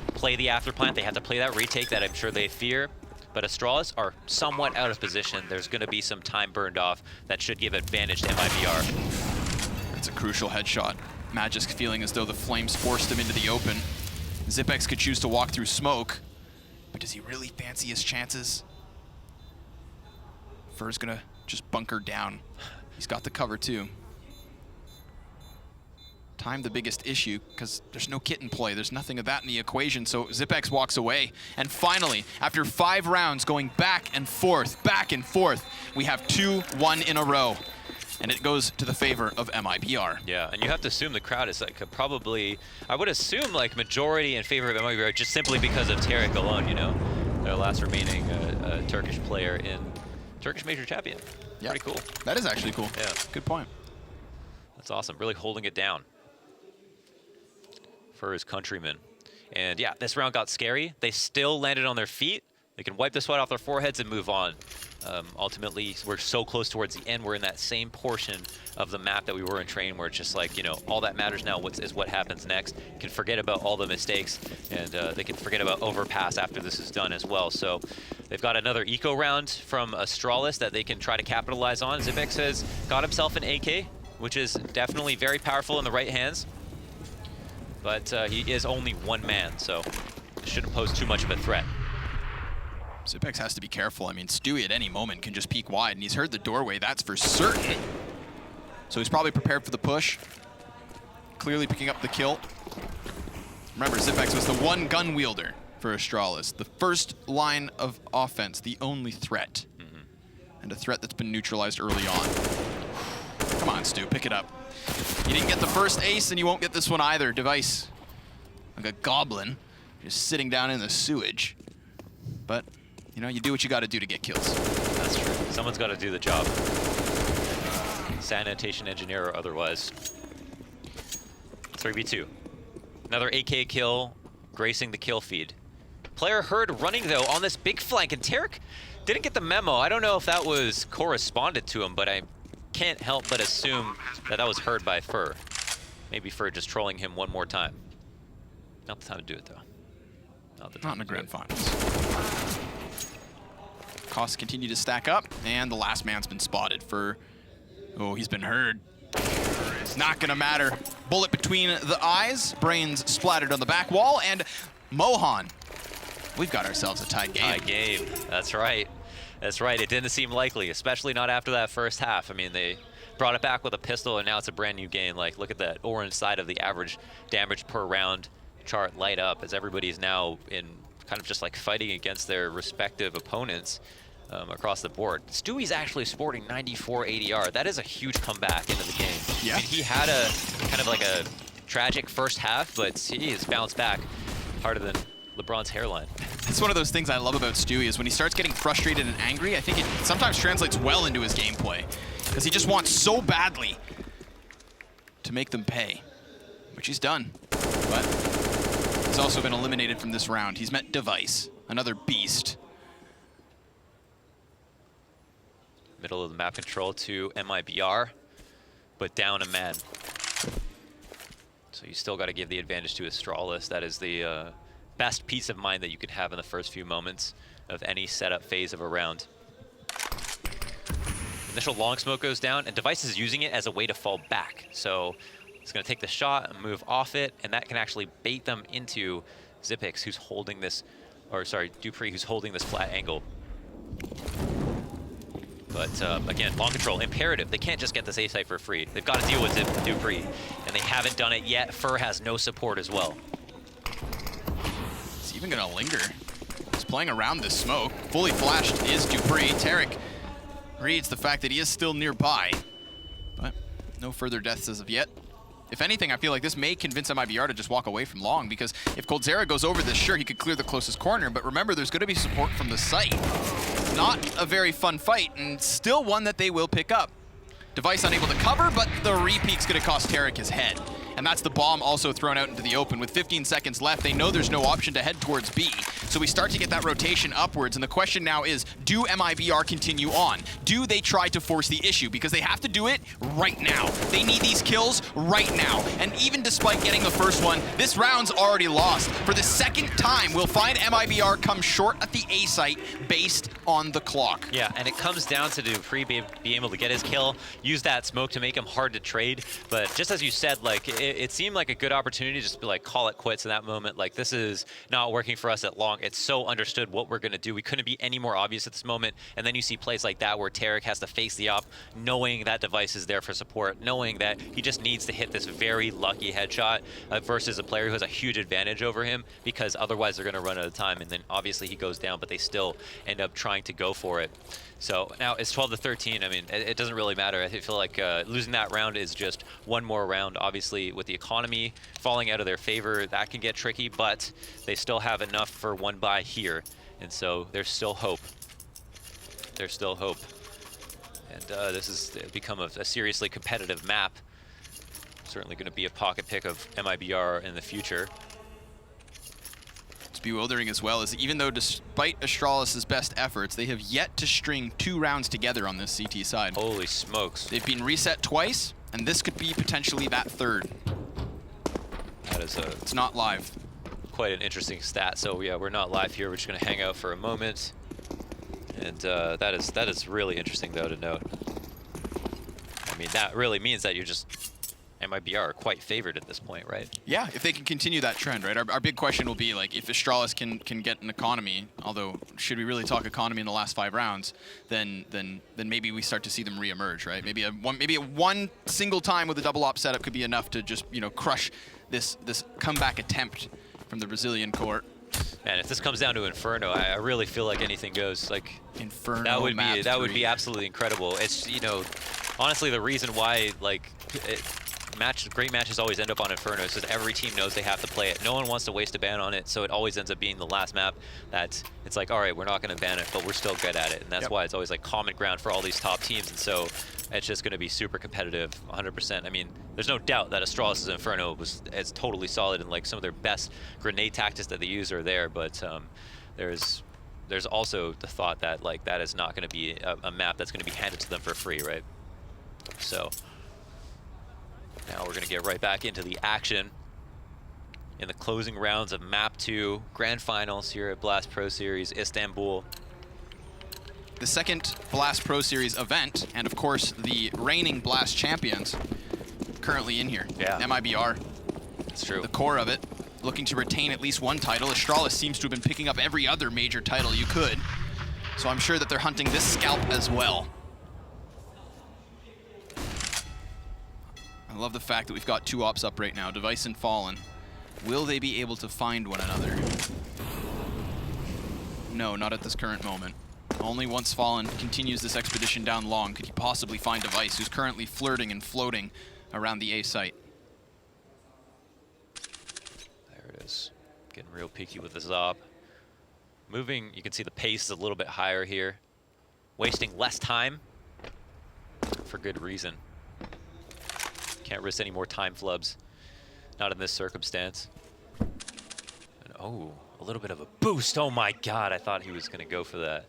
play the afterplant. They have to play that retake that I'm sure they fear. But Astralis are somewhat out of position. There's going to be some time burned off that should give advantage to MiBR. That's a crucial headshot. Magisk feeling as though the flames forced him into the open. Zipex could choose to walk through smoke, but does he really fancy his chances? Fur's gonna just bunker down. He's got the cover too. Time the biggest issue, because there's no kit in play. There's nothing of that in the equation, so Zipex walks away. And finally, after 5 rounds going back and forth, we have 2-1 in a row. And it goes to the favor of MiBR. Yeah, and you have to assume the crowd is like probably, I would assume like majority in favor of MiBR just simply because of Tarek alone, you know, their last remaining Turkish player in Turkish Major Champion. Yeah. Pretty cool. That is actually cool. Yeah. Good point. That's awesome, really holding it down for his countrymen. And yeah, this round got scary. They still landed on their feet. They can wipe the sweat off their foreheads and move on. Ultimately, we're so close towards the end. We're in that same portion of the map that we were in Train, where it's just like, you know, all that matters now is what happens next. You can forget about all the mistakes, and they can forget about Overpass after this is done as well. So they've got another eco round from Astralis that they can try to capitalize on. Zipex has got himself an AK, which is definitely very powerful in the right hands. But he is only one man, so it shouldn't pose too much of a threat. Zipex has to be careful. I mean, Stewie at any moment can just peek wide, and he's heard the doorway, that's for certain. So he's probably prepared for the push. Clearly picking up the kill. Remember, Zipex was the one gun wielder for Astralis. The first line of offense, the only threat. And a threat that's been neutralized early on. Come on, Stu, pick it up. You didn't get the first ace, and you won't get this one either. Device, like a goblin, just sitting down in the sewage. But you know, you do what you got to do to get kills. That's true. Someone's got to do the job. Sanitation engineer or otherwise. 3v2. Another AK kill, gracing the kill feed. Player heard running, though, on this big flank, and Tarek didn't get the memo. I don't know if that was corresponded to him, but I can't help but assume that that was heard by Fur. Maybe Fur just trolling him one more time. Not the time to do it, though. Not in the grand finals. Costs continue to stack up, and the last man's been spotted for... Oh, he's been heard. It's not gonna matter. Bullet between the eyes, brains splattered on the back wall, and Mohan. We've got ourselves a tied game. Tied game, that's right. That's right, it didn't seem likely, especially not after that first half. I mean, they brought it back with a pistol, and now it's a brand new game. Like, look at that orange side of the average damage per round chart light up as everybody's now in kind of just like fighting against their respective opponents across the board. Stewie's actually sporting 94 ADR. That is a huge comeback into the game. Yeah. I mean, he had a kind of like a tragic first half, but he has bounced back harder than LeBron's hairline. It's one of those things I love about Stewie is when he starts getting frustrated and angry, I think it sometimes translates well into his gameplay. Because he just wants so badly to make them pay, which he's done. But he's also been eliminated from this round. He's met Device, another beast. Middle of the map control to MiBR, but down a man. So you still got to give the advantage to Astralis. That is the best peace of mind that you could have in the first few moments of any setup phase of a round. Initial long smoke goes down, and Device is using it as a way to fall back. So he's going to take the shot and move off it, and that can actually bait them into Xyp9x, who's holding this, or sorry, dupreeh, who's holding this flat angle. But again, long control, imperative. They can't just get this A site for free. They've got to deal with dupreeh, and they haven't done it yet. Fur has no support as well. It's even going to linger. He's playing around this smoke. Fully flashed is dupreeh. Tarek reads the fact that he is still nearby, but no further deaths as of yet. If anything, I feel like this may convince MiBR to just walk away from long, because if coldzera goes over this, sure, he could clear the closest corner, but remember, there's going to be support from the site. Not a very fun fight, and still one that they will pick up. Device unable to cover, but the repeat's going to cost Tarek his head. And that's the bomb also thrown out into the open. With 15 seconds left, they know there's no option to head towards B. So we start to get that rotation upwards, and the question now is, do MiBR continue on? Do they try to force the issue? Because they have to do it right now. They need these kills right now. And even despite getting the first one, this round's already lost. For the second time, we'll find MiBR come short at the A site based on the clock. Yeah, and it comes down to dupreeh being able to get his kill, use that smoke to make him hard to trade. But just as you said, like, it seemed like a good opportunity just to like call it quits in that moment. Like, this is not working for us at long. It's so understood what we're going to do. We couldn't be any more obvious at this moment. And then you see plays like that where Tarek has to face the op, knowing that Device is there for support, knowing that he just needs to hit this very lucky headshot versus a player who has a huge advantage over him, because otherwise they're going to run out of time. And then obviously he goes down, but they still end up trying to go for it. So now it's 12-13. I mean, it doesn't really matter. I feel like losing that round is just one more round. Obviously, with the economy falling out of their favor, that can get tricky, but they still have enough for one bye here. And so there's still hope. There's still hope. And this has become a seriously competitive map. Certainly going to be a pocket pick of MiBR in the future. Bewildering as well is even though despite Astralis' best efforts, they have yet to string 2 rounds together on this CT side. Holy smokes. They've been reset twice, and this could be potentially that third. That is it's not live. Quite an interesting stat. So yeah, we're not live here. We're just going to hang out for a moment. And that is really interesting though to note. I mean, that really means that you're just MiBR are quite favored at this point, right? Yeah, if they can continue that trend, right? Our big question will be, like, if Astralis can get an economy, although should we really talk economy in the last 5 rounds, then maybe we start to see them reemerge, right? Maybe a one single time with a double op setup could be enough to just, you know, crush this comeback attempt from the Brazilian court. And if this comes down to Inferno, I really feel like anything goes. Like, Inferno, that would be absolutely incredible. It's, you know, honestly, the reason why, like, great matches always end up on Inferno is because every team knows they have to play it. No one wants to waste a ban on it, so it always ends up being the last map that it's like, all right, we're not going to ban it, but we're still good at it. And that's why it's always like common ground for all these top teams. And so it's just going to be super competitive, 100%. I mean, there's no doubt that Astralis' Inferno is totally solid, and like some of their best grenade tactics that they use are there, but there's also the thought that like that is not going to be a map that's going to be handed to them for free, right? So now we're going to get right back into the action in the closing rounds of Map 2 Grand Finals here at Blast Pro Series Istanbul. The second Blast Pro Series event, and of course the reigning Blast champions currently in here. Yeah. MiBR. That's true. The core of it, looking to retain at least one title. Astralis seems to have been picking up every other major title you could. So I'm sure that they're hunting this scalp as well. I love the fact that we've got 2 ops up right now, Device and Fallen. Will they be able to find one another? No, not at this current moment. Only once Fallen continues this expedition down long could he possibly find Device, who's currently flirting and floating around the A site. There it is. Getting real peaky with the Zop. Moving, you can see the pace is a little bit higher here. Wasting less time for good reason. Can't risk any more time flubs. Not in this circumstance. And, oh, a little bit of a boost. Oh my god, I thought he was going to go for that.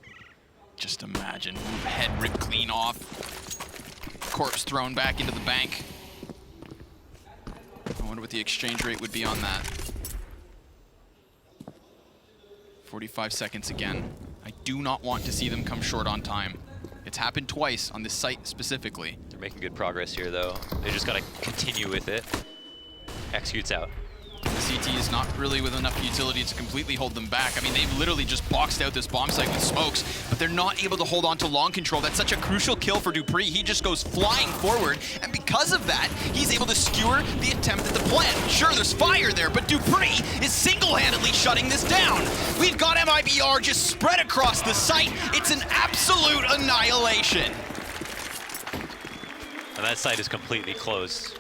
Just imagine. Head ripped clean off. Corpse thrown back into the bank. I wonder what the exchange rate would be on that. 45 seconds again. I do not want to see them come short on time. It's happened twice on this site specifically. They're making good progress here, though. They just got to continue with it. Executes out. The CT is not really with enough utility to completely hold them back. I mean, they've literally just boxed out this bomb site with smokes, but they're not able to hold on to long control. That's such a crucial kill for dupreeh. He just goes flying forward, and because of that, he's able to skewer the attempt at the plant. Sure, there's fire there, but dupreeh is single-handedly shutting this down. We've got MiBR just spread across the site. It's an absolute annihilation. And that site is completely closed.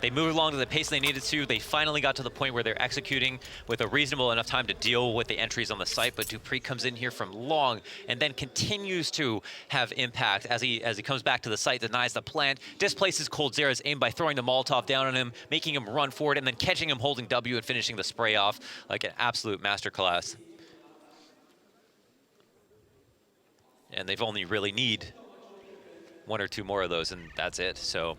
They moved along to the pace they needed to. They finally got to the point where they're executing with a reasonable enough time to deal with the entries on the site, but dupreeh comes in here from long and then continues to have impact as he comes back to the site, denies the plant, displaces coldzera's aim by throwing the Molotov down on him, making him run forward, and then catching him holding W and finishing the spray off like an absolute masterclass. And they've only really need one or two more of those, and that's it. So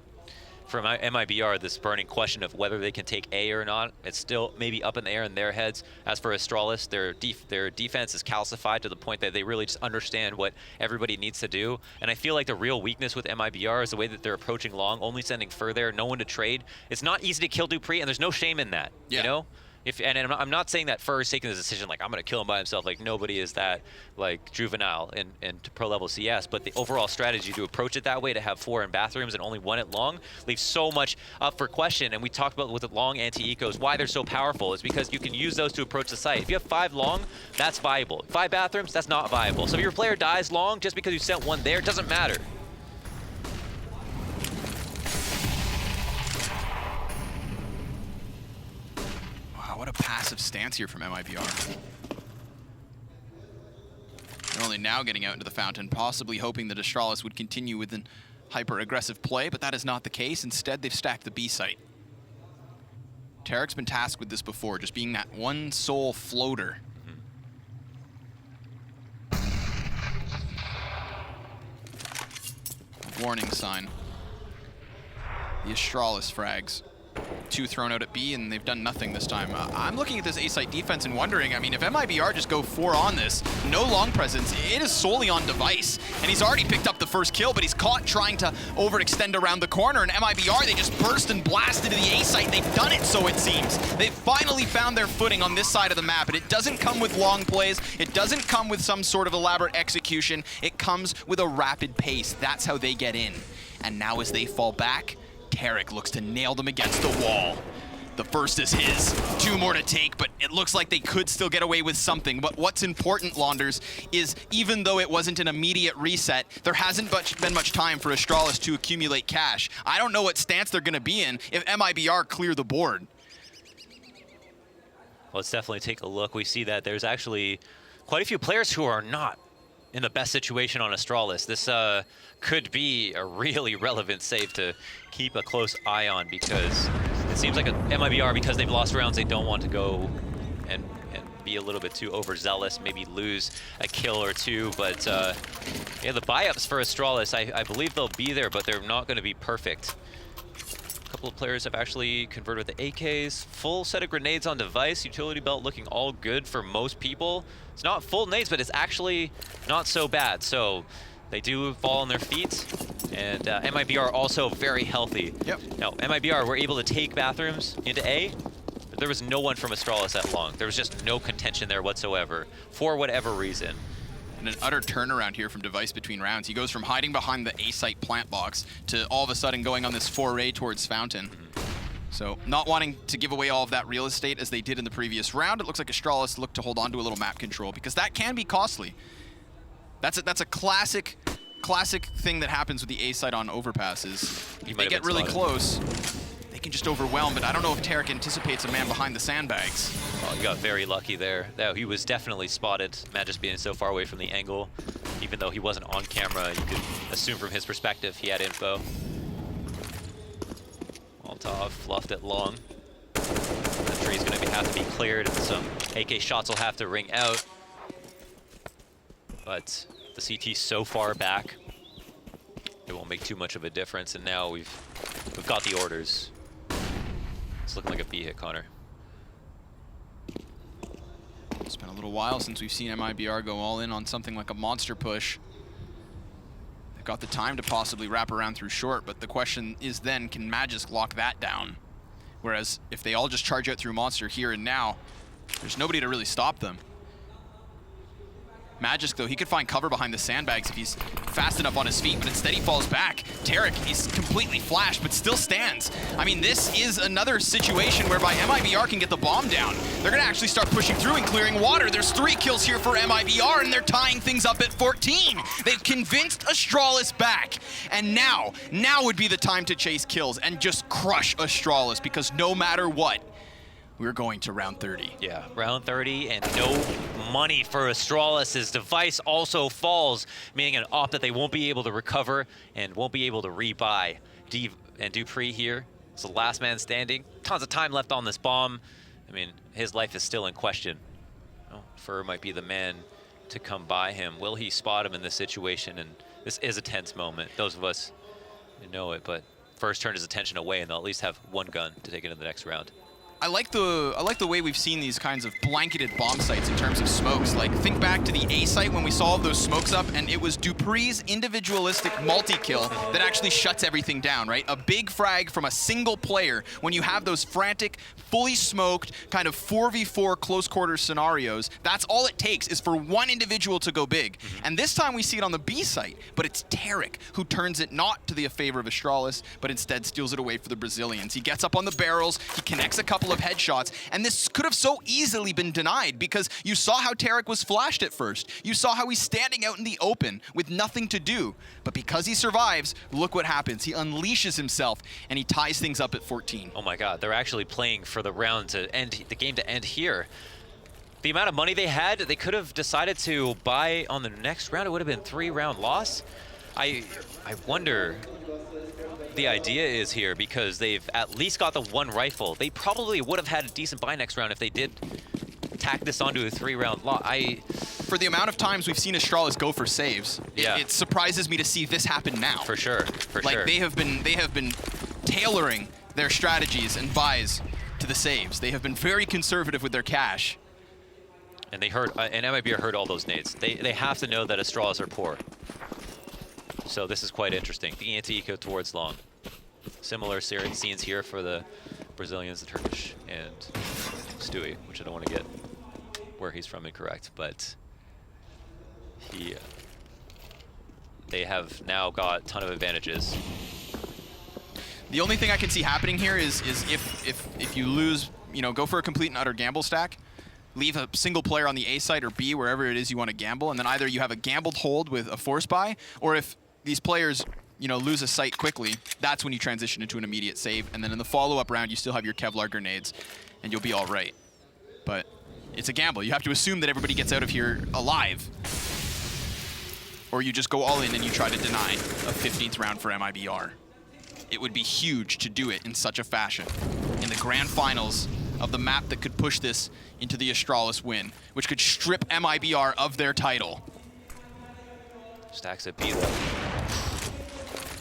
for MiBR, this burning question of whether they can take A or not, it's still maybe up in the air in their heads. As for Astralis, their defense is calcified to the point that they really just understand what everybody needs to do. And I feel like the real weakness with MiBR is the way that they're approaching long, only sending further, no one to trade. It's not easy to kill dupreeh, and there's no shame in that, you know? And I'm not saying that Fur is taking the decision like I'm going to kill him by himself. Like nobody is that like juvenile in pro level CS. But the overall strategy to approach it that way, to have 4 in bathrooms and only 1 at long, leaves so much up for question. And we talked about with the long anti-ecos why they're so powerful is because you can use those to approach the site. If you have 5 long, that's viable. 5 bathrooms, that's not viable. So if your player dies long just because you sent 1 there, it doesn't matter. What a passive stance here from MiBR. They're only now getting out into the fountain, possibly hoping that Astralis would continue with an hyper-aggressive play, but that is not the case. Instead, they've stacked the B site. Tarek's been tasked with this before, just being that one sole floater. A warning sign. The Astralis frags. 2 thrown out at B, and they've done nothing this time. I'm looking at this A-site defense and wondering, I mean, if MiBR just go 4 on this, no long presence, it is solely on device. And he's already picked up the first kill, but he's caught trying to overextend around the corner, and MiBR, they just burst and blast into the A-site. They've done it, so it seems. They've finally found their footing on this side of the map, and it doesn't come with long plays. It doesn't come with some sort of elaborate execution. It comes with a rapid pace. That's how they get in. And now as they fall back, Tarek looks to nail them against the wall. The first is his. 2 more to take, but it looks like they could still get away with something. But what's important, Launders, is even though it wasn't an immediate reset, there hasn't been much time for Astralis to accumulate cash. I don't know what stance they're going to be in if MiBR clear the board. Let's definitely take a look. We see that there's actually quite a few players who are not in the best situation on Astralis. This could be a really relevant save to keep a close eye on, because it seems like a MiBR, because they've lost rounds, they don't want to go and be a little bit too overzealous, maybe lose a kill or 2. But yeah, the buy-ups for Astralis, I believe they'll be there, but they're not going to be perfect. A couple of players have actually converted the AKs. Full set of grenades on device. Utility belt looking all good for most people. It's not full nades, but it's actually not so bad. So they do fall on their feet. And MiBR also very healthy. Yep. Now, MiBR were able to take bathrooms into A, but there was no one from Astralis at long. There was just no contention there whatsoever, for whatever reason. And an utter turnaround here from Device between rounds. He goes from hiding behind the A-site plant box to all of a sudden going on this foray towards Fountain. So not wanting to give away all of that real estate as they did in the previous round, it looks like Astralis looked to hold on to a little map control, because that can be costly. That's a classic thing that happens with the A-site on Overpasses. If they get really close, can just overwhelm, but I don't know if Tarek anticipates a man behind the sandbags. Oh, he got very lucky there. No, he was definitely spotted. Magisk being so far away from the angle, even though he wasn't on camera, you could assume from his perspective he had info. Molotov fluffed it long. The tree's going to have to be cleared, and some AK shots will have to ring out. But the CT's so far back, it won't make too much of a difference. And now we've got the orders. It's looking like a B hit, Connor. It's been a little while since we've seen MiBR go all in on something like a monster push. They've got the time to possibly wrap around through short, but the question is then, can Magisk lock that down? Whereas if they all just charge out through monster here and now, there's nobody to really stop them. Magisk, though, he could find cover behind the sandbags if he's fast enough on his feet, but instead he falls back. Tarek is completely flashed, but still stands. I mean, this is another situation whereby MiBR can get the bomb down. They're going to actually start pushing through and clearing water. There's 3 kills here for MiBR, and they're tying things up at 14. They've convinced Astralis back, and now would be the time to chase kills and just crush Astralis, because no matter what, we're going to round 30. Yeah, round 30 and no money for Astralis. His device also falls, meaning an op that they won't be able to recover and won't be able to rebuy. Deve and Dupree here is the last man standing. Tons of time left on this bomb. I mean, his life is still in question. Oh, Fur might be the man to come by him. Will he spot him in this situation? And this is a tense moment. Those of us who know it, but Fur's turned his attention away, and they'll at least have one gun to take into the next round. I like the way we've seen these kinds of blanketed bomb sites in terms of smokes. Like, think back to the A site when we saw all those smokes up, and it was Dupree's individualistic multi-kill that actually shuts everything down, right? A big frag from a single player when you have those frantic, fully smoked, kind of 4v4 close quarters scenarios. That's all it takes, is for one individual to go big. And this time we see it on the B site, but it's Tarek who turns it not to the favor of Astralis, but instead steals it away for the Brazilians. He gets up on the barrels, he connects a couple of headshots, and this could have so easily been denied, because you saw how Tarek was flashed at first. You saw how he's standing out in the open with nothing to do. But because he survives, look what happens. He unleashes himself, and he ties things up at 14. Oh my God, they're actually playing for the round to end, the game to end here. The amount of money they had, they could have decided to buy on the next round. It would have been 3-round loss. I wonder the idea is here, because they've at least got the one rifle. They probably would have had a decent buy next round if they did tack this onto a 3-round loss. For the amount of times we've seen Astralis go for saves, yeah, it surprises me to see this happen now. For sure, for sure. They have been tailoring their strategies and buys to the saves. They have been very conservative with their cash. And they heard, and MiBR heard all those nades. They have to know that Astralis are poor. So this is quite interesting. The anti-eco towards long. Similar scenes here for the Brazilians, the Turkish, and Stewie, which I don't want to get where he's from incorrect, but they have now got a ton of advantages. The only thing I can see happening here is if you lose, go for a complete and utter gamble stack, leave a single player on the A site or B, wherever it is you want to gamble, and then either you have a gambled hold with a force buy, or if these players lose a site quickly, that's when you transition into an immediate save, and then in the follow-up round, you still have your Kevlar grenades, and you'll be all right. But it's a gamble. You have to assume that everybody gets out of here alive, or you just go all in and you try to deny a 15th round for MiBR. It would be huge to do it in such a fashion in the grand finals of the map that could push this into the Astralis win, which could strip MiBR of their title. Stacks at B though.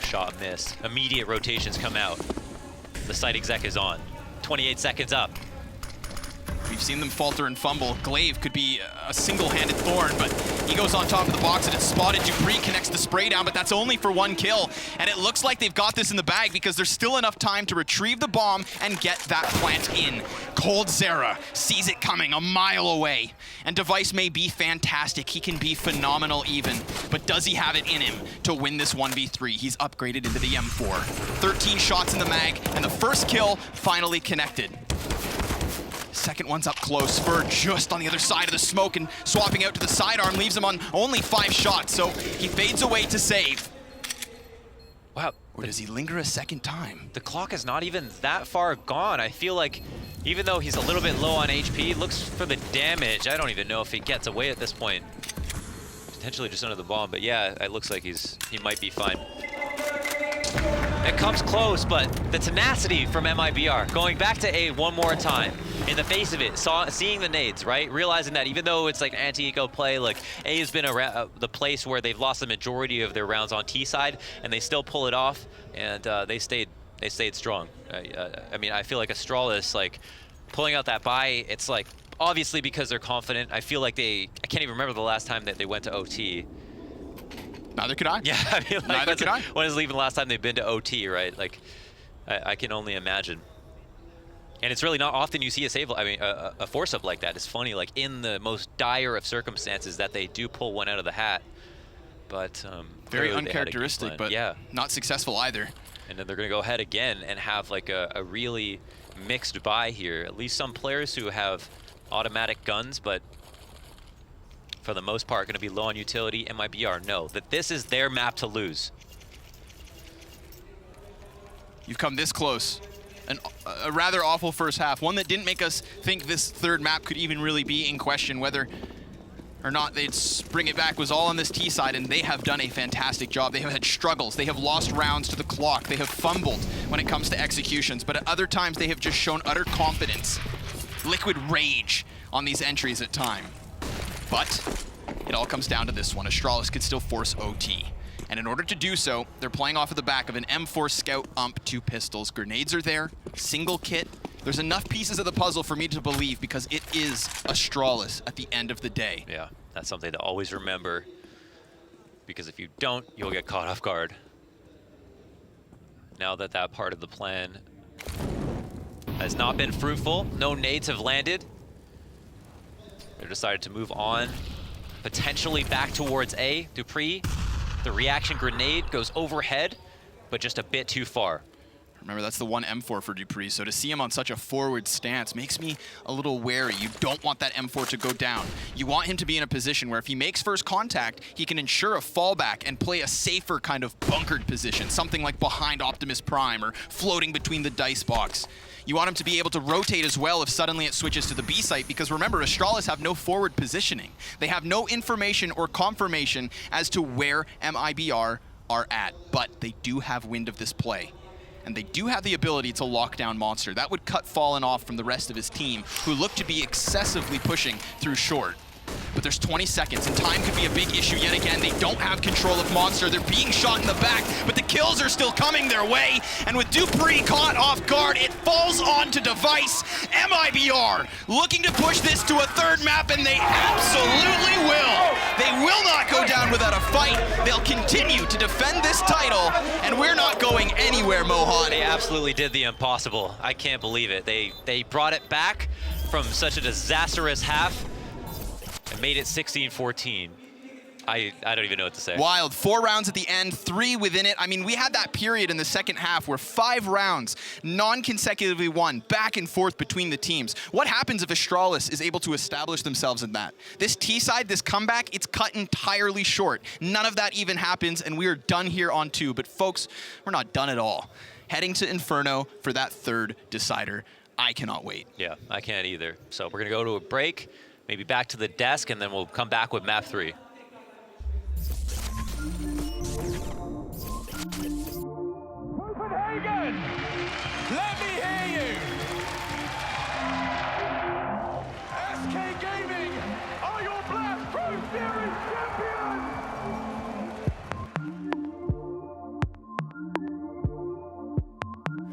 Shot missed. Immediate rotations come out. The site exec is on. 28 seconds up. We've seen them falter and fumble. Glaive could be a single-handed thorn, but he goes on top of the box and it's spotted. Dupree connects the spray down, but that's only for 1 kill. And it looks like they've got this in the bag because there's still enough time to retrieve the bomb and get that plant in. Cold Zera sees it coming a mile away. And Device may be fantastic. He can be phenomenal even. But does he have it in him to win this 1v3? He's upgraded into the M4. 13 shots in the mag, and the first kill finally connected. Second one's up close. Fur just on the other side of the smoke and swapping out to the sidearm leaves him on only 5 shots, so he fades away to save. Wow. Or does he linger a second time? The clock is not even that far gone. I feel like even though he's a little bit low on HP, looks for the damage. I don't even know if he gets away at this point. Potentially just under the bomb, but yeah, it looks like he might be fine. It comes close, but the tenacity from MiBR, going back to A one more time, in the face of it, seeing the nades, right? Realizing that even though it's like an anti-eco play, like A has been the place where they've lost the majority of their rounds on T side, and they still pull it off, and they stayed strong. I mean, I feel like Astralis, like pulling out that buy, it's like obviously because they're confident. I feel like I can't even remember the last time that they went to OT. Neither could I. Yeah, I mean, like, neither could I. When is even the last time they've been to OT, right? Like, I can only imagine. And it's really not often you see a force up like that. It's funny, like in the most dire of circumstances, that they do pull one out of the hat. But very uncharacteristic, but yeah, not successful either. And then they're going to go ahead again and have like a really mixed buy here. At least some players who have automatic guns, but for the most part, going to be low on utility. MiBR know that this is their map to lose. You've come this close. A rather awful first half. One that didn't make us think this third map could even really be in question. Whether or not they'd bring it back was all on this T side, and they have done a fantastic job. They have had struggles. They have lost rounds to the clock. They have fumbled when it comes to executions, but at other times they have just shown utter confidence. Liquid rage on these entries at time. But it all comes down to this one. Astralis could still force OT. And in order to do so, they're playing off of the back of an M4 Scout Ump 2 pistols. Grenades are there, single kit. There's enough pieces of the puzzle for me to believe, because it is Astralis at the end of the day. Yeah, that's something to always remember, because if you don't, you'll get caught off guard. Now that that part of the plan has not been fruitful, no nades have landed. They're decided to move on, potentially back towards A. Dupree, the reaction grenade goes overhead, but just a bit too far. Remember, that's the one M4 for Dupree, so to see him on such a forward stance makes me a little wary. You don't want that M4 to go down. You want him to be in a position where if he makes first contact, he can ensure a fallback and play a safer kind of bunkered position, something like behind Optimus Prime or floating between the dice box. You want him to be able to rotate as well if suddenly it switches to the B site, because remember, Astralis have no forward positioning. They have no information or confirmation as to where MiBR are at, but they do have wind of this play. And they do have the ability to lock down Monster. That would cut Fallen off from the rest of his team, who look to be excessively pushing through short. But there's 20 seconds, and time could be a big issue yet again. They don't have control of Monster. They're being shot in the back, but the kills are still coming their way. And with Dupree caught off guard, it falls onto Device. MiBR looking to push this to a third map, and they absolutely will. They will not go down without a fight. They'll continue to defend this title, and we're not going anywhere, Mohan. They absolutely did the impossible. I can't believe it. They brought it back from such a disastrous half and made it 16-14. I don't even know what to say. Wild. 4 rounds at the end, 3 within it. I mean, we had that period in the second half where 5 rounds non-consecutively won, back and forth between the teams. What happens if Astralis is able to establish themselves in that? This T side, this comeback, it's cut entirely short. None of that even happens, and we are done here on 2. But folks, we're not done at all. Heading to Inferno for that third decider. I cannot wait. Yeah, I can't either. So we're gonna go to a break, maybe back to the desk, and then we'll come back with map 3. Copenhagen! Let me hear you! SK Gaming are your Blast Pro Series champions!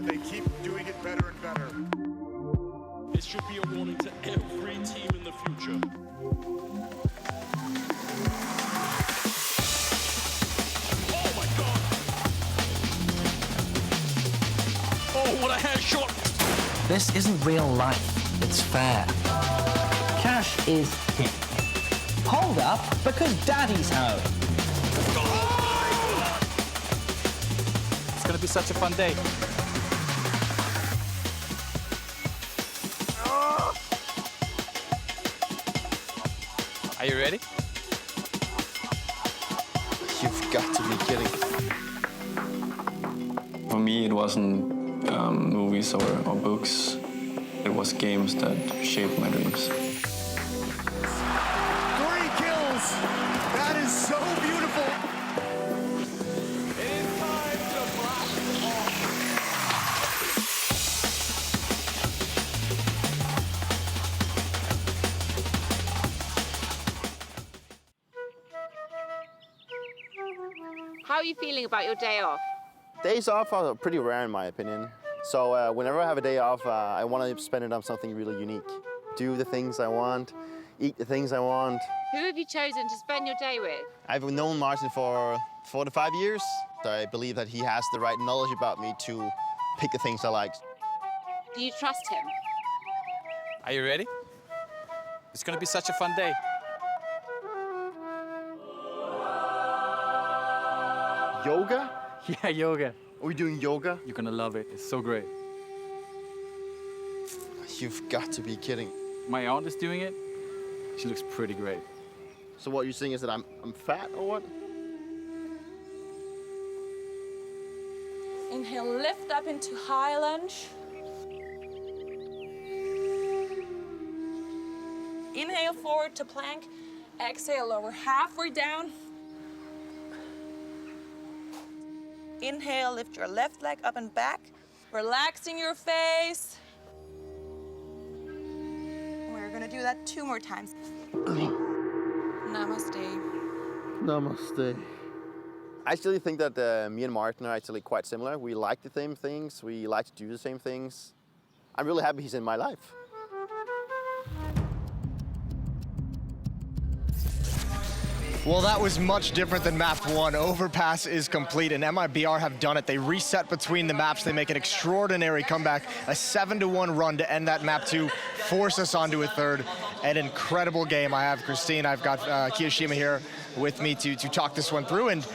They keep doing it better and better. It should be a warning to every team in the future. Oh my god! Oh, what a headshot! This isn't real life, it's fair. Cash is king. Hold up, because daddy's home. It's gonna be such a fun day. Are you ready? You've got to be kidding. me, it wasn't movies or books. It was games that shaped my dreams. 3 kills! That is so beautiful! It is time to blast off. How are you feeling about your day off? Days off are pretty rare in my opinion. So whenever I have a day off, I want to spend it on something really unique. Do the things I want, eat the things I want. Who have you chosen to spend your day with? I've known Martin for 4 to 5 years. So I believe that he has the right knowledge about me to pick the things I like. Do you trust him? Are you ready? It's gonna be such a fun day. Yoga? Yeah, yoga. Are we doing yoga? You're gonna love it. It's so great. You've got to be kidding. My aunt is doing it. She looks pretty great. So what you're saying is that I'm fat or what? Inhale, lift up into high lunge. Inhale forward to plank. Exhale, lower halfway down. Inhale, lift your left leg up and back, relaxing your face. We're gonna do that 2 more times. Namaste. Namaste. I actually think that me and Martin are actually quite similar. We like the same things. We like to do the same things. I'm really happy he's in my life. Well, that was much different than map 1. Overpass is complete, and MiBR have done it. They reset between the maps. They make an extraordinary comeback, a 7-1 run to end that map 2, force us onto a third. An incredible game. I have Christine, I've got Kiyoshima here with me to talk this one through, and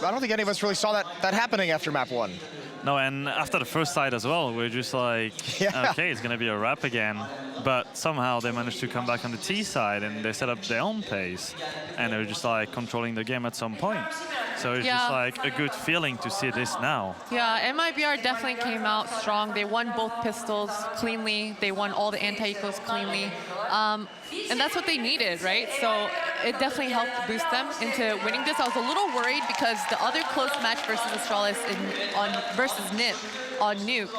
I don't think any of us really saw that happening after map 1. No, and after the first side as well, we're just like, okay, it's going to be a wrap again. But somehow they managed to come back on the T side and they set up their own pace. And they're just like controlling the game at some point. So it's just like a good feeling to see this now. Yeah, MiBR definitely came out strong. They won both pistols cleanly. They won all the anti-ecos cleanly. And that's what they needed, right? So it definitely helped boost them into winning this. I was a little worried because the other close match versus Astralis versus NIP on Nuke,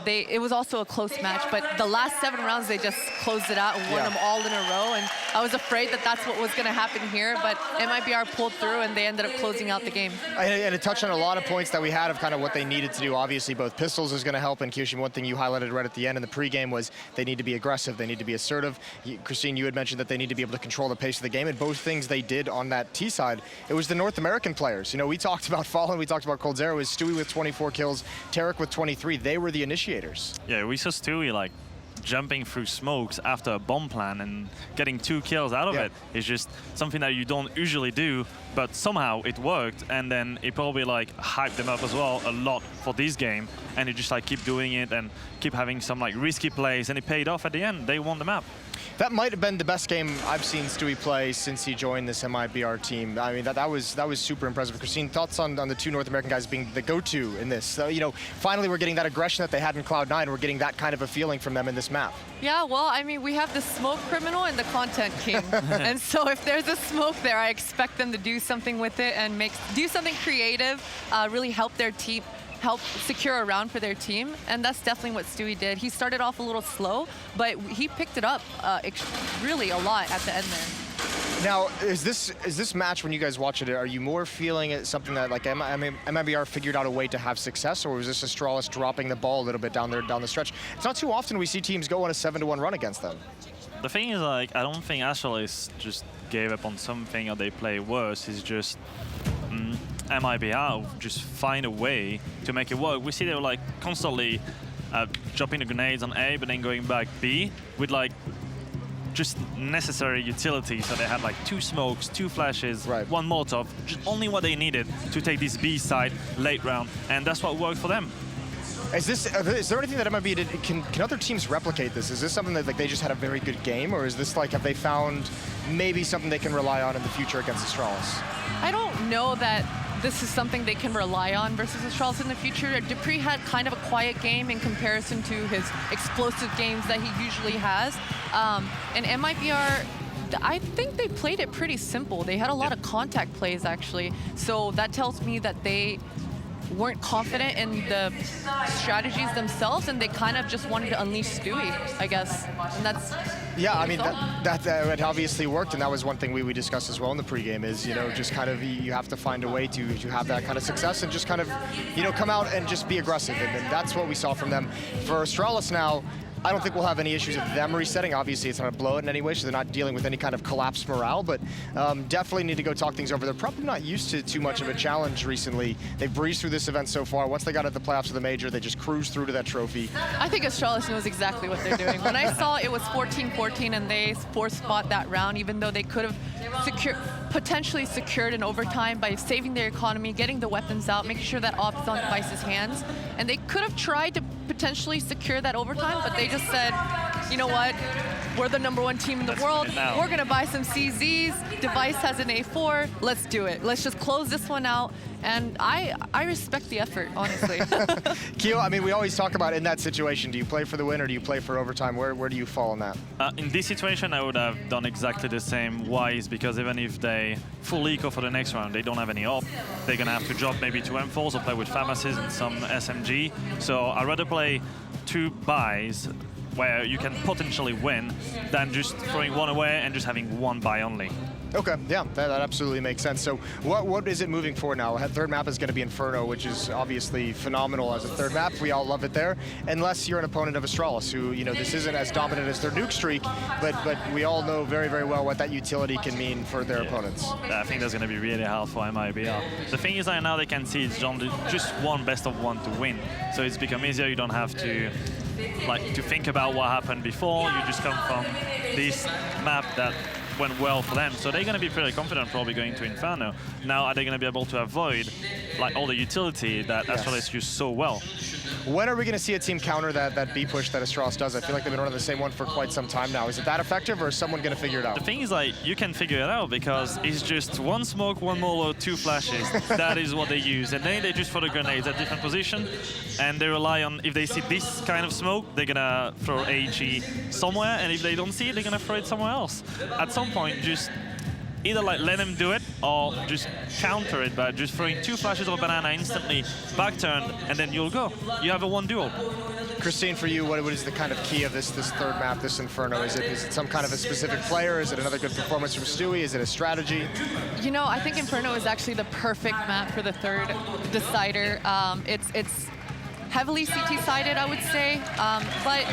it was also a close match, but the last 7 rounds, they just closed it out and won them all in a row. And I was afraid that that's what was going to happen here, but MiBR pulled through and they ended up closing out the game. And it touched on a lot of points that we had of kind of what they needed to do. Obviously, both pistols is going to help, and Kiyoshima, one thing you highlighted right at the end in the pregame was they need to be aggressive, they need to be assertive. Christine, you had mentioned that they need to be able to control the pace of the game, and both things they did on that T side. It was the North American players. You know, we talked about Fallen, we talked about Cold Zero, it was Stewie with 24 kills, Tarek with 23. They were the initiators. Yeah, we saw Stewie like jumping through smokes after a bomb plan and getting 2 kills out of it. It's just something that you don't usually do, but somehow it worked, and then it probably like hyped them up as well a lot for this game, and it just like keep doing it and keep having some like risky plays, and it paid off at the end. They won the map. That might have been the best game I've seen Stewie play since he joined this MiBR team. I mean, that was super impressive. Christine, thoughts on the 2 North American guys being the go-to in this? So, you know, finally we're getting that aggression that they had in Cloud9. We're getting that kind of a feeling from them in this map. Yeah, well, I mean, we have the smoke criminal and the content king. And so if there's a smoke there, I expect them to do something with it and do something creative, really help their team, help secure a round for their team, and that's definitely what Stewie did. He started off a little slow, but he picked it up really a lot at the end there. Now, is this match, when you guys watch it, are you more feeling it something that like MiBR figured out a way to have success, or was this Astralis dropping the ball a little bit down the stretch? It's not too often we see teams go on a 7-1 run against them. The thing is, like, I don't think Astralis just gave up on something or they play worse. It's just MiBR just find a way to make it work. We see they were like constantly dropping the grenades on A, but then going back B with like just necessary utility. So they had like 2 smokes, 2 flashes, 1 Molotov, just only what they needed to take this B side late round, and that's what worked for them. Is there anything that MiBR did? Can other teams replicate this? Is this something that like they just had a very good game, or is this like, have they found maybe something they can rely on in the future against Astralis? I don't know that this is something they can rely on versus Astralis in the future. Dupree had kind of a quiet game in comparison to his explosive games that he usually has. And MiBR, I think they played it pretty simple. They had a lot of contact plays, actually. So that tells me that they weren't confident in the strategies themselves, and they kind of just wanted to unleash Stewie, I guess. And that's... Yeah, I mean, that it obviously worked, and that was one thing we discussed as well in the pregame is, you know, just kind of you have to find a way to have that kind of success and just kind of, you know, come out and just be aggressive. And that's what we saw from them. For Astralis now, I don't think we'll have any issues with them resetting. Obviously, it's not a blowout in any way, so they're not dealing with any kind of collapsed morale, but definitely need to go talk things over. They're probably not used to too much of a challenge recently. They've breezed through this event so far. Once they got at the playoffs of the major, they just cruised through to that trophy. I think Astralis knows exactly what they're doing. When I saw it was 14-14 and they four-spot that round, even though they could have potentially secured an overtime by saving their economy, getting the weapons out, making sure that Op's on Device's hands. And they could have tried to potentially secure that overtime, but they just said, you know what, we're the #1 team in the world. We're gonna buy some CZs. Device has an A4. Let's do it. Let's just close this one out. And I respect the effort, honestly. Keo, I mean, we always talk about in that situation, do you play for the win or do you play for overtime? Where do you fall on that? In this situation, I would have done exactly the same. Why? Is because even if they full eco for the next round, they don't have any op. They're gonna have to drop maybe 2 M4s or play with pharmacies and some SMG. So I'd rather play 2 buys where you can potentially win than just throwing 1 away and just having 1 buy only. Okay, yeah, that absolutely makes sense. So what is it moving forward now? Third map is going to be Inferno, which is obviously phenomenal as a third map. We all love it there, unless you're an opponent of Astralis, who, you know, this isn't as dominant as their nuke streak, but we all know very, very well what that utility can mean for their opponents. I think that's going to be really hard for MiBR. The thing is that now they can see it's just 1 best of 1 to win, so it's become easier. You don't have to think about what happened before. You just come from this map that went well for them, so they're going to be pretty confident probably going to Inferno. Now, are they going to be able to avoid all the utility that Astralis used so well? When are we going to see a team counter that B push that Astralis does? I feel like they've been running the same one for quite some time now. Is it that effective, or is someone going to figure it out? The thing is, you can figure it out because it's just 1 smoke, 1 molotov, 2 flashes. That is what they use, and then they just throw the grenades at different position, and they rely on, if they see this kind of smoke, they're going to throw AHE somewhere, and if they don't see it, they're going to throw it somewhere else. At some point, just either let them do it or just counter it by just throwing 2 flashes of a banana instantly, back turn, and then you'll go. You have a 1 duel. Christine, for you, what is the kind of key of this third map, this Inferno? Is it some kind of a specific player? Is it another good performance from Stewie? Is it a strategy? You know, I think Inferno is actually the perfect map for the third decider. It's heavily CT-sided, I would say, but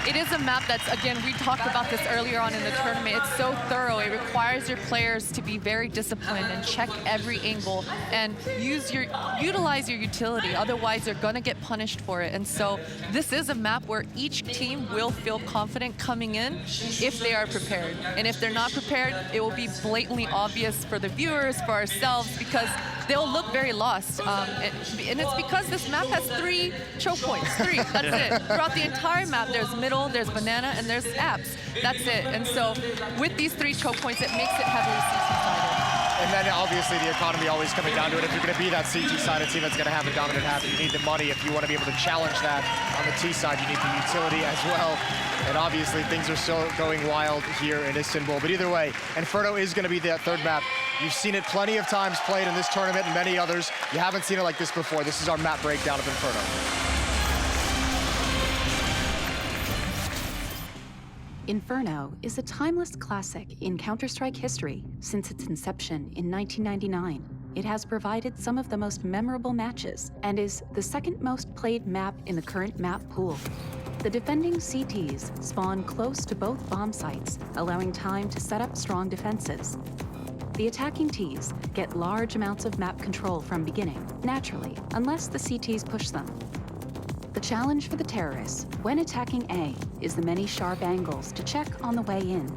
it is a map that's, again, we talked about this earlier on in the tournament, it's so thorough. It requires your players to be very disciplined and check every angle and utilize your utility. Otherwise, they're gonna get punished for it. And so this is a map where each team will feel confident coming in if they are prepared. And if they're not prepared, it will be blatantly obvious for the viewers, for ourselves, because they'll look very lost. And it's because this map has 3 choke points, 3, that's it. Throughout the entire map, there's middle, there's banana, and there's apps. That's it. And so with these 3 choke points, it makes it heavily CT-sided. And then obviously the economy always coming down to it. If you're going to be that CT-sided team that's going to have a dominant half, you need the money. If you want to be able to challenge that on the T side, you need the utility as well. And obviously things are still going wild here in Istanbul. But either way, Inferno is going to be that third map. You've seen it plenty of times played in this tournament and many others. You haven't seen it like this before. This is our map breakdown of Inferno. Inferno is a timeless classic in Counter-Strike history since its inception in 1999. It has provided some of the most memorable matches and is the 2nd most played map in the current map pool. The defending CTs spawn close to both bomb sites, allowing time to set up strong defenses. The attacking Ts get large amounts of map control from beginning, naturally, unless the CTs push them. The challenge for the terrorists when attacking A is the many sharp angles to check on the way in.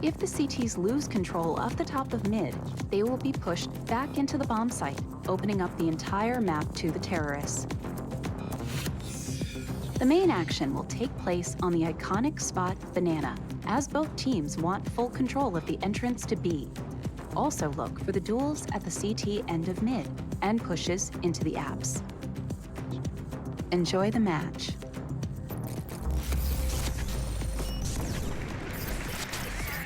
If the CTs lose control of the top of mid, they will be pushed back into the bomb site, opening up the entire map to the terrorists. The main action will take place on the iconic spot Banana, as both teams want full control of the entrance to B. also look for the duels at the CT end of mid and pushes into the apps. Enjoy the match.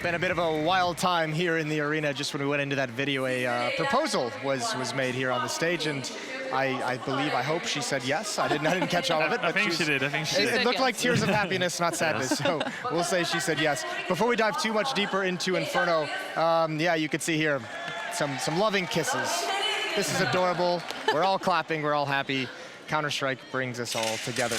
Been a bit of a wild time here in the arena. Just when we went into that video, a proposal was made here on the stage, and I believe, I hope she said yes. I didn't catch all of it. I think she did. It looked like tears of happiness, not sadness. So we'll say she said yes. Before we dive too much deeper into Inferno, yeah, you can see here some loving kisses. This is adorable. We're all clapping. We're all happy. Counter-Strike brings us all together.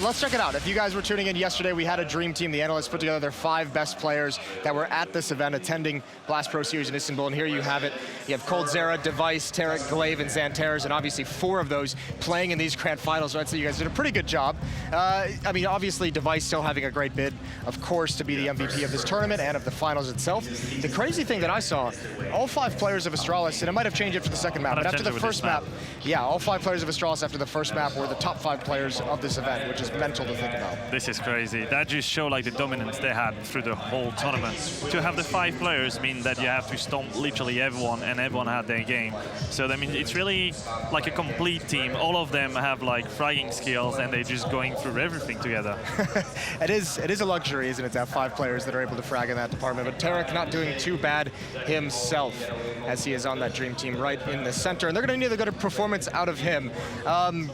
Let's check it out. If you guys were tuning in yesterday, we had a dream team. The analysts put together their 5 best players that were at this event attending Blast Pro Series in Istanbul, and here you have it. You have coldzera, Device, Tarek, Glaive, and Xantares, and obviously 4 of those playing in these grand finals. So I'd say you guys did a pretty good job. I mean, obviously, Device still having a great bid, of course, to be the MVP of this tournament and of the finals itself. The crazy thing that I saw, all 5 players of Astralis, and it might have changed after the second map, but after the first map, yeah, all 5 players of Astralis after the first map were the top 5 players of this event, which is mental to think about. This is crazy. That just showed like the dominance they had through the whole tournament. To have the 5 players mean that you have to stomp literally everyone, and everyone had their game. So I mean, it's really like a complete team. All of them have like fragging skills, and they're just going through everything together. It is a luxury, isn't it, to have 5 players that are able to frag in that department. But Tarek not doing too bad himself, as he is on that dream team right in the center, and they're going to need a good performance out of him.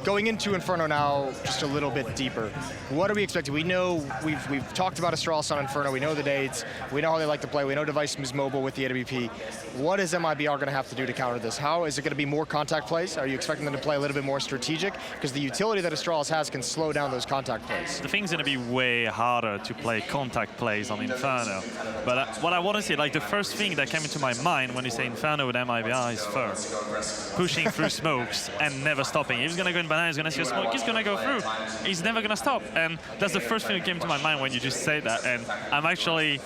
Going into Inferno now, just a little bit deeper. What are we expecting? We know we've talked about Astralis on Inferno. We know the dates. We know how they like to play. We know Device is mobile with the AWP. What is MiBR going to have to do to counter this? How is it going to be more contact plays? Are you expecting them to play a little bit more strategic? Because the utility that Astralis has can slow down those contact plays. The thing's going to be way harder to play contact plays on Inferno. But what I want to see, like the first thing that came into my mind when you say Inferno with MiBR is first. Pushing through smokes and never stopping. If he's going to go in banana, he's going to see a smoke, he's going to go through. He's never going to stop. And that's the first thing that came to my mind when you just said that. And I'm actually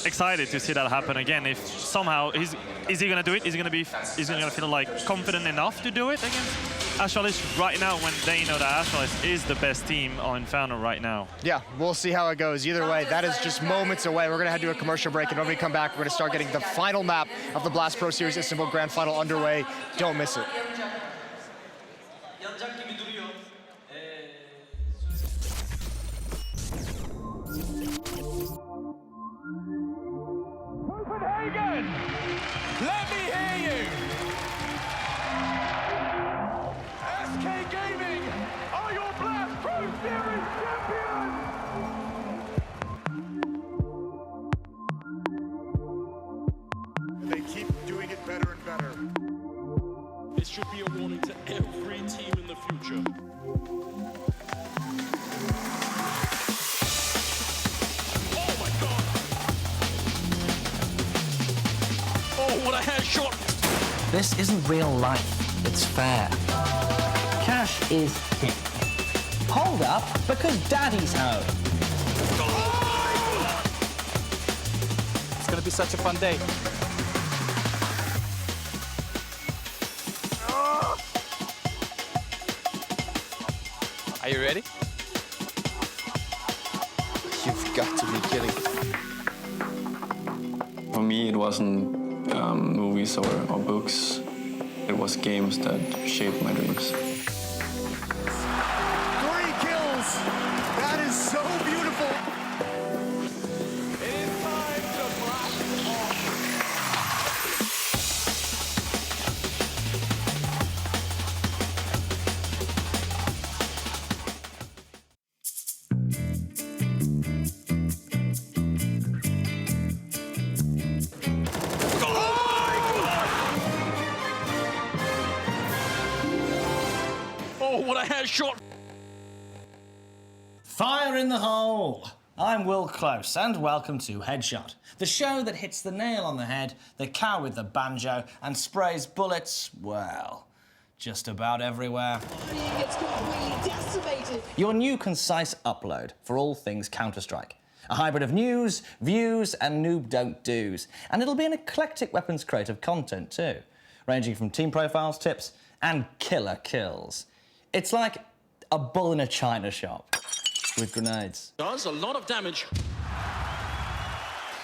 excited to see that happen again. If somehow, is he going to do it? Is he going to feel like confident enough to do it against Astralis right now, when they know that Astralis is the best team on Inferno right now? Yeah, we'll see how it goes. Either way, that is just moments away. We're going to have to do a commercial break, and when we come back, we're going to start getting the final map of the Blast Pro Series Istanbul Grand Final underway. Don't miss it. Copenhagen! Let me hear you! SK Gaming are your Blast Pro Series champions! They keep doing it better and better. It should be a warning to every team in the future. Oh my god! Oh, what a headshot! This isn't real life, it's fair. Cash is king. Hold up, because daddy's home. It's gonna be such a fun day. Are you ready? You've got to be kidding. For me, it wasn't movies or books. It was games that shaped my dreams. 3 kills! That is so beautiful! It is time to blast off! Oh, what a headshot! Fire in the hole! I'm Will Close, and welcome to Headshot, the show that hits the nail on the head, the cow with the banjo, and sprays bullets, well, just about everywhere. It's completely decimated. Your new concise upload for all things Counter-Strike. A hybrid of news, views, and noob don't do's. And it'll be an eclectic weapons crate of content too, ranging from team profiles, tips, and killer kills. It's like a bull in a china shop with grenades. Does a lot of damage.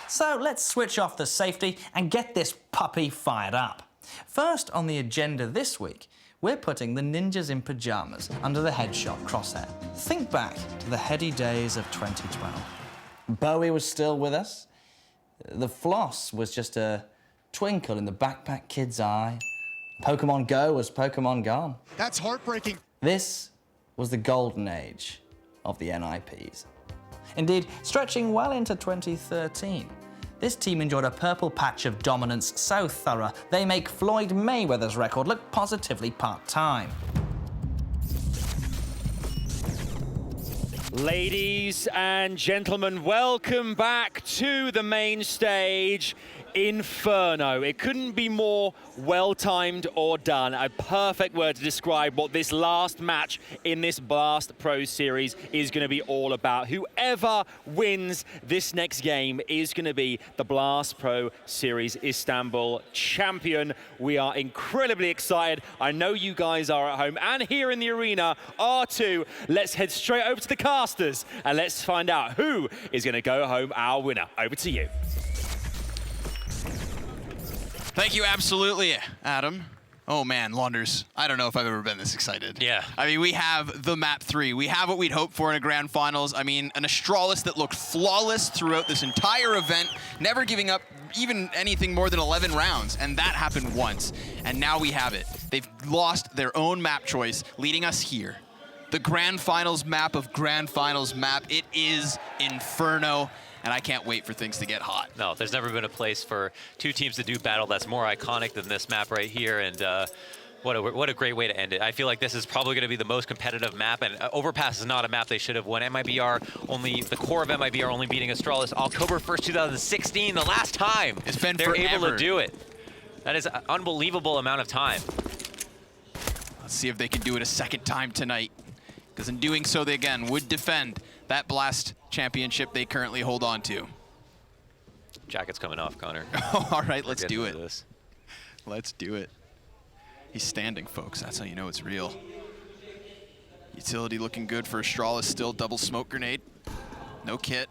So let's switch off the safety and get this puppy fired up. First on the agenda this week, we're putting the ninjas in pajamas under the headshot crosshair. Think back to the heady days of 2012. Bowie was still with us. The floss was just a twinkle in the backpack kid's eye. Pokemon Go was Pokemon gone. That's heartbreaking. This was the golden age of the NIPs. Indeed, stretching well into 2013. This team enjoyed a purple patch of dominance so thorough, they make Floyd Mayweather's record look positively part-time. Ladies and gentlemen, welcome back to the main stage. Inferno. It couldn't be more well-timed or done. A perfect word to describe what this last match in this Blast Pro series is going to be all about. Whoever wins this next game is going to be the Blast Pro Series Istanbul champion. We are incredibly excited. I know you guys are at home and here in the arena are too. Let's head straight over to the casters and let's find out who is going to go home our winner. Over to you. Thank you, absolutely, Adam. Oh man, Launders, I don't know if I've ever been this excited. Yeah. I mean, we have the map 3. We have what we'd hoped for in a grand finals. I mean, an Astralis that looked flawless throughout this entire event, never giving up even anything more than 11 rounds, and that happened once. And now we have it. They've lost their own map choice, leading us here. The grand finals map of grand finals map. It is Inferno. And I can't wait for things to get hot. No, there's never been a place for two teams to do battle that's more iconic than this map right here. And what a great way to end it. I feel like this is probably going to be the most competitive map. And Overpass is not a map they should have won. MiBR, only the core of MiBR only beating Astralis October 1st, 2016, the last time it's been they're forever. able to do it. That is an unbelievable amount of time. Let's see if they can do it a second time tonight. Because in doing so, they again would defend that Blast championship they currently hold on to. Jacket's coming off, Connor. All right, let's do it. Let's do it. He's standing, folks. That's how you know it's real. Utility looking good for Astralis still. Double smoke grenade. No kit.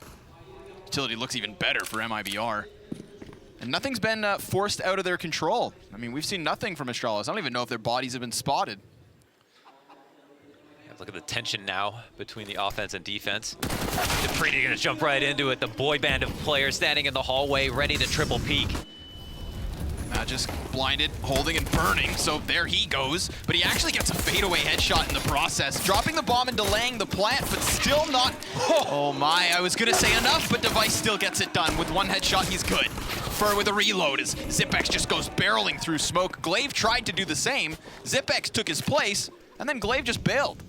Utility looks even better for MiBR. And nothing's been forced out of their control. I mean, we've seen nothing from Astralis. I don't even know if their bodies have been spotted. Look at the tension now between the offense and defense. Dupree gonna jump right into it. The boy band of players standing in the hallway, ready to triple peek. Just blinded, holding and burning, so there he goes. But he actually gets a fadeaway headshot in the process, dropping the bomb and delaying the plant, but still not. Oh my, I was gonna say enough, but Device still gets it done. With one headshot, he's good. Fur with a reload as Zipex just goes barreling through smoke. Glaive tried to do the same. Zipex took his place, and then Glaive just bailed.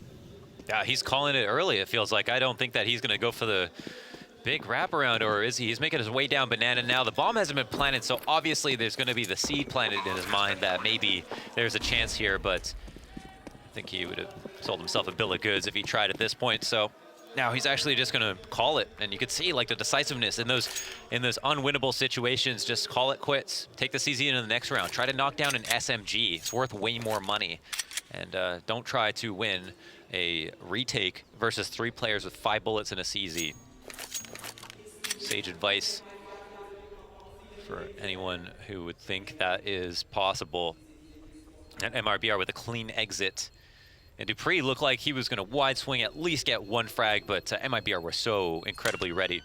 Yeah, he's calling it early, it feels like. I don't think that he's going to go for the big wraparound, or is he? He's making his way down Banana now. The bomb hasn't been planted, so obviously there's going to be the seed planted in his mind that maybe there's a chance here, but I think he would have sold himself a bill of goods if he tried at this point. So now he's actually just going to call it, and you could see like the decisiveness in those unwinnable situations. Just call it quits. Take the CZ into the next round. Try to knock down an SMG. It's worth way more money, and don't try to win a retake versus 3 players with 5 bullets and a CZ. Sage advice for anyone who would think that is possible. And MiBR with a clean exit. And Dupree looked like he was going to wide swing, at least get 1 frag, but MiBR were so incredibly ready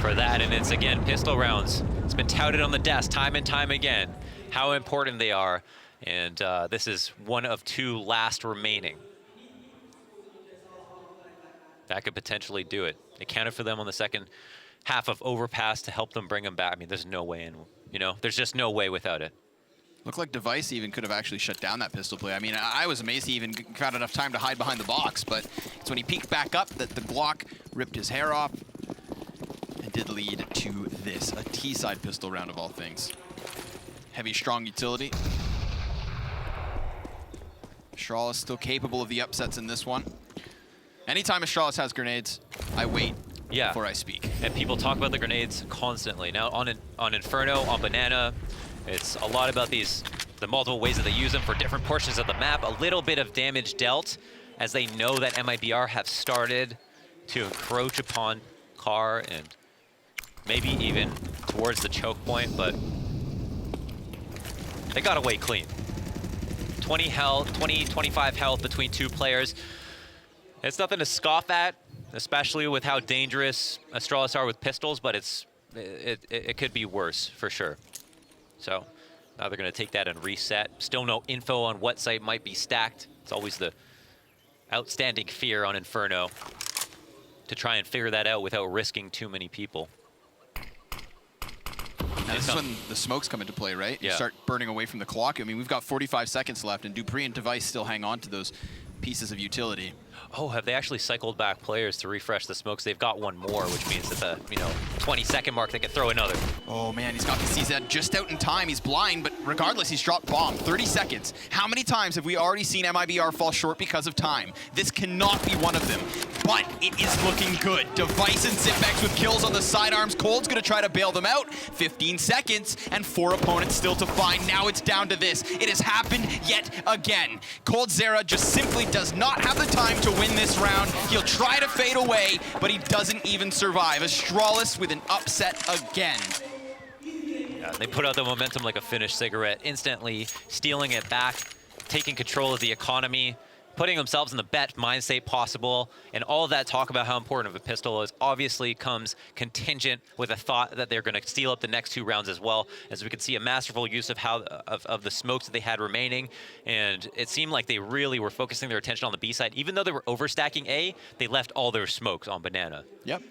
for that. And it's, again, pistol rounds. It's been touted on the desk time and time again, how important they are. And this is one of 2 last remaining. That could potentially do it. It counted for them on the second half of Overpass to help them bring them back. I mean, there's no way in, you know, there's just no way without it. Looked like Device even could have actually shut down that pistol play. I mean, I was amazed he even got enough time to hide behind the box, but it's when he peeked back up that the Glock ripped his hair off and did lead to this, a T-side pistol round of all things. Heavy, strong utility. Astralis still capable of the upsets in this one. Anytime Astralis has grenades, I wait before I speak. And people talk about the grenades constantly. Now on Inferno, on Banana, it's a lot about the multiple ways that they use them for different portions of the map. A little bit of damage dealt as they know that MiBR have started to encroach upon Car and maybe even towards the choke point, but they got away clean. 20 health, 25 health between two players. It's nothing to scoff at, especially with how dangerous Astralis are with pistols, but it could be worse for sure. So now they're going to take that and reset. Still no info on what site might be stacked. It's always the outstanding fear on Inferno to try and figure that out without risking too many people. Now this is when the smokes come into play, right? Yeah. You start burning away from the clock. I mean, we've got 45 seconds left, and dupreeh and Device still hang on to those pieces of utility. Oh, have they actually cycled back players to refresh the smokes? They've got one more, which means at the 20-second mark they can throw another. Oh man, he's got the CZ just out in time. He's blind, but regardless, he's dropped bomb. 30 seconds. How many times have we already seen MiBR fall short because of time? This cannot be one of them, but it is looking good. Device and Zipex with kills on the sidearms. Cold's gonna try to bail them out. 15 seconds and 4 opponents still to find. Now it's down to this. It has happened yet again. Cold Zera just simply does not have the time to win this round. He'll try to fade away, but he doesn't even survive. Astralis with an upset again. Yeah, they put out the momentum like a finished cigarette, instantly stealing it back, taking control of the economy, putting themselves in the best mind state possible, and all of that talk about how important of a pistol is obviously comes contingent with a thought that they're going to steal up the next 2 rounds as well, as we can see a masterful use of of the smokes that they had remaining, and it seemed like they really were focusing their attention on the B side. Even though they were overstacking A, they left all their smokes on Banana. Yep.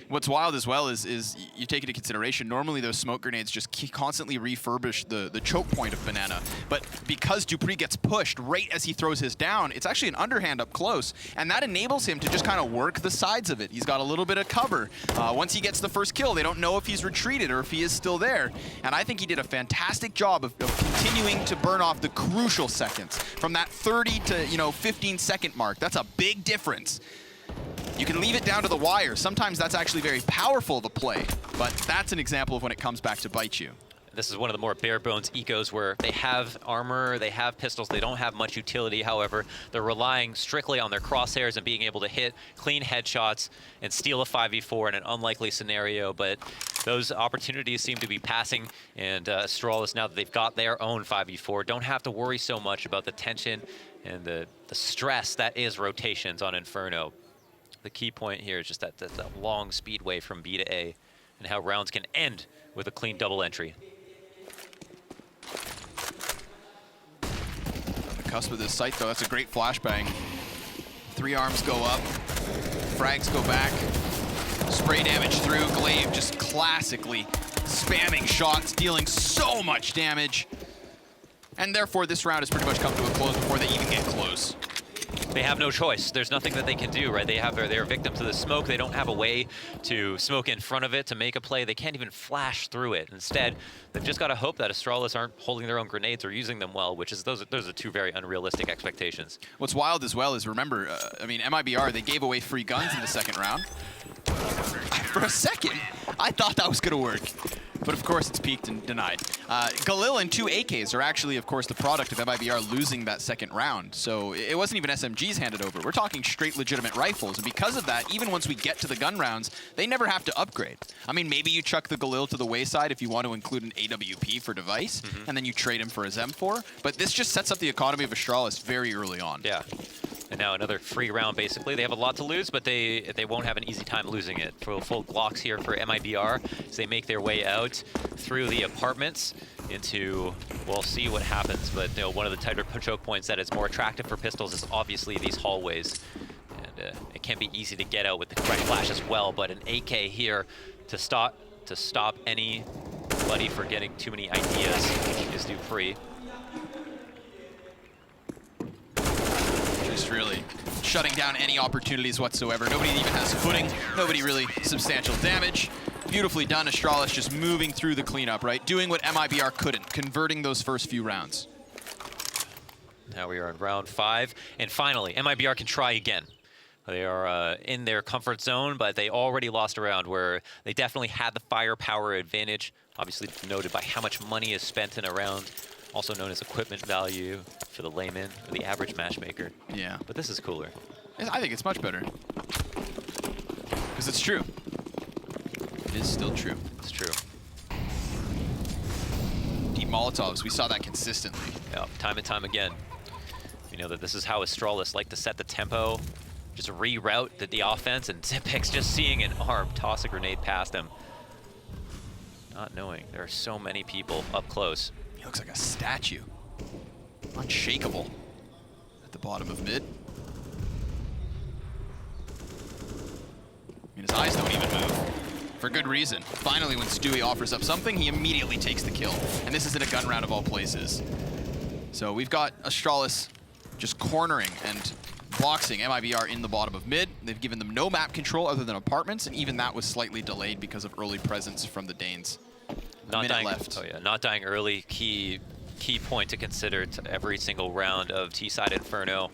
What's wild as well is you take into consideration, normally those smoke grenades just constantly refurbish the choke point of Banana. But because dupreeh gets pushed right as he throws his down, it's actually an underhand up close. And that enables him to just kind of work the sides of it. He's got a little bit of cover. Once he gets the first kill, they don't know if he's retreated or if he is still there. And I think he did a fantastic job of continuing to burn off the crucial seconds from that 30 to 15-second mark. That's a big difference. You can leave it down to the wire. Sometimes that's actually very powerful to play, but that's an example of when it comes back to bite you. This is one of the more bare bones ecos where they have armor, they have pistols, they don't have much utility. However, they're relying strictly on their crosshairs and being able to hit clean headshots and steal a 5v4 in an unlikely scenario. But those opportunities seem to be passing, and Astralis, now that they've got their own 5v4, don't have to worry so much about the tension and the stress that is rotations on Inferno. The key point here is just that long speedway from B to A and how rounds can end with a clean double entry. On the cusp of this site, though, that's a great flashbang. 3 arms go up, frags go back, spray damage through. Glaive just classically spamming shots, dealing so much damage. And therefore, this round has pretty much come to a close before they even get close. They have no choice. There's nothing that they can do, right? They're victims to the smoke. They don't have a way to smoke in front of it to make a play. They can't even flash through it. Instead, they've just got to hope that Astralis aren't holding their own grenades or using them well, which is those are 2 very unrealistic expectations. What's wild as well is, remember, I mean, MiBR, they gave away free guns in the second round. For a second, I thought that was going to work. But of course, it's peaked and denied. Galil and 2 AKs are actually, of course, the product of MiBR losing that second round. So it wasn't even SMGs handed over. We're talking straight legitimate rifles. And because of that, even once we get to the gun rounds, they never have to upgrade. I mean, maybe you chuck the Galil to the wayside if you want to include an AWP for Device, and then you trade him for a ZEM4. But this just sets up the economy of Astralis very early on. Yeah. And now another free round, basically. They have a lot to lose, but they won't have an easy time losing it. Full Glocks here for MiBR as they make their way out through the apartments into, we'll see what happens, but one of the tighter choke points that is more attractive for pistols is obviously these hallways. And it can be easy to get out with the correct flash as well, but an AK here to stop anybody for getting too many ideas is dupreeh. Just really shutting down any opportunities whatsoever. Nobody even has footing. Nobody really substantial damage. Beautifully done. Astralis just moving through the cleanup, right? Doing what MiBR couldn't, converting those first few rounds. Now we are in round 5, and finally, MiBR can try again. They are in their comfort zone, but they already lost a round where they definitely had the firepower advantage, obviously denoted by how much money is spent in a round, also known as equipment value for the layman or the average matchmaker. Yeah. But this is cooler. I think it's much better. Because it's true. It is still true. It's true. Deep Molotovs, we saw that consistently. Yeah, time and time again. We know that this is how Astralis like to set the tempo, just reroute the offense, and Zipex just seeing an arm toss a grenade past him. Not knowing there are so many people up close. He looks like a statue. Unshakable at the bottom of mid. I mean, his eyes don't even move. For good reason. Finally, when Stewie offers up something, he immediately takes the kill. And this is in a gun round of all places. So we've got Astralis just cornering and boxing MiBR in the bottom of mid. They've given them no map control other than apartments, and even that was slightly delayed because of early presence from the Danes. Not dying left. Oh yeah, not dying early. Key point to consider to every single round of T-side Inferno.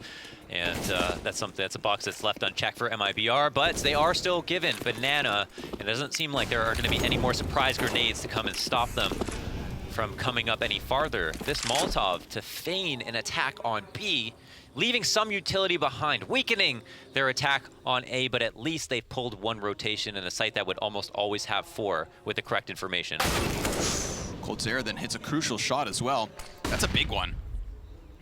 And that's a box that's left unchecked for MiBR, but they are still given Banana. It doesn't seem like there are going to be any more surprise grenades to come and stop them from coming up any farther. This Molotov to feign an attack on B, leaving some utility behind, weakening their attack on A, but at least they've pulled one rotation in a site that would almost always have 4 with the correct information. Coldzera then hits a crucial shot as well. That's a big one.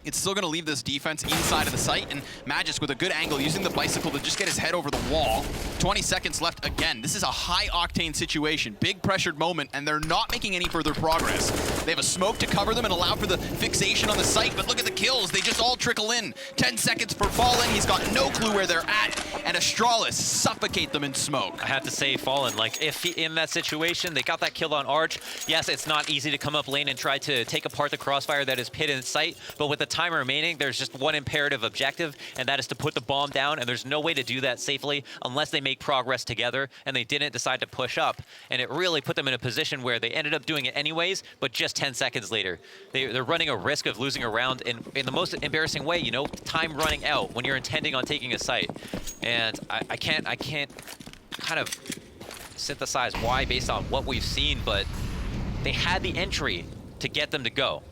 It's still going to leave this defense inside of the site, and Magisk with a good angle using the bicycle to just get his head over the wall. 20 seconds left again. This is a high-octane situation, big pressured moment, and they're not making any further progress. They have a smoke to cover them and allow for the fixation on the site, but look at the kills. They just all trickle in. 10 seconds for Fallen. He's got no clue where they're at, and Astralis suffocate them in smoke. I have to say, Fallen, like, if he, in that situation, they got that kill on Arch. Yes, it's not easy to come up lane and try to take apart the crossfire that is pit in sight, but with the time remaining, there's just one imperative objective, and that is to put the bomb down, and there's no way to do that safely unless they make progress together, and they didn't decide to push up, and it really put them in a position where they ended up doing it anyways, but just 10 seconds later. They're running a risk of losing a round in the most embarrassing way, you know, time running out when you're intending on taking a site. And I can't kind of synthesize why based on what we've seen, but they had the entry to get them to go.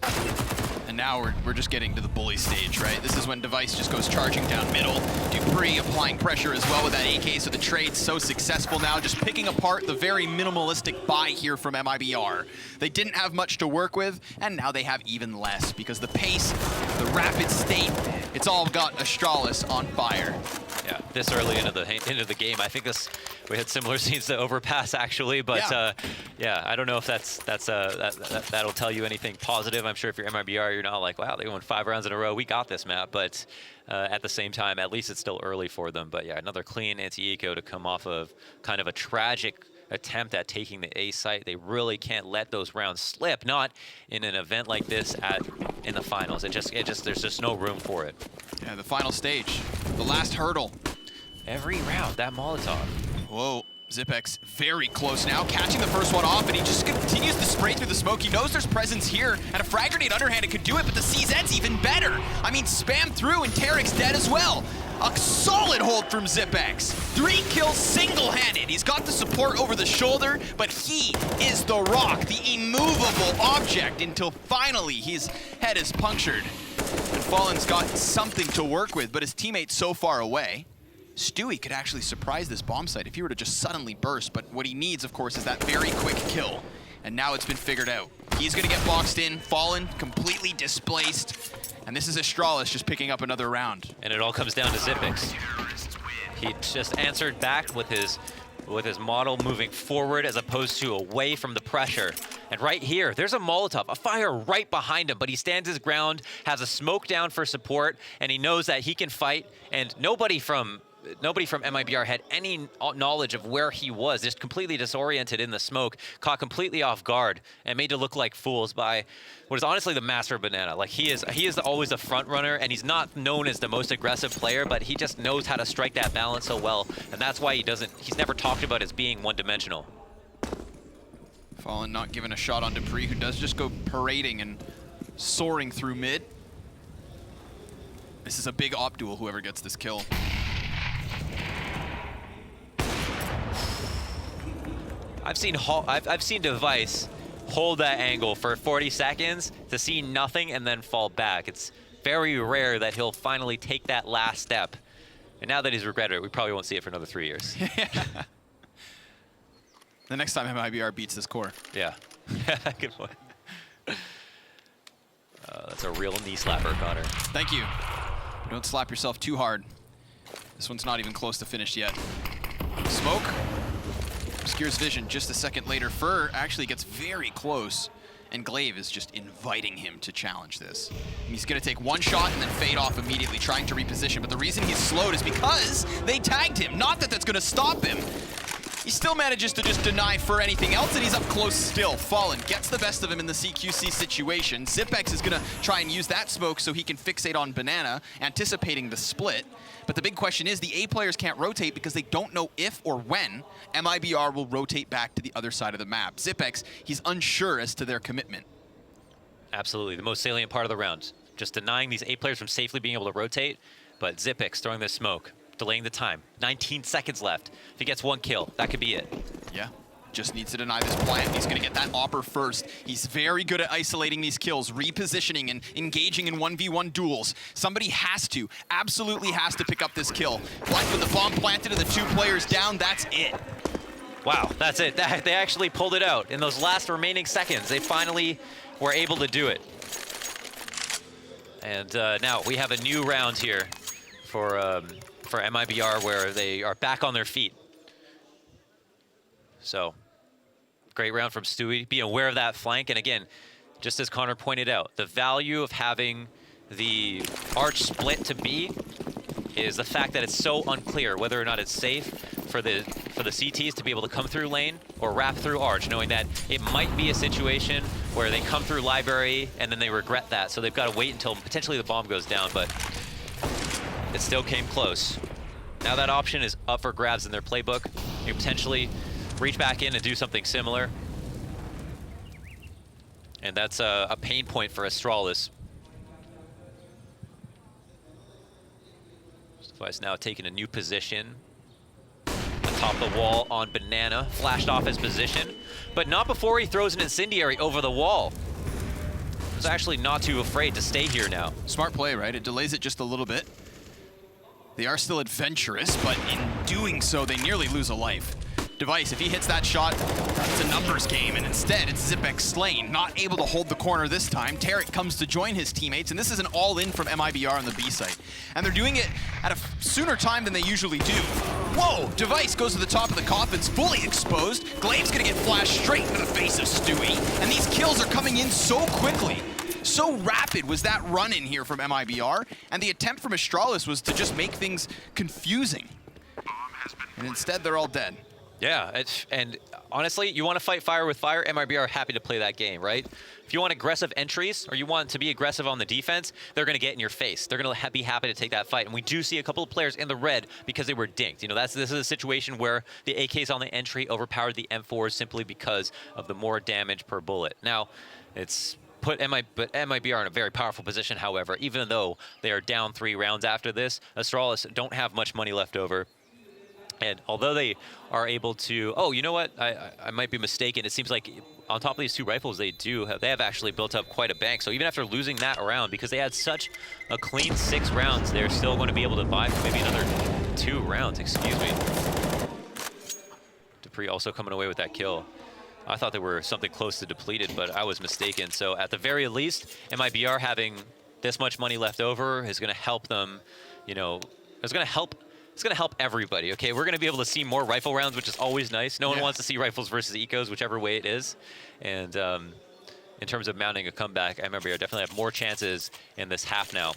And now we're just getting to the bully stage, right? This is when Device just goes charging down middle. Dupree applying pressure as well with that AK, so the trade's so successful now, just picking apart the very minimalistic buy here from MiBR. They didn't have much to work with, and now they have even less, because the pace, the rapid state, it's all got Astralis on fire. Yeah, this early into the game, I think we had similar scenes to Overpass actually, but yeah, I don't know if that'll tell you anything positive. I'm sure if you're MiBR, you're not like, wow, they won 5 rounds in a row, we got this map, but at the same time, at least it's still early for them. But yeah, another clean anti-eco to come off of kind of a tragic attempt at taking the A site. They really can't let those rounds slip, not in an event like this in the finals. There's just no room for it. Yeah, the final stage, the last hurdle. Every round, that Molotov. Whoa, Zipex very close now, catching the first one off, and he just continues to spray through the smoke. He knows there's presence here, and a frag grenade underhanded could do it, but the CZ's even better. I mean, spam through, and Tarek's dead as well. A solid hold from Zipex. 3 kills single-handed. He's got the support over the shoulder, but he is the rock, the immovable object, until finally his head is punctured. And Fallen's got something to work with, but his teammate's so far away. Stewie could actually surprise this bomb site if he were to just suddenly burst, but what he needs, of course, is that very quick kill. And now it's been figured out. He's gonna get boxed in, Fallen completely displaced, and this is Astralis just picking up another round. And it all comes down to Zipex. He just answered back with his model moving forward as opposed to away from the pressure. And right here, there's a Molotov, a fire right behind him, but he stands his ground, has a smoke down for support, and he knows that he can fight, and nobody from MiBR had any knowledge of where he was, just completely disoriented in the smoke, caught completely off guard, and made to look like fools by what is honestly the master Banana. Like, he is always a front runner, and he's not known as the most aggressive player, but he just knows how to strike that balance so well, and that's why he's never talked about as being one-dimensional. Fallen not given a shot on Dupree, who does just go parading and soaring through mid. This is a big op duel, whoever gets this kill. I've seen Device hold that angle for 40 seconds to see nothing and then fall back. It's very rare that he'll finally take that last step. And now that he's regretted it, we probably won't see it for another 3 years. The next time MiBR beats this core. Yeah. Good point. That's a real knee slapper, Connor. Thank you. Don't slap yourself too hard. This one's not even close to finished yet. Smoke obscures vision just a second later. Fur actually gets very close, and Glaive is just inviting him to challenge this. And he's gonna take one shot and then fade off immediately, trying to reposition. But the reason he's slowed is because they tagged him. Not that that's gonna stop him. He still manages to just deny for anything else, and he's up close still. Fallen gets the best of him in the CQC situation. Zipex is gonna try and use that smoke so he can fixate on Banana, anticipating the split. But the big question is the A players can't rotate because they don't know if or when MiBR will rotate back to the other side of the map. Zipex, he's unsure as to their commitment. Absolutely, the most salient part of the round. Just denying these A players from safely being able to rotate, but Zipex throwing this smoke, delaying the time. 19 seconds left. If he gets one kill, that could be it. Yeah, just needs to deny this plant. He's gonna get that Opper first. He's very good at isolating these kills, repositioning and engaging in 1v1 duels. Somebody has to, absolutely has to pick up this kill. Black with the bomb planted and the 2 players down, that's it. Wow, that's it. They actually pulled it out. In those last remaining seconds, they finally were able to do it. And now we have a new round here for MiBR where they are back on their feet. So, great round from Stewie. Be aware of that flank. And again, just as Connor pointed out, the value of having the arch split to B is the fact that it's so unclear whether or not it's safe for the CTs to be able to come through lane or wrap through arch, knowing that it might be a situation where they come through library and then they regret that. So they've got to wait until potentially the bomb goes down, but it still came close. Now that option is up for grabs in their playbook. You potentially reach back in and do something similar. And that's a pain point for Astralis. Device now taking a new position. Atop the wall on Banana. Flashed off his position, but not before he throws an incendiary over the wall. He's actually not too afraid to stay here now. Smart play, right? It delays it just a little bit. They are still adventurous, but in doing so, they nearly lose a life. Device, if he hits that shot, it's a numbers game, and instead it's Zipex slain, not able to hold the corner this time. Tarek comes to join his teammates, and this is an all-in from MiBR on the B site. And they're doing it at a sooner time than they usually do. Whoa! Device goes to the top of the coffin's fully exposed. Glaive's gonna get flashed straight into the face of Stewie, and these kills are coming in so quickly. So rapid was that run in here from MiBR, and the attempt from Astralis was to just make things confusing. And instead, they're all dead. Yeah, and honestly, you want to fight fire with fire, MiBR are happy to play that game, right? If you want aggressive entries, or you want to be aggressive on the defense, they're going to get in your face. They're going to be happy to take that fight. And we do see a couple of players in the red because they were dinked. You know, this is a situation where the AKs on the entry overpowered the M4s simply because of the more damage per bullet. Now, it's put MiBR in a very powerful position, however, even though they are down 3 rounds after this. Astralis don't have much money left over. And although they are able to, oh, you know what? I might be mistaken. It seems like on top of these 2 rifles, they have actually built up quite a bank. So even after losing that round, because they had such a clean 6 rounds, they're still going to be able to buy for maybe another 2 rounds, excuse me. Dupree also coming away with that kill. I thought they were something close to depleted, but I was mistaken. So at the very least, MiBR having this much money left over is going to help them, you know, it's going to help everybody, okay? We're going to be able to see more rifle rounds, which is always nice. No one wants to see rifles versus ecos, whichever way it is. And in terms of mounting a comeback, I remember you definitely have more chances in this half now.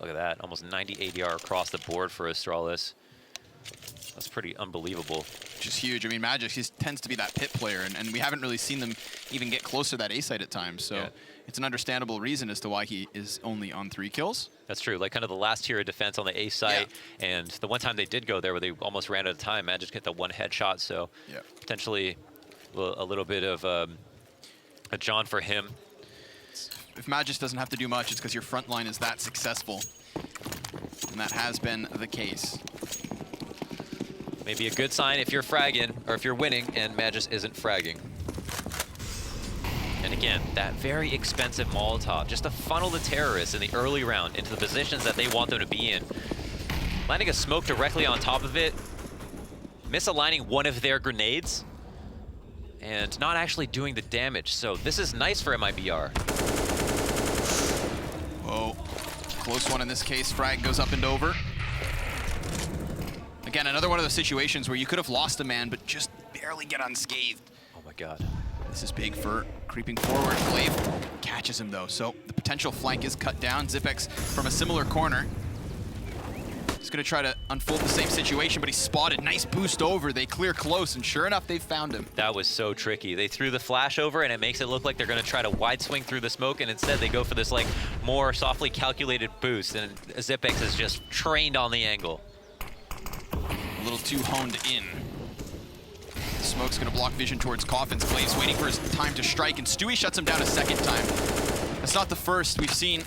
Look at that, almost 90 ADR across the board for Astralis. That's pretty unbelievable. Which is huge. I mean, Magic, he tends to be that pit player, and we haven't really seen them even get close to that A site at times. So it's an understandable reason as to why he is only on 3 kills. That's true. Like kind of the last tier of defense on the A site, and the one time they did go there where they almost ran out of time, Magic hit the 1 headshot. So potentially a little bit of a John for him. If Magic doesn't have to do much, it's because your front line is that successful. And that has been the case. Maybe a good sign if you're fragging, or if you're winning, and Magis isn't fragging. And again, that very expensive Molotov, just to funnel the terrorists in the early round into the positions that they want them to be in. Landing a smoke directly on top of it, misaligning one of their grenades and not actually doing the damage. So this is nice for MiBR. Whoa, close one in this case. Frag goes up and over. Again, another one of those situations where you could have lost a man, but just barely get unscathed. Oh my God. This is big for creeping forward. Glaive catches him though, so the potential flank is cut down. Zipex from a similar corner. He's gonna try to unfold the same situation, but he's spotted. Nice boost over. They clear close, and sure enough, they found him. That was so tricky. They threw the flash over, and it makes it look like they're gonna try to wide swing through the smoke, and instead they go for this like more softly calculated boost, and Zipex is just trained on the angle. A little too honed in. The smoke's gonna block vision towards Coffin's. Glaive's waiting for his time to strike, and Stewie shuts him down a second time. That's not the first we've seen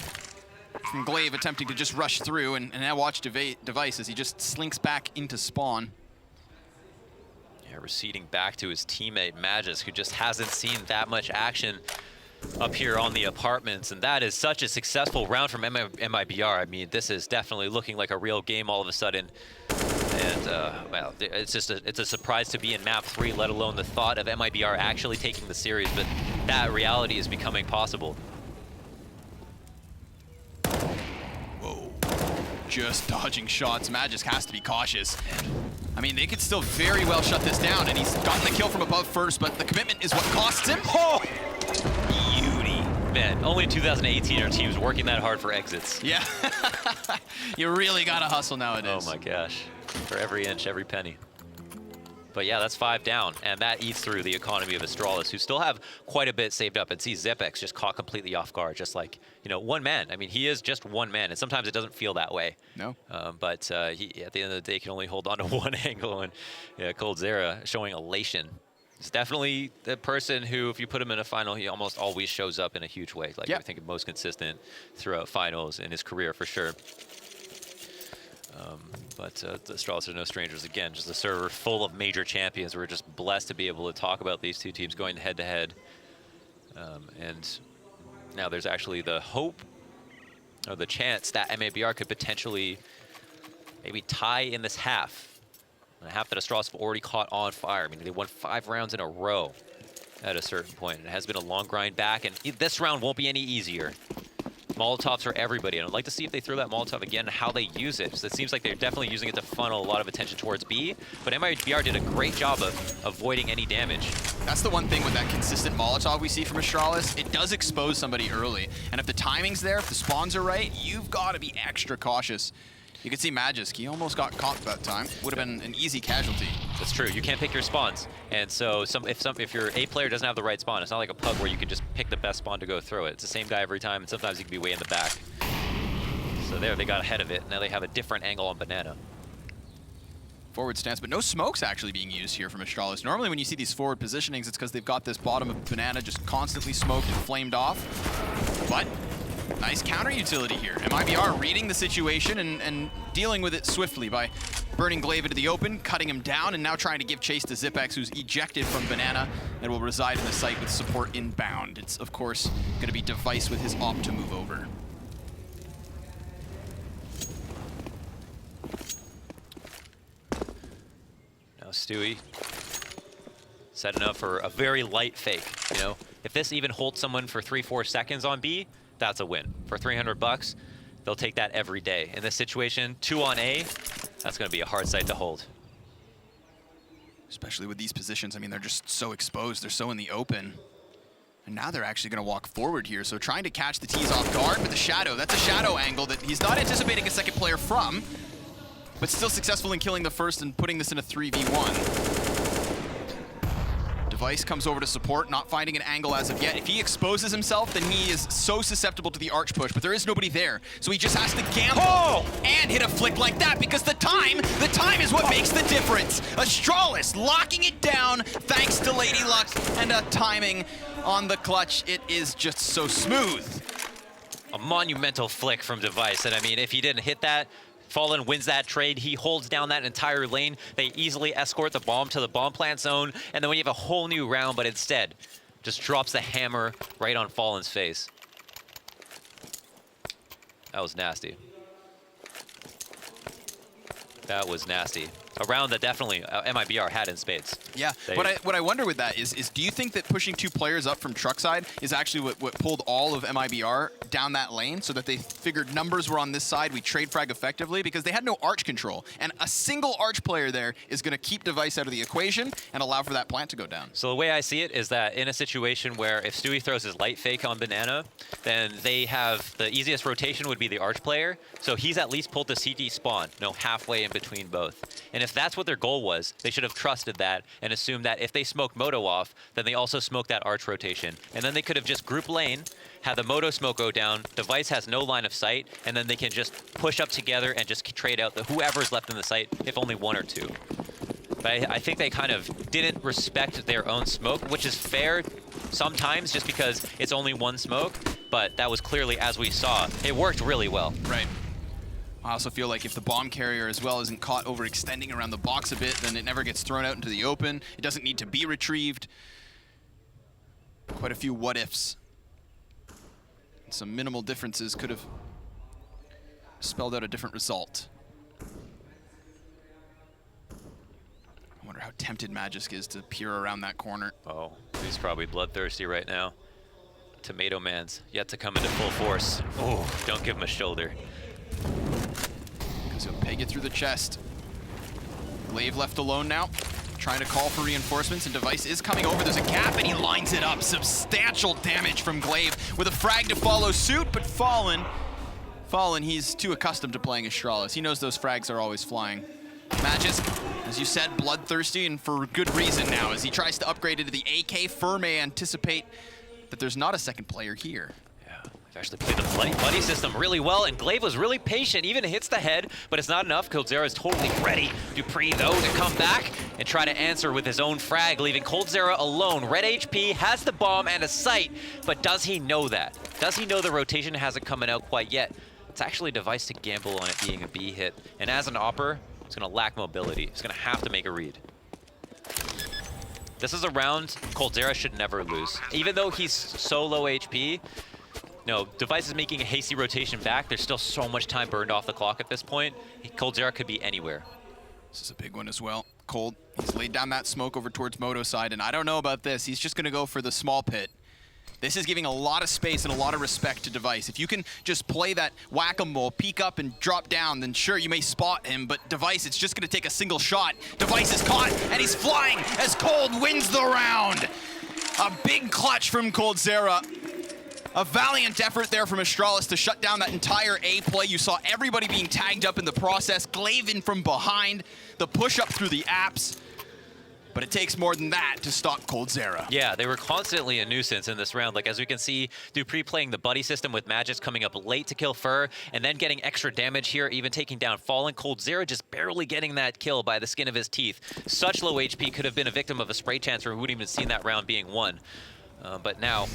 from Glaive attempting to just rush through, and now watch Device as he just slinks back into spawn. Yeah, receding back to his teammate Magis, who just hasn't seen that much action up here on the apartments, and that is such a successful round from MiBR. I mean, this is definitely looking like a real game all of a sudden. And, well, it's a surprise to be in map 3, let alone the thought of MiBR actually taking the series, but that reality is becoming possible. Whoa, just dodging shots. Magisk has to be cautious. I mean, they could still very well shut this down, and he's gotten the kill from above first, but the commitment is what costs him. Oh! Beauty. Man, only in 2018 are teams working that hard for exits. Yeah. You really gotta hustle nowadays. Oh my gosh. For every inch, every penny. But yeah, that's 5 down, and that eats through the economy of Astralis, who still have quite a bit saved up, and see Zipex just caught completely off guard, just like, you know, one man. I mean, he is just one man, and sometimes it doesn't feel that way. No. But he, at the end of the day, can only hold on to one angle, and yeah, Coldzera showing elation. It's definitely the person who, if you put him in a final, he almost always shows up in a huge way. Like, I think most consistent throughout finals in his career, for sure. But the Astralis are no strangers. Again, just a server full of major champions. We're just blessed to be able to talk about these two teams going head-to-head. And now there's actually the hope, or the chance, that MiBR could potentially maybe tie in this half. And a half that Astralis have already caught on fire. I mean, they won 5 rounds in a row at a certain point. It has been a long grind back, and this round won't be any easier. Molotovs for everybody, and I'd like to see if they throw that Molotov again and how they use it. So it seems like they're definitely using it to funnel a lot of attention towards B, but MiBR did a great job of avoiding any damage. That's the one thing with that consistent Molotov we see from Astralis. It does expose somebody early, and if the timing's there, if the spawns are right, you've got to be extra cautious. You can see Magisk, he almost got caught that time. Would have been an easy casualty. That's true, you can't pick your spawns. And so if your A player doesn't have the right spawn, it's not like a pug where you can just pick the best spawn to go throw it. It's the same guy every time, and sometimes he can be way in the back. So there, they got ahead of it. Now they have a different angle on Banana. Forward stance, but no smokes actually being used here from Astralis. Normally when you see these forward positionings, it's because they've got this bottom of Banana just constantly smoked and flamed off. But nice counter utility here. MiBR reading the situation and dealing with it swiftly by burning Glaive into the open, cutting him down, and now trying to give chase to Zipex, who's ejected from Banana and will reside in the site with support inbound. It's, of course, going to be Device with his op to move over. Now Stewie setting up for a very light fake, you know? If this even holds someone for 3-4 seconds on B, that's a win. For 300 bucks, they'll take that every day. In this situation, 2 on A, that's gonna be a hard site to hold. Especially with these positions, I mean, they're just so exposed, they're so in the open. And now they're actually gonna walk forward here, so trying to catch the T's off guard, but the shadow, that's a shadow angle that he's not anticipating a second player from, but still successful in killing the first and putting this in a 3v1. Device comes over to support, not finding an angle as of yet. If he exposes himself, then he is so susceptible to the arch push, but there is nobody there. So he just has to gamble and hit a flick like that, because the time is what makes the difference. Astralis locking it down thanks to Lady Luck and a timing on the clutch. It is just so smooth. A monumental flick from Device, and I mean, if he didn't hit that, Fallen wins that trade. He holds down that entire lane. They easily escort the bomb to the bomb plant zone, and then we have a whole new round, but instead, just drops the hammer right on Fallen's face. That was nasty. That was nasty. A round that definitely MiBR had in spades. Yeah, what I wonder with that is do you think that pushing 2 players up from truck side is actually what pulled all of MiBR down that lane, so that they figured numbers were on this side, we trade frag effectively, because they had no arch control, and a single arch player there is going to keep Device out of the equation and allow for that plant to go down. So the way I see it is that in a situation where if Stewie throws his light fake on Banana, then they have the easiest rotation would be the arch player, so he's at least pulled the CT spawn, halfway in between both. And if that's what their goal was, they should have trusted that and assumed that if they smoke Moto off, then they also smoke that arch rotation. And then they could have just group lane, have the Moto smoke go down, Device has no line of sight, and then they can just push up together and just trade out whoever's left in the site, if only 1 or 2. But I think they kind of didn't respect their own smoke, which is fair sometimes just because it's only 1 smoke, but that was clearly, as we saw, it worked really well. Right. I also feel like if the bomb carrier as well isn't caught overextending around the box a bit, then it never gets thrown out into the open. It doesn't need to be retrieved. Quite a few what-ifs. Some minimal differences could have spelled out a different result. I wonder how tempted Magisk is to peer around that corner. Oh, he's probably bloodthirsty right now. Tomato Man's yet to come into full force. Oh, don't give him a shoulder. Because he'll peg it through the chest. Glaive left alone now, trying to call for reinforcements, and Device is coming over. There's a gap, and he lines it up. Substantial damage from Glaive with a frag to follow suit, but Fallen, he's too accustomed to playing Astralis. He knows those frags are always flying. Magisk, as you said, bloodthirsty, and for good reason now. As he tries to upgrade into the AK, Fur may anticipate that there's not a second player here. They've actually played the buddy system really well, and Glaive was really patient, even hits the head, but it's not enough. coldzera is totally ready. Dupree, though, to come back and try to answer with his own frag, leaving coldzera alone. Red HP has the bomb and a sight, but does he know that? Does he know the rotation hasn't come out quite yet? It's actually Device to gamble on it being a B hit, and as an opper, it's going to lack mobility. It's going to have to make a read. This is a round coldzera should never lose. Even though he's so low HP, no, Device is making a hasty rotation back. There's still so much time burned off the clock at this point. coldzera could be anywhere. This is a big one as well. Cold, he's laid down that smoke over towards Moto side, and I don't know about this. He's just going to go for the small pit. This is giving a lot of space and a lot of respect to Device. If you can just play that whack-a-mole, peek up and drop down, then sure, you may spot him, but Device, it's just going to take a single shot. Device is caught, and he's flying as Cold wins the round. A big clutch from coldzera. A valiant effort there from Astralis to shut down that entire A play. You saw everybody being tagged up in the process. Glaive in from behind, the push up through the apps. But it takes more than that to stop coldzera. Yeah, they were constantly a nuisance in this round. Like, as we can see, Dupree playing the buddy system with Magisk coming up late to kill Fur, and then getting extra damage here, even taking down Fallen. coldzera just barely getting that kill by the skin of his teeth. Such low HP, could have been a victim of a spray transfer. We wouldn't even seen that round being won. But now,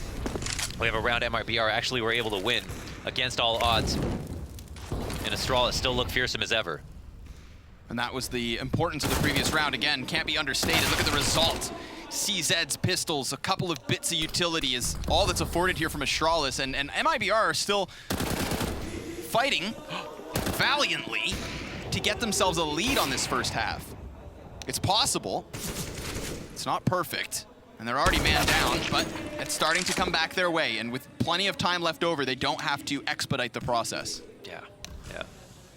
we have a round MiBR actually were able to win against all odds. And Astralis still look fearsome as ever. And that was the importance of the previous round. Again, can't be understated. Look at the result. CZ's pistols, a couple of bits of utility is all that's afforded here from Astralis. And MiBR are still fighting valiantly to get themselves a lead on this first half. It's possible. It's not perfect. And they're already man down, but it's starting to come back their way. And with plenty of time left over, they don't have to expedite the process. Yeah.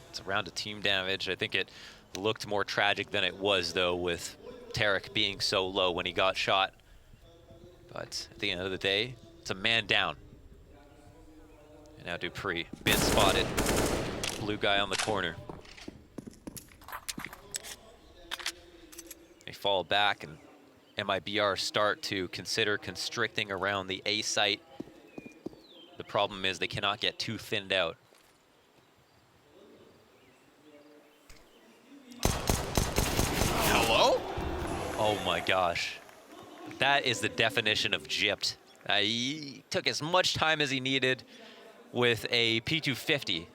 It's a round of team damage. I think it looked more tragic than it was, though, with Tarek being so low when he got shot. But at the end of the day, it's a man down. And now Dupree, been spotted. Blue guy on the corner. They fall back, and MiBR start to consider constricting around the A site. The problem is they cannot get too thinned out. Hello? Oh my gosh. That is the definition of gypped. He took as much time as he needed with a P250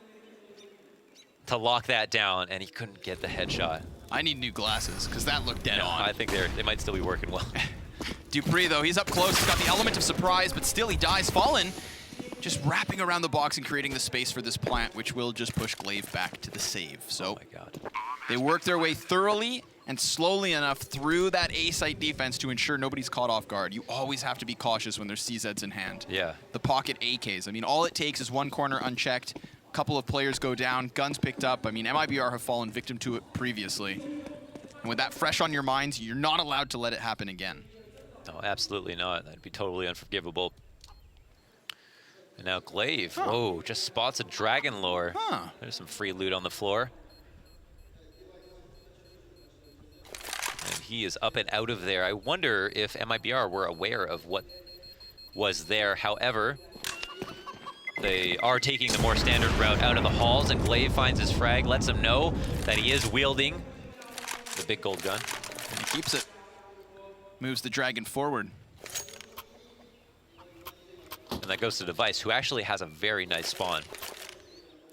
to lock that down, and he couldn't get the headshot. I need new glasses, because that looked dead on. I think they might still be working well. Dupree, though, he's up close. He's got the element of surprise, but still he dies. Fallen, just wrapping around the box and creating the space for this plant, which will just push Glaive back to the save. So, oh my God. They work their way thoroughly and slowly enough through that A-site defense to ensure nobody's caught off guard. You always have to be cautious when there's CZs in hand. Yeah. The pocket AKs. I mean, all it takes is one corner unchecked, a couple of players go down, guns picked up. I mean, MiBR have fallen victim to it previously. And with that fresh on your minds, you're not allowed to let it happen again. No, absolutely not. That'd be totally unforgivable. And now Glaive, whoa, just spots a Dragon Lore. There's some free loot on the floor. And he is up and out of there. I wonder if MiBR were aware of what was there. However, they are taking the more standard route out of the halls, and Glaive finds his frag, lets him know that he is wielding the big gold gun. And he keeps it. Moves the Dragon forward. And that goes to Device, who actually has a very nice spawn.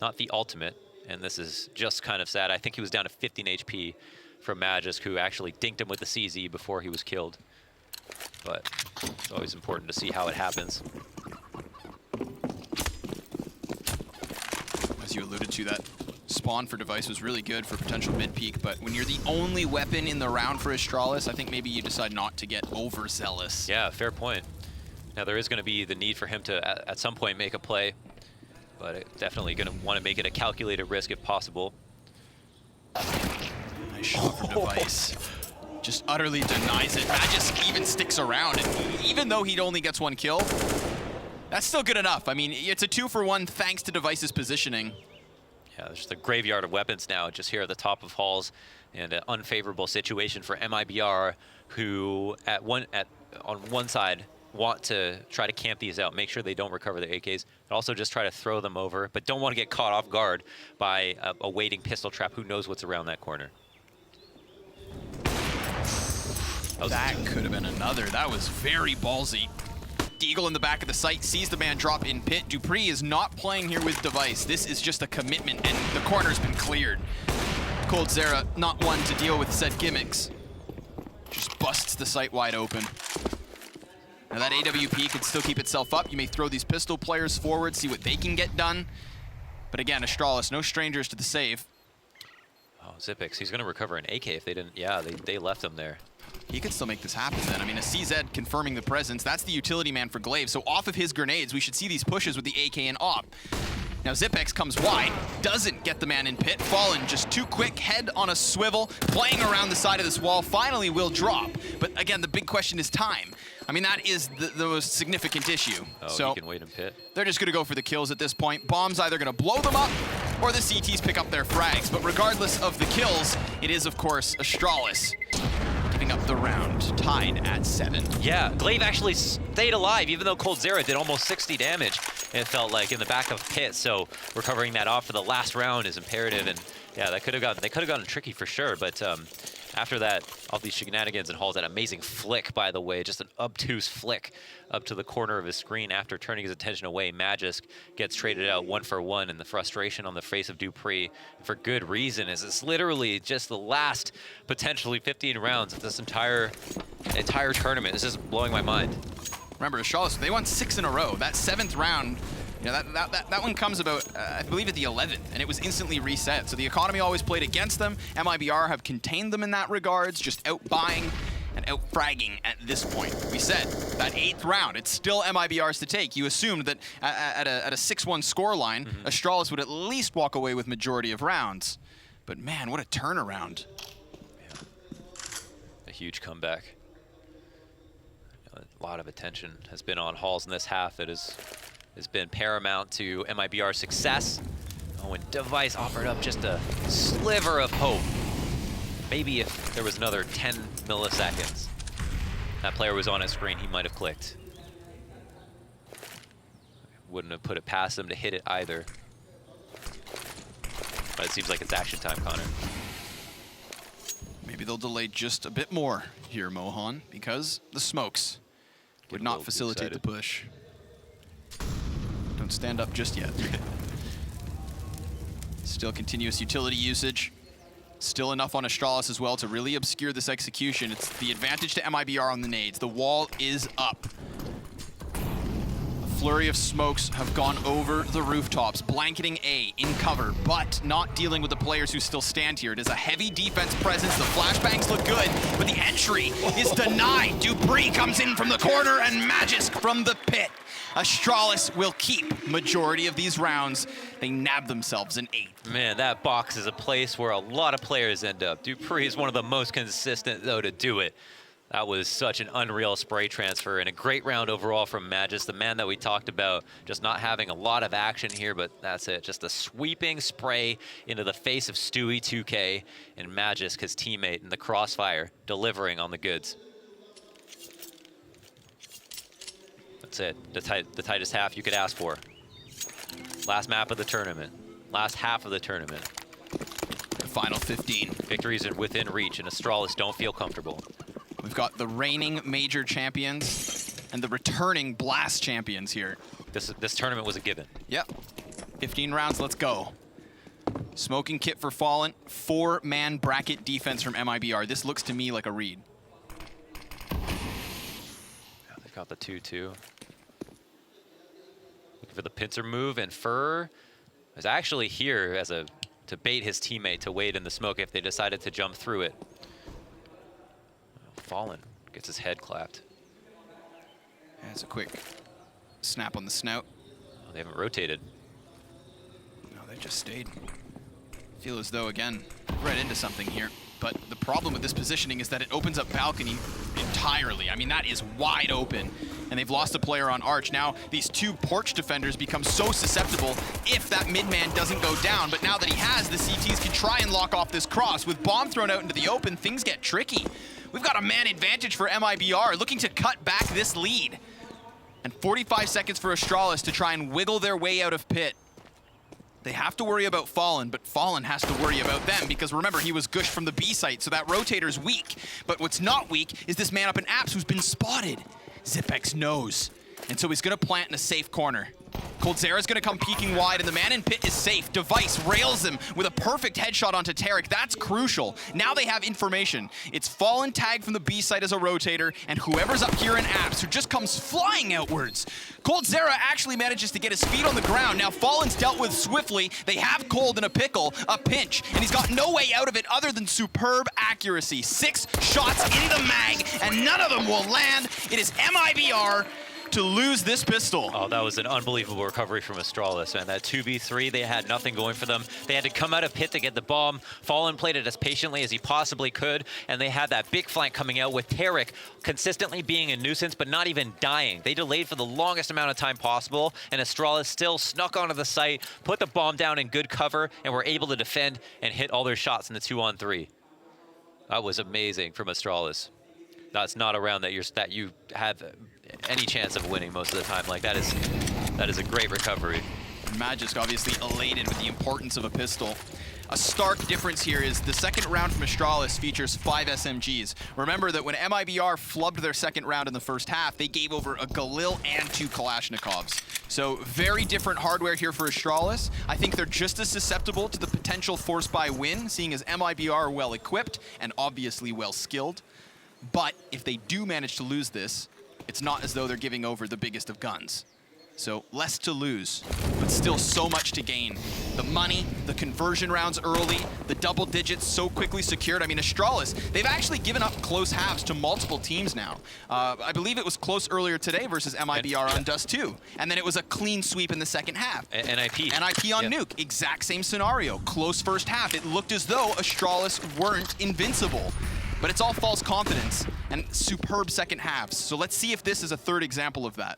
Not the ultimate, and this is just kind of sad. I think he was down to 15 HP from Magisk, who actually dinked him with the CZ before he was killed. But it's always important to see how it happens. As you alluded to, that spawn for Device was really good for potential mid-peak, but when you're the only weapon in the round for Astralis, I think maybe you decide not to get overzealous. Yeah, fair point. Now there is going to be the need for him to at some point make a play, but definitely going to want to make it a calculated risk if possible. Nice shot for Device. Just utterly denies it. Magisk even sticks around, and even though he only gets one kill, that's still good enough. I mean, it's a 2-for-1 thanks to Device's positioning. Yeah, there's the graveyard of weapons now just here at the top of halls, and an unfavorable situation for MiBR, who on one side want to try to camp these out, make sure they don't recover the AKs, and also just try to throw them over, but don't want to get caught off guard by a waiting pistol trap. Who knows what's around that corner? That could have been another. That was very ballsy. Deagle in the back of the site sees the man drop in pit. Dupree is not playing here with Device. This is just a commitment, and the corner's been cleared. coldzera not one to deal with said gimmicks. Just busts the site wide open. Now that AWP can still keep itself up. You may throw these pistol players forward, see what they can get done. But again, Astralis, no strangers to the save. Oh, Zipix, he's gonna recover an AK if they didn't, yeah, they left him there. He could still make this happen then. I mean, a CZ confirming the presence. That's the utility man for Glaive. So off of his grenades, we should see these pushes with the AK and op. Now Zipex comes wide, doesn't get the man in pit. Fallen just too quick, head on a swivel, playing around the side of this wall, finally will drop. But again, the big question is time. I mean, that is the most significant issue. Oh, so he can wait in pit. They're just gonna go for the kills at this point. Bomb's either gonna blow them up, or the CTs pick up their frags. But regardless of the kills, it is, of course, Astralis giving up the round, tied at 7. Yeah, Glaive actually stayed alive, even though coldzera did almost 60 damage, it felt like, in the back of pit. So recovering that off for the last round is imperative. And yeah, they could have gotten tricky for sure. But after that, all these shenanigans and halls, that amazing flick, by the way, just an obtuse flick up to the corner of his screen after turning his attention away. Magisk gets traded out 1 for 1, and the frustration on the face of Dupree, for good reason, is it's literally just the last potentially 15 rounds of this entire tournament. This is blowing my mind. Remember, Astralis, they won 6 in a row. That 7th round, you know, that one comes about, I believe, at the 11th, and it was instantly reset. So the economy always played against them. MiBR have contained them in that regards, just out-buying and out-fragging at this point. We said that 8th round, it's still MiBR's to take. You assumed that at a 6-1 scoreline, Astralis would at least walk away with majority of rounds. But man, what a turnaround. Yeah. A huge comeback. A lot of attention has been on halls in this half. It has been paramount to MiBR's success. Oh, and Device offered up just a sliver of hope. Maybe if there was another 10 milliseconds, that player was on his screen, he might have clicked. Wouldn't have put it past him to hit it either. But it seems like it's action time, Connor. Maybe they'll delay just a bit more here, Mohan, because the smokes would not facilitate the push. Don't stand up just yet. Still continuous utility usage. Still enough on Astralis as well to really obscure this execution. It's the advantage to MiBR on the nades. The wall is up. A flurry of smokes have gone over the rooftops, blanketing A in cover, but not dealing with the players who still stand here. It is a heavy defense presence. The flashbangs look good, but the entry is denied. Dupree comes in from the corner and Magisk from the pit. Astralis will keep majority of these rounds. They nab themselves an 8. Man, that box is a place where a lot of players end up. Dupree is one of the most consistent, though, to do it. That was such an unreal spray transfer and a great round overall from Magisk, the man that we talked about, just not having a lot of action here, but that's it. Just a sweeping spray into the face of Stewie 2K, and Magisk, his teammate in the crossfire, delivering on the goods. That's it, the tightest half you could ask for. Last map of the tournament, last half of the tournament. The final 15. Victories are within reach, and Astralis don't feel comfortable. We've got the reigning major champions and the returning Blast champions here. This tournament was a given. Yep. 15 rounds, let's go. Smoking kit for Fallen, 4-man bracket defense from MiBR. This looks to me like a read. Yeah, they've got the 2-2. Looking for the pincer move, and Fur is actually here as to bait his teammate to wait in the smoke if they decided to jump through it. Fallen gets his head clapped. That's a quick snap on the snout. Oh, they haven't rotated. No, they just stayed. Feel as though, again, right into something here. But the problem with this positioning is that it opens up balcony entirely. I mean, that is wide open. And they've lost a player on Arch. Now, these two porch defenders become so susceptible if that mid-man doesn't go down. But now that he has, the CTs can try and lock off this cross. With bomb thrown out into the open, things get tricky. We've got a man advantage for MiBR, looking to cut back this lead. And 45 seconds for Astralis to try and wiggle their way out of pit. They have to worry about Fallen, but Fallen has to worry about them because remember, he was gushed from the B site, so that rotator's weak. But what's not weak is this man up in Apps who's been spotted. Zipex knows, and so he's gonna plant in a safe corner. Coldzera's gonna come peeking wide, and the man in pit is safe. Device rails him with a perfect headshot onto Tarek. That's crucial. Now they have information. It's Fallen tagged from the B site as a rotator, and whoever's up here in Apps who just comes flying outwards. Coldzera actually manages to get his feet on the ground. Now Fallen's dealt with swiftly. They have Cold in a pickle, a pinch, and he's got no way out of it other than superb accuracy. 6 shots in the mag, and none of them will land. It is MiBR to lose this pistol. Oh, that was an unbelievable recovery from Astralis, man. That 2v3, they had nothing going for them. They had to come out of pit to get the bomb. Fallen played it as patiently as he possibly could, and they had that big flank coming out with Tarek consistently being a nuisance, but not even dying. They delayed for the longest amount of time possible, and Astralis still snuck onto the site, put the bomb down in good cover, and were able to defend and hit all their shots in the 2-on-3. That was amazing from Astralis. That's not a round that you have any chance of winning most of the time. Like, that is a great recovery. Magisk obviously elated with the importance of a pistol. A stark difference here is the second round from Astralis features 5 SMGs. Remember that when MiBR flubbed their second round in the first half, they gave over a Galil and 2 Kalashnikovs. So very different hardware here for Astralis. I think they're just as susceptible to the potential force buy win, seeing as MiBR are well equipped and obviously well skilled. But if they do manage to lose this, it's not as though they're giving over the biggest of guns. So less to lose, but still so much to gain. The money, the conversion rounds early, the double digits so quickly secured. I mean, Astralis, they've actually given up close halves to multiple teams now. I believe it was close earlier today versus MiBR on Dust 2. And then it was a clean sweep in the second half. NIP. NIP on Nuke, exact same scenario. Close first half. It looked as though Astralis weren't invincible. But it's all false confidence and superb second halves. So let's see if this is a third example of that.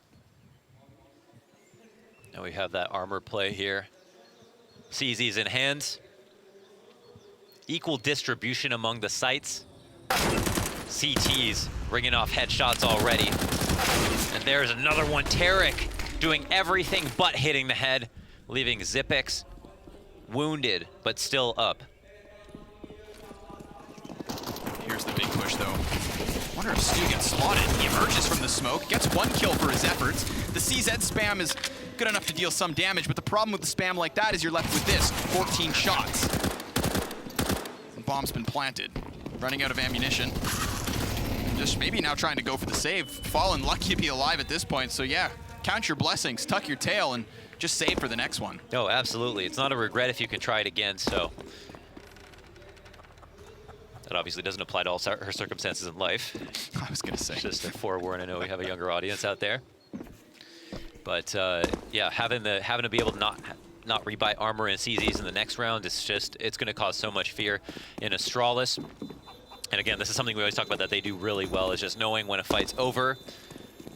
Now we have that armor play here. CZ's in hands. Equal distribution among the sites. CTs ringing off headshots already. And there's another one. Tarek doing everything but hitting the head, leaving Zipex wounded, but still up. Here's the big push, though. Wonder if Stu gets spotted. He emerges from the smoke, gets 1 kill for his efforts. The CZ spam is good enough to deal some damage, but the problem with the spam like that is you're left with this, 14 shots. The bomb's been planted. Running out of ammunition. Just maybe now trying to go for the save. Fallen lucky to be alive at this point, so yeah, count your blessings, tuck your tail, and just save for the next one. No, absolutely. It's not a regret if you can try it again, so. That obviously doesn't apply to all her circumstances in life. I was going to say. Just a forewarn, I know we have a younger audience out there. But yeah, having to be able to not rebuy armor and CZs in the next round, it's going to cause so much fear in Astralis. And again, this is something we always talk about that they do really well, is just knowing when a fight's over.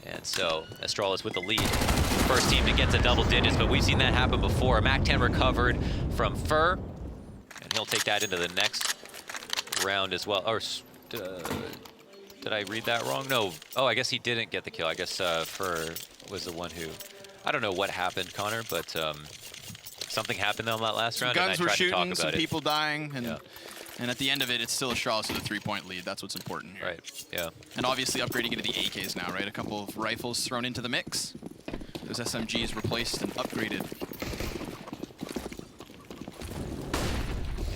And so Astralis with the lead. First team to get to double digits, but we've seen that happen before. Mac-10 recovered from Fur, and he'll take that into the next round as well. Or did I read that wrong? No. Oh, I guess he didn't get the kill. I guess Fur was the one who, I don't know what happened, Connor, but something happened on that last round. Guns and I were tried shooting, to talk about some it. people dying, and at the end of it, it's still Astralis with a 3-point lead. That's what's important here. Right, yeah. And obviously upgrading into the AKs now, right? A couple of rifles thrown into the mix. Those SMGs replaced and upgraded.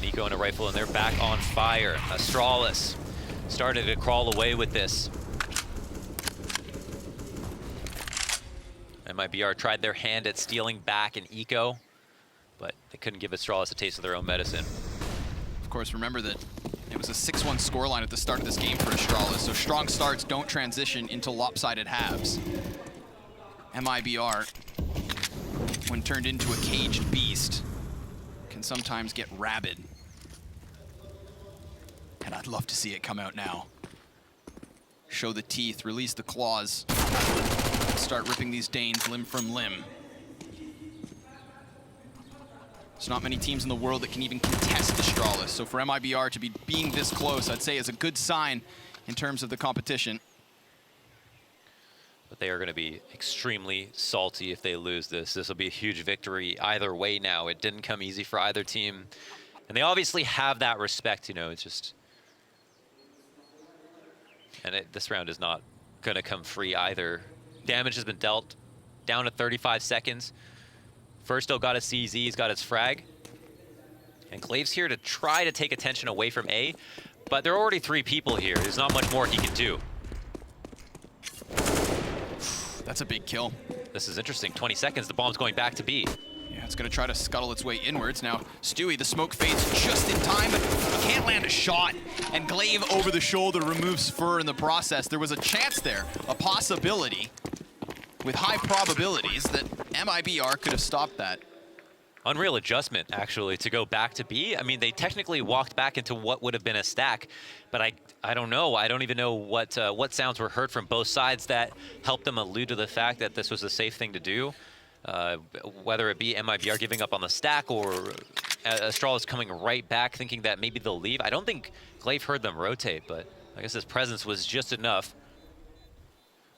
Nico and a rifle, and they're back on fire. Astralis started to crawl away with this. MiBR tried their hand at stealing back an eco, but they couldn't give Astralis a taste of their own medicine. Of course, remember that it was a 6-1 scoreline at the start of this game for Astralis, so strong starts don't transition into lopsided halves. MiBR, when turned into a caged beast, can sometimes get rabid. And I'd love to see it come out now. Show the teeth, release the claws. Start ripping these Danes limb from limb. There's not many teams in the world that can even contest Astralis, so for MiBR to be being this close, I'd say is a good sign in terms of the competition. But they are going to be extremely salty if they lose this. This will be a huge victory either way now. It didn't come easy for either team. And they obviously have that respect, you know, it's just... And this round is not going to come free either. Damage has been dealt, down to 35 seconds. First still got his CZ, he's got his frag. And Glaive's here to try to take attention away from A, but there are already 3 people here. There's not much more he can do. That's a big kill. This is interesting. 20 seconds, the bomb's going back to B. Yeah, it's going to try to scuttle its way inwards. Now, Stewie, the smoke fades just in time, but he can't land a shot. And Glaive over the shoulder removes Fur in the process. There was a chance there, a possibility, with high probabilities that MiBR could have stopped that. Unreal adjustment, actually, to go back to B. I mean, they technically walked back into what would have been a stack, but I don't know. I don't even know what sounds were heard from both sides that helped them allude to the fact that this was a safe thing to do. Whether it be MiBR giving up on the stack or Astralis coming right back thinking that maybe they'll leave. I don't think Glaive heard them rotate, but I guess his presence was just enough.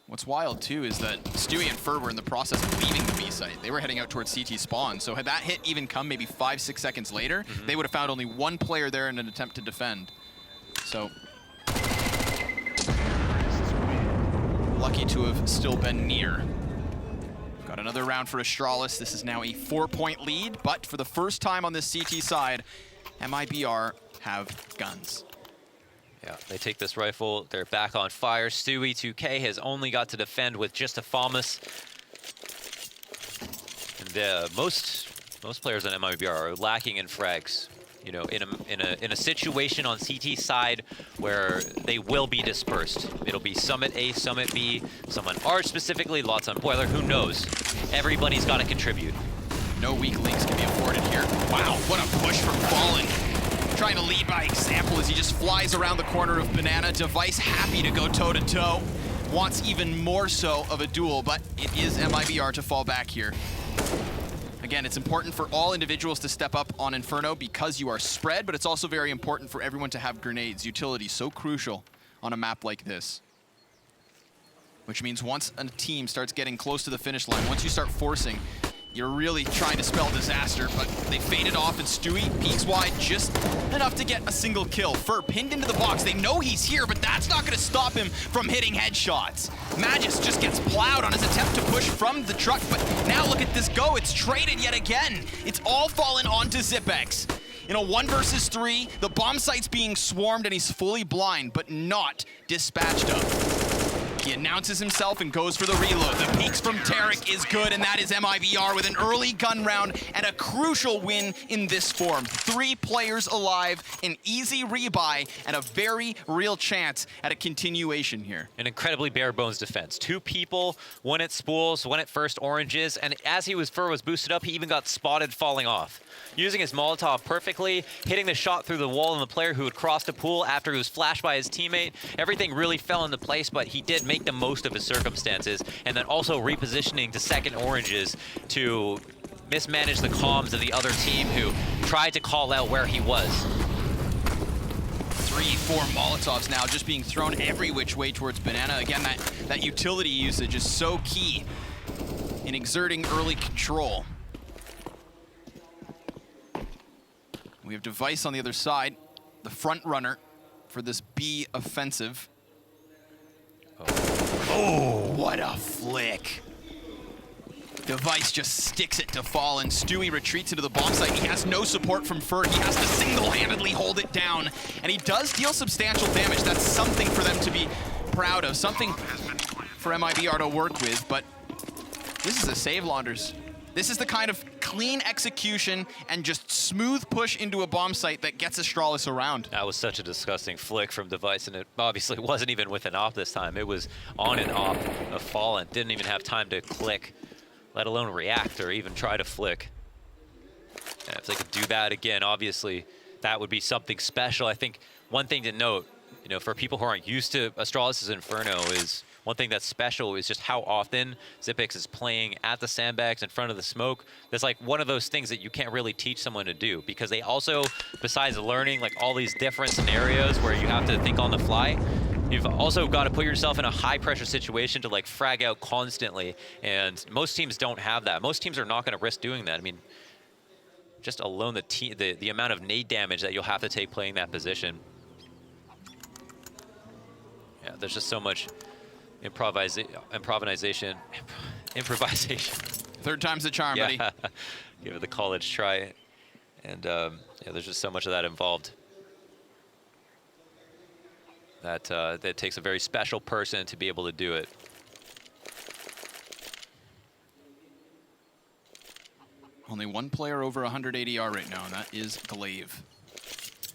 What's wild, too, is that Stewie and Fur were in the process of leaving the B site. They were heading out towards CT spawn, so had that hit even come maybe 5-6 seconds later, they would have found only one player there in an attempt to defend. So, lucky to have still been near. Got another round for Astralis. This is now a 4-point lead, but for the first time on this CT side, MiBR have guns. Yeah, they take this rifle. They're back on fire. Stewie 2K has only got to defend with just a FAMAS. And most players on MiBR are lacking in frags. You know, in a situation on CT side where they will be dispersed. It'll be Summit A, Summit B, some on Arch specifically, lots on Boiler. Who knows? Everybody's got to contribute. No weak links can be afforded here. Wow, what a push from Fallen. Trying to lead by example as he just flies around the corner of Banana. Device happy to go toe-to-toe. Wants even more so of a duel, but it is MiBR to fall back here. Again, it's important for all individuals to step up on Inferno because you are spread, but it's also very important for everyone to have grenades. Utility so crucial on a map like this. Which means once a team starts getting close to the finish line, once you start forcing, you're really trying to spell disaster, but they faded off, and Stewie peeks wide just enough to get a single kill. Fur pinned into the box. They know he's here, but that's not going to stop him from hitting headshots. Magus just gets plowed on his attempt to push from the truck, but now look at this go. It's traded yet again. It's all fallen onto Zipex. In a 1 versus 3, the bomb site's being swarmed, and he's fully blind, but not dispatched of. He announces himself and goes for the reload. The peeks from Tarek is good, and that is MiBR with an early gun round and a crucial win in this form. 3 players alive, an easy rebuy, and a very real chance at a continuation here. An incredibly bare bones defense. 2 people, one at spools, one at first oranges, and as Fur was boosted up, he even got spotted falling off. Using his Molotov perfectly, hitting the shot through the wall on the player who had crossed the pool after he was flashed by his teammate. Everything really fell into place, but he did make the most of his circumstances, and then also repositioning to second oranges to mismanage the comms of the other team who tried to call out where he was. 3, 4 Molotovs now just being thrown every which way towards Banana. Again, that utility usage is so key in exerting early control. We have Device on the other side, the front runner for this B offensive. Oh, what a flick. Device just sticks it to Fall, and Stewie retreats into the bomb site. He has no support from Fur. He has to single-handedly hold it down, and he does deal substantial damage. That's something for them to be proud of, something for MiBR to work with, but this is a save, Launders. This is the kind of clean execution and just smooth push into a bomb site that gets Astralis around. That was such a disgusting flick from Device, and it obviously wasn't even with an op this time. It was on and off of Fallen. Didn't even have time to click, let alone react or even try to flick. And if they could do that again, obviously that would be something special. I think one thing to note, you know, for people who aren't used to Astralis' Inferno, is one thing that's special is just how often Xyp9x is playing at the sandbags in front of the smoke. That's like one of those things that you can't really teach someone to do, because they also, besides learning like all these different scenarios where you have to think on the fly, you've also got to put yourself in a high pressure situation to like frag out constantly. And most teams don't have that. Most teams are not going to risk doing that. I mean, just alone the amount of nade damage that you'll have to take playing that position. Yeah, there's just so much improvisation. Third time's the charm, buddy. Give it the college try. And yeah, there's just so much of that involved. That takes a very special person to be able to do it. Only 1 player over 100 ADR right now, and that is Glaive.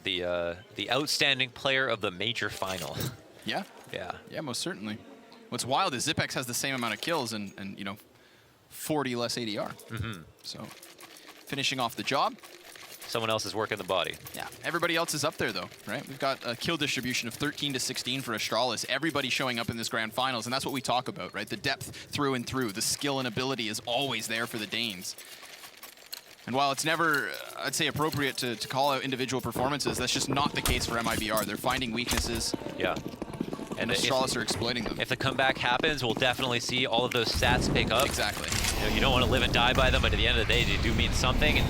The outstanding player of the major final. Yeah? Yeah. Yeah, most certainly. What's wild is Xyp9x has the same amount of kills and you know, 40 less ADR. Mm-hmm. So, finishing off the job. Someone else is working the body. Yeah, everybody else is up there though, right? We've got a kill distribution of 13 to 16 for Astralis. Everybody showing up in this grand finals, and that's what we talk about, right? The depth through and through. The skill and ability is always there for the Danes. And while it's never, I'd say, appropriate to call out individual performances, that's just not the case for MiBR. They're finding weaknesses. Yeah. And Astralis are exploiting them. If the comeback happens, we'll definitely see all of those stats pick up. Exactly. You know, you don't want to live and die by them, but at the end of the day, they do mean something, and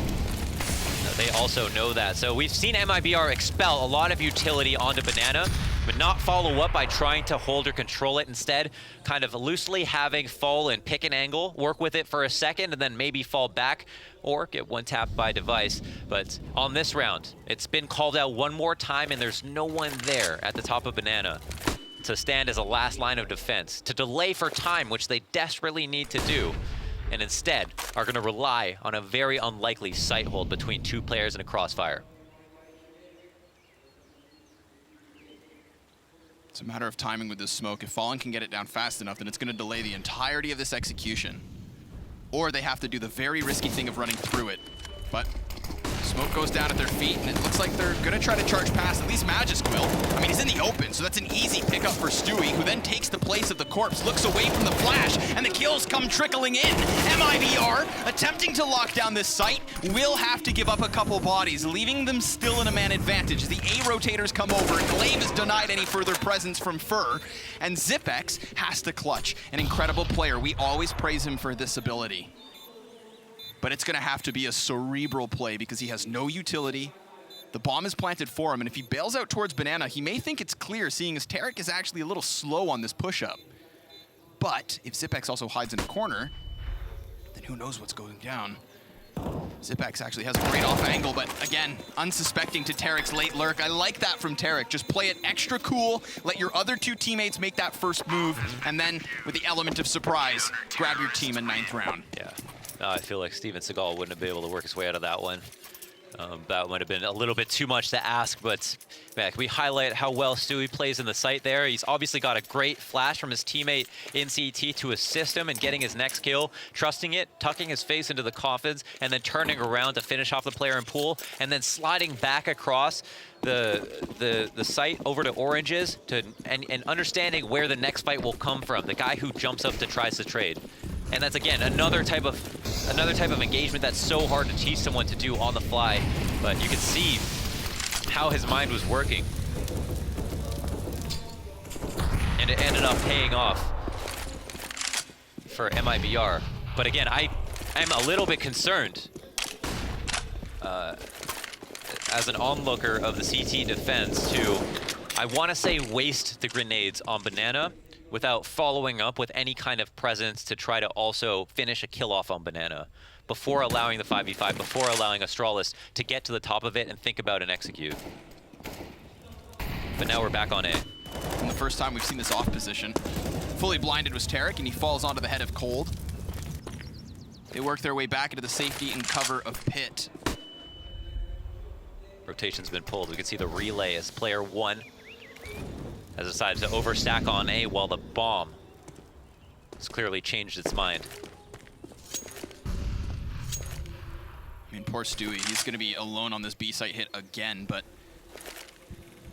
they also know that. So we've seen MiBR expel a lot of utility onto Banana, but not follow up by trying to hold or control it. Instead, kind of loosely having Fall and pick an angle, work with it for a second, and then maybe fall back or get one tapped by Device. But on this round, it's been called out one more time, and there's no one there at the top of Banana to stand as a last line of defense, to delay for time, which they desperately need to do, and instead are going to rely on a very unlikely sight hold between 2 players in a crossfire. It's a matter of timing with this smoke. If Fallen can get it down fast enough, then it's going to delay the entirety of this execution. Or they have to do the very risky thing of running through it. But smoke goes down at their feet, and it looks like they're going to try to charge past. At least Magisk will. I mean, he's in the open, so that's an easy pickup for Stewie, who then takes the place of the corpse, looks away from the flash, and the kills come trickling in. MiBR, attempting to lock down this site, will have to give up a couple bodies, leaving them still in a man advantage. The A rotators come over, and Glaive is denied any further presence from Fur, and Xyp9x has to clutch. An incredible player. We always praise him for this ability. But it's going to have to be a cerebral play because he has no utility. The bomb is planted for him, and if he bails out towards Banana, he may think it's clear, seeing as Tarek is actually a little slow on this push-up. But if Xyp9x also hides in a corner, then who knows what's going down. Zipex actually has a great off angle, but again, unsuspecting to Tarek's late lurk. I like that from Tarek. Just play it extra cool, let your other two teammates make that first move, and then with the element of surprise, grab your team in 9th round. Yeah, I feel like Steven Seagal wouldn't have been able to work his way out of that one. That might have been a little bit too much to ask, but man, can we highlight how well Stewie plays in the site there? He's obviously got a great flash from his teammate in CT to assist him in getting his next kill, trusting it, tucking his face into the coffins, and then turning around to finish off the player in pool, and then sliding back across the site over to Oranges and understanding where the next fight will come from. The guy who jumps up to tries to trade. And that's, again, another type of engagement that's so hard to teach someone to do on the fly. But you can see how his mind was working. And it ended up paying off for MiBR. But again, I'm a little bit concerned as an onlooker of the CT defense to, I want to say, waste the grenades on Banana without following up with any kind of presence to try to also finish a kill off on Banana before allowing the 5v5, before allowing Astralis to get to the top of it and think about and execute. But now we're back on A. And the first time we've seen this off position. Fully blinded was Tarek, and he falls onto the head of Cold. They work their way back into the safety and cover of Pit. Rotation's been pulled. We can see the relay as player 1 has decided to overstack on A while the bomb has clearly changed its mind. I mean, poor Stewie, he's going to be alone on this B site hit again, but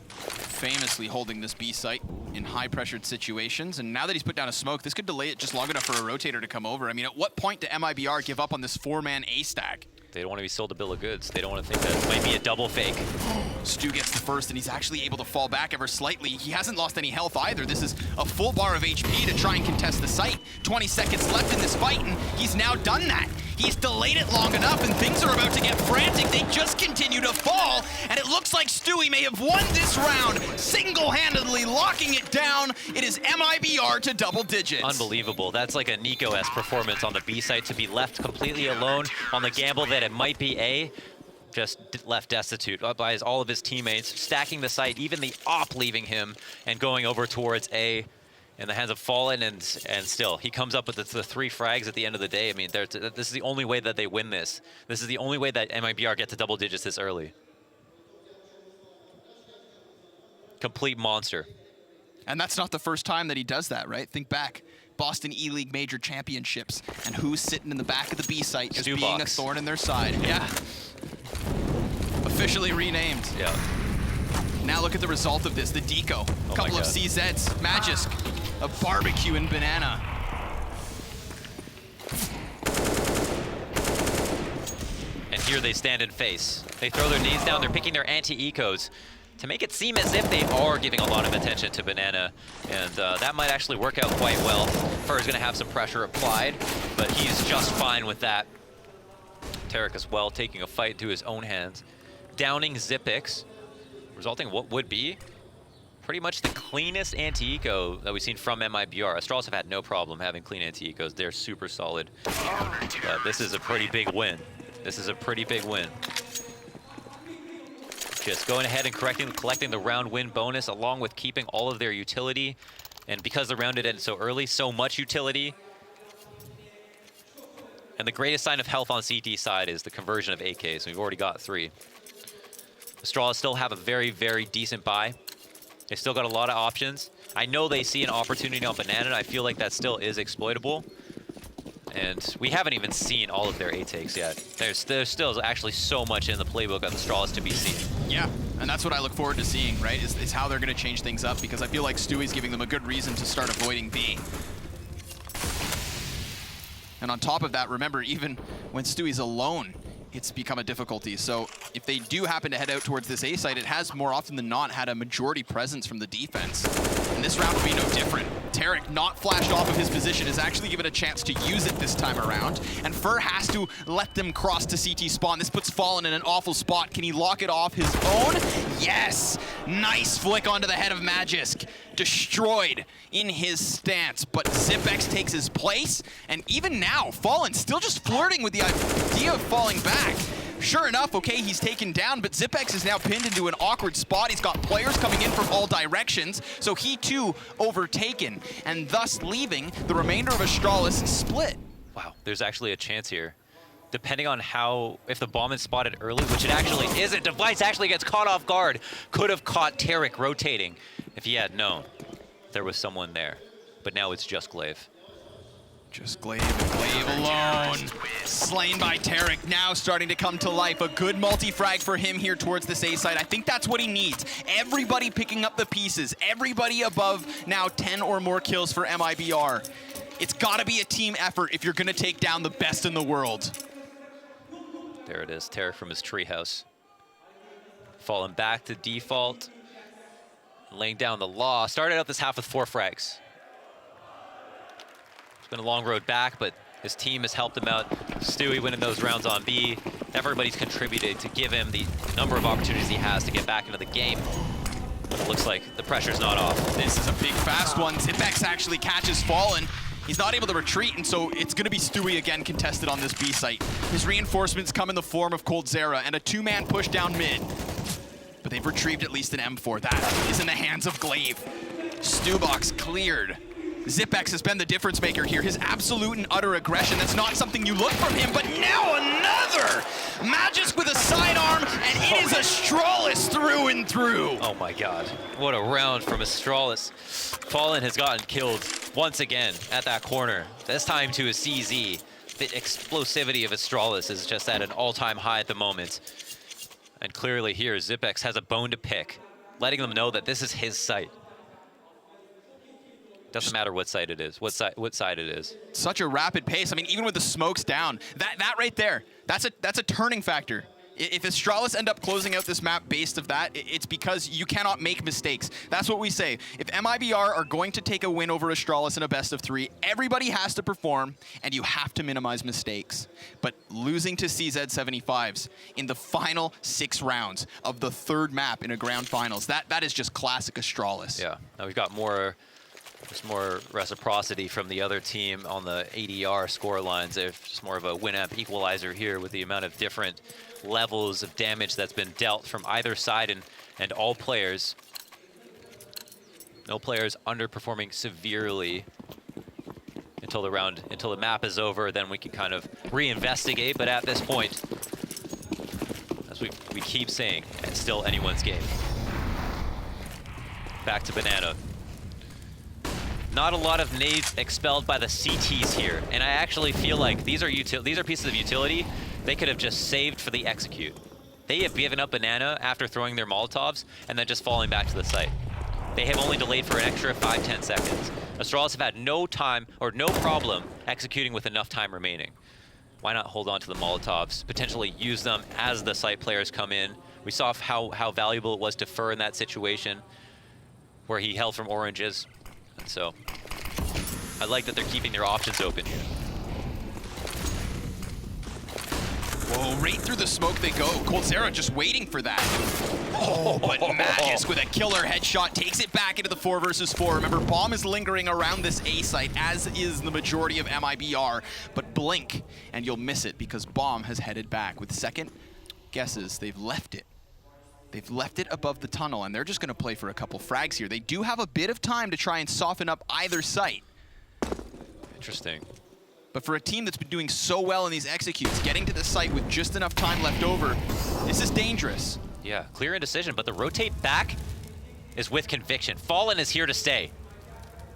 famously holding this B site in high-pressured situations. And now that he's put down a smoke, this could delay it just long enough for a rotator to come over. I mean, at what point do MiBR give up on this 4-man A stack? They don't want to be sold a bill of goods. They don't want to think that it might be a double fake. Stu gets the first, and he's actually able to fall back ever slightly. He hasn't lost any health either. This is a full bar of HP to try and contest the site. 20 seconds left in this fight, and he's now done that. He's delayed it long enough, and things are about to get frantic. They just continue to fall, and it looks like Stewie may have won this round, single-handedly locking it down. It is MiBR to double digits. Unbelievable. That's like a Nico-esque performance on the B site, to be left completely alone on the gamble that it might be A. Just left destitute by all of his teammates, stacking the site, even the op leaving him and going over towards A. In the hands of Fallen, and still, he comes up with the 3 frags at the end of the day. I mean, this is the only way that they win this. This is the only way that MiBR get to double digits this early. Complete monster. And that's not the first time that he does that, right? Think back. Boston E-League Major Championships, and who's sitting in the back of the B site just being a thorn in their side. Yeah. Officially renamed. Yeah. Now look at the result of this, the deco. A couple of CZs, Magisk, a barbecue and Banana. And here they stand and face. They throw their nades down, they're picking their anti-ecos to make it seem as if they are giving a lot of attention to Banana. And that might actually work out quite well. Fur's gonna have some pressure applied, but he's just fine with that. Tarek as well, taking a fight into his own hands. Downing Zipex, resulting in what would be pretty much the cleanest anti-eco that we've seen from MiBR. Astralis have had no problem having clean anti-ecos. They're super solid. But this is a pretty big win. This is a pretty big win. Just going ahead and collecting the round win bonus along with keeping all of their utility. And because the round ended so early, so much utility. And the greatest sign of health on CT side is the conversion of AKs. We've already got 3. Astralis still have a very, very decent buy. They still got a lot of options. I know they see an opportunity on Banana, and I feel like that still is exploitable. And we haven't even seen all of their A takes yet. There's still actually so much in the playbook of Astralis to be seen. Yeah, and that's what I look forward to seeing, right? Is how they're going to change things up, because I feel like Stewie's giving them a good reason to start avoiding B. And on top of that, remember, even when Stewie's alone, it's become a difficulty. So if they do happen to head out towards this A site, it has more often than not had a majority presence from the defense. And this round will be no different. Tarek, not flashed off of his position, is actually given a chance to use it this time around. And Fur has to let them cross to CT spawn. This puts Fallen in an awful spot. Can he lock it off his own? Yes! Nice flick onto the head of Magisk. Destroyed in his stance, but Zipex takes his place. And even now, Fallen still just flirting with the idea of falling back. Sure enough, okay, he's taken down, but Zipex is now pinned into an awkward spot. He's got players coming in from all directions, so he too overtaken, and thus leaving the remainder of Astralis split. Wow, there's actually a chance here. Depending on how, if the bomb is spotted early, which it actually isn't, Device actually gets caught off guard. Could have caught Tarek rotating if he had known there was someone there. But now it's just Glaive. Just Glaive alone. Slain by Tarek, now starting to come to life. A good multi-frag for him here towards this A side. I think that's what he needs. Everybody picking up the pieces. Everybody above now 10 or more kills for MiBR. It's gotta be a team effort if you're gonna take down the best in the world. There it is, Tarek from his treehouse. Falling back to default. Laying down the law. Started out this half with 4 frags. It's been a long road back, but his team has helped him out. Stewie winning those rounds on B. Everybody's contributed to give him the number of opportunities he has to get back into the game. But it looks like the pressure's not off. This is a big, fast one. Zipex actually catches Fallen. He's not able to retreat, and so it's going to be Stewie again contested on this B site. His reinforcements come in the form of Coldzera and a 2-man push down mid. But they've retrieved at least an M4. That is in the hands of Glaive. Stubox cleared. Zipex has been the difference maker here. His absolute and utter aggression. That's not something you look from him, but now another! Magisk with a sidearm, and it is Astralis through and through. Oh my god. What a round from Astralis. Fallen has gotten killed once again at that corner. This time to a CZ. The explosivity of Astralis is just at an all-time high at the moment. And clearly here, Zipex has a bone to pick, letting them know that this is his site. Doesn't matter what side it is, what side it is. Such a rapid pace. I mean, even with the smokes down, that right there, that's a turning factor. If Astralis end up closing out this map based of that, it's because you cannot make mistakes. That's what we say. If MiBR are going to take a win over Astralis in a best of 3, everybody has to perform, and you have to minimize mistakes. But losing to CZ75s in the final 6 rounds of the 3rd map in a ground finals, that is just classic Astralis. Yeah, now we've got more reciprocity from the other team on the ADR score lines. There's just more of a win-up equalizer here with the amount of different levels of damage that's been dealt from either side and all players. No players underperforming severely until the map is over, then we can kind of reinvestigate. But at this point, as we keep saying, it's still anyone's game. Back to Banana. Not a lot of nades expelled by the CTs here, and I actually feel like these are pieces of utility they could have just saved for the execute. They have given up Banana after throwing their Molotovs and then just falling back to the site. They have only delayed for an extra 5-10 seconds. Astralis have had no time or no problem executing with enough time remaining. Why not hold on to the Molotovs, potentially use them as the site players come in? We saw how valuable it was to Fur in that situation where he held from oranges. And so I like that they're keeping their options open here. Whoa, right through the smoke they go. Coldzera just waiting for that. Oh, but Magisk with a killer headshot takes it back into the 4 versus 4. Remember, Bomb is lingering around this A site, as is the majority of MiBR. But blink, and you'll miss it because Bomb has headed back. With second guesses, they've left it. They've left it above the tunnel, and they're just going to play for a couple frags here. They do have a bit of time to try and soften up either site. Interesting. But for a team that's been doing so well in these executes, getting to the site with just enough time left over, this is dangerous. Yeah, clear indecision, but the rotate back is with conviction. Fallen is here to stay.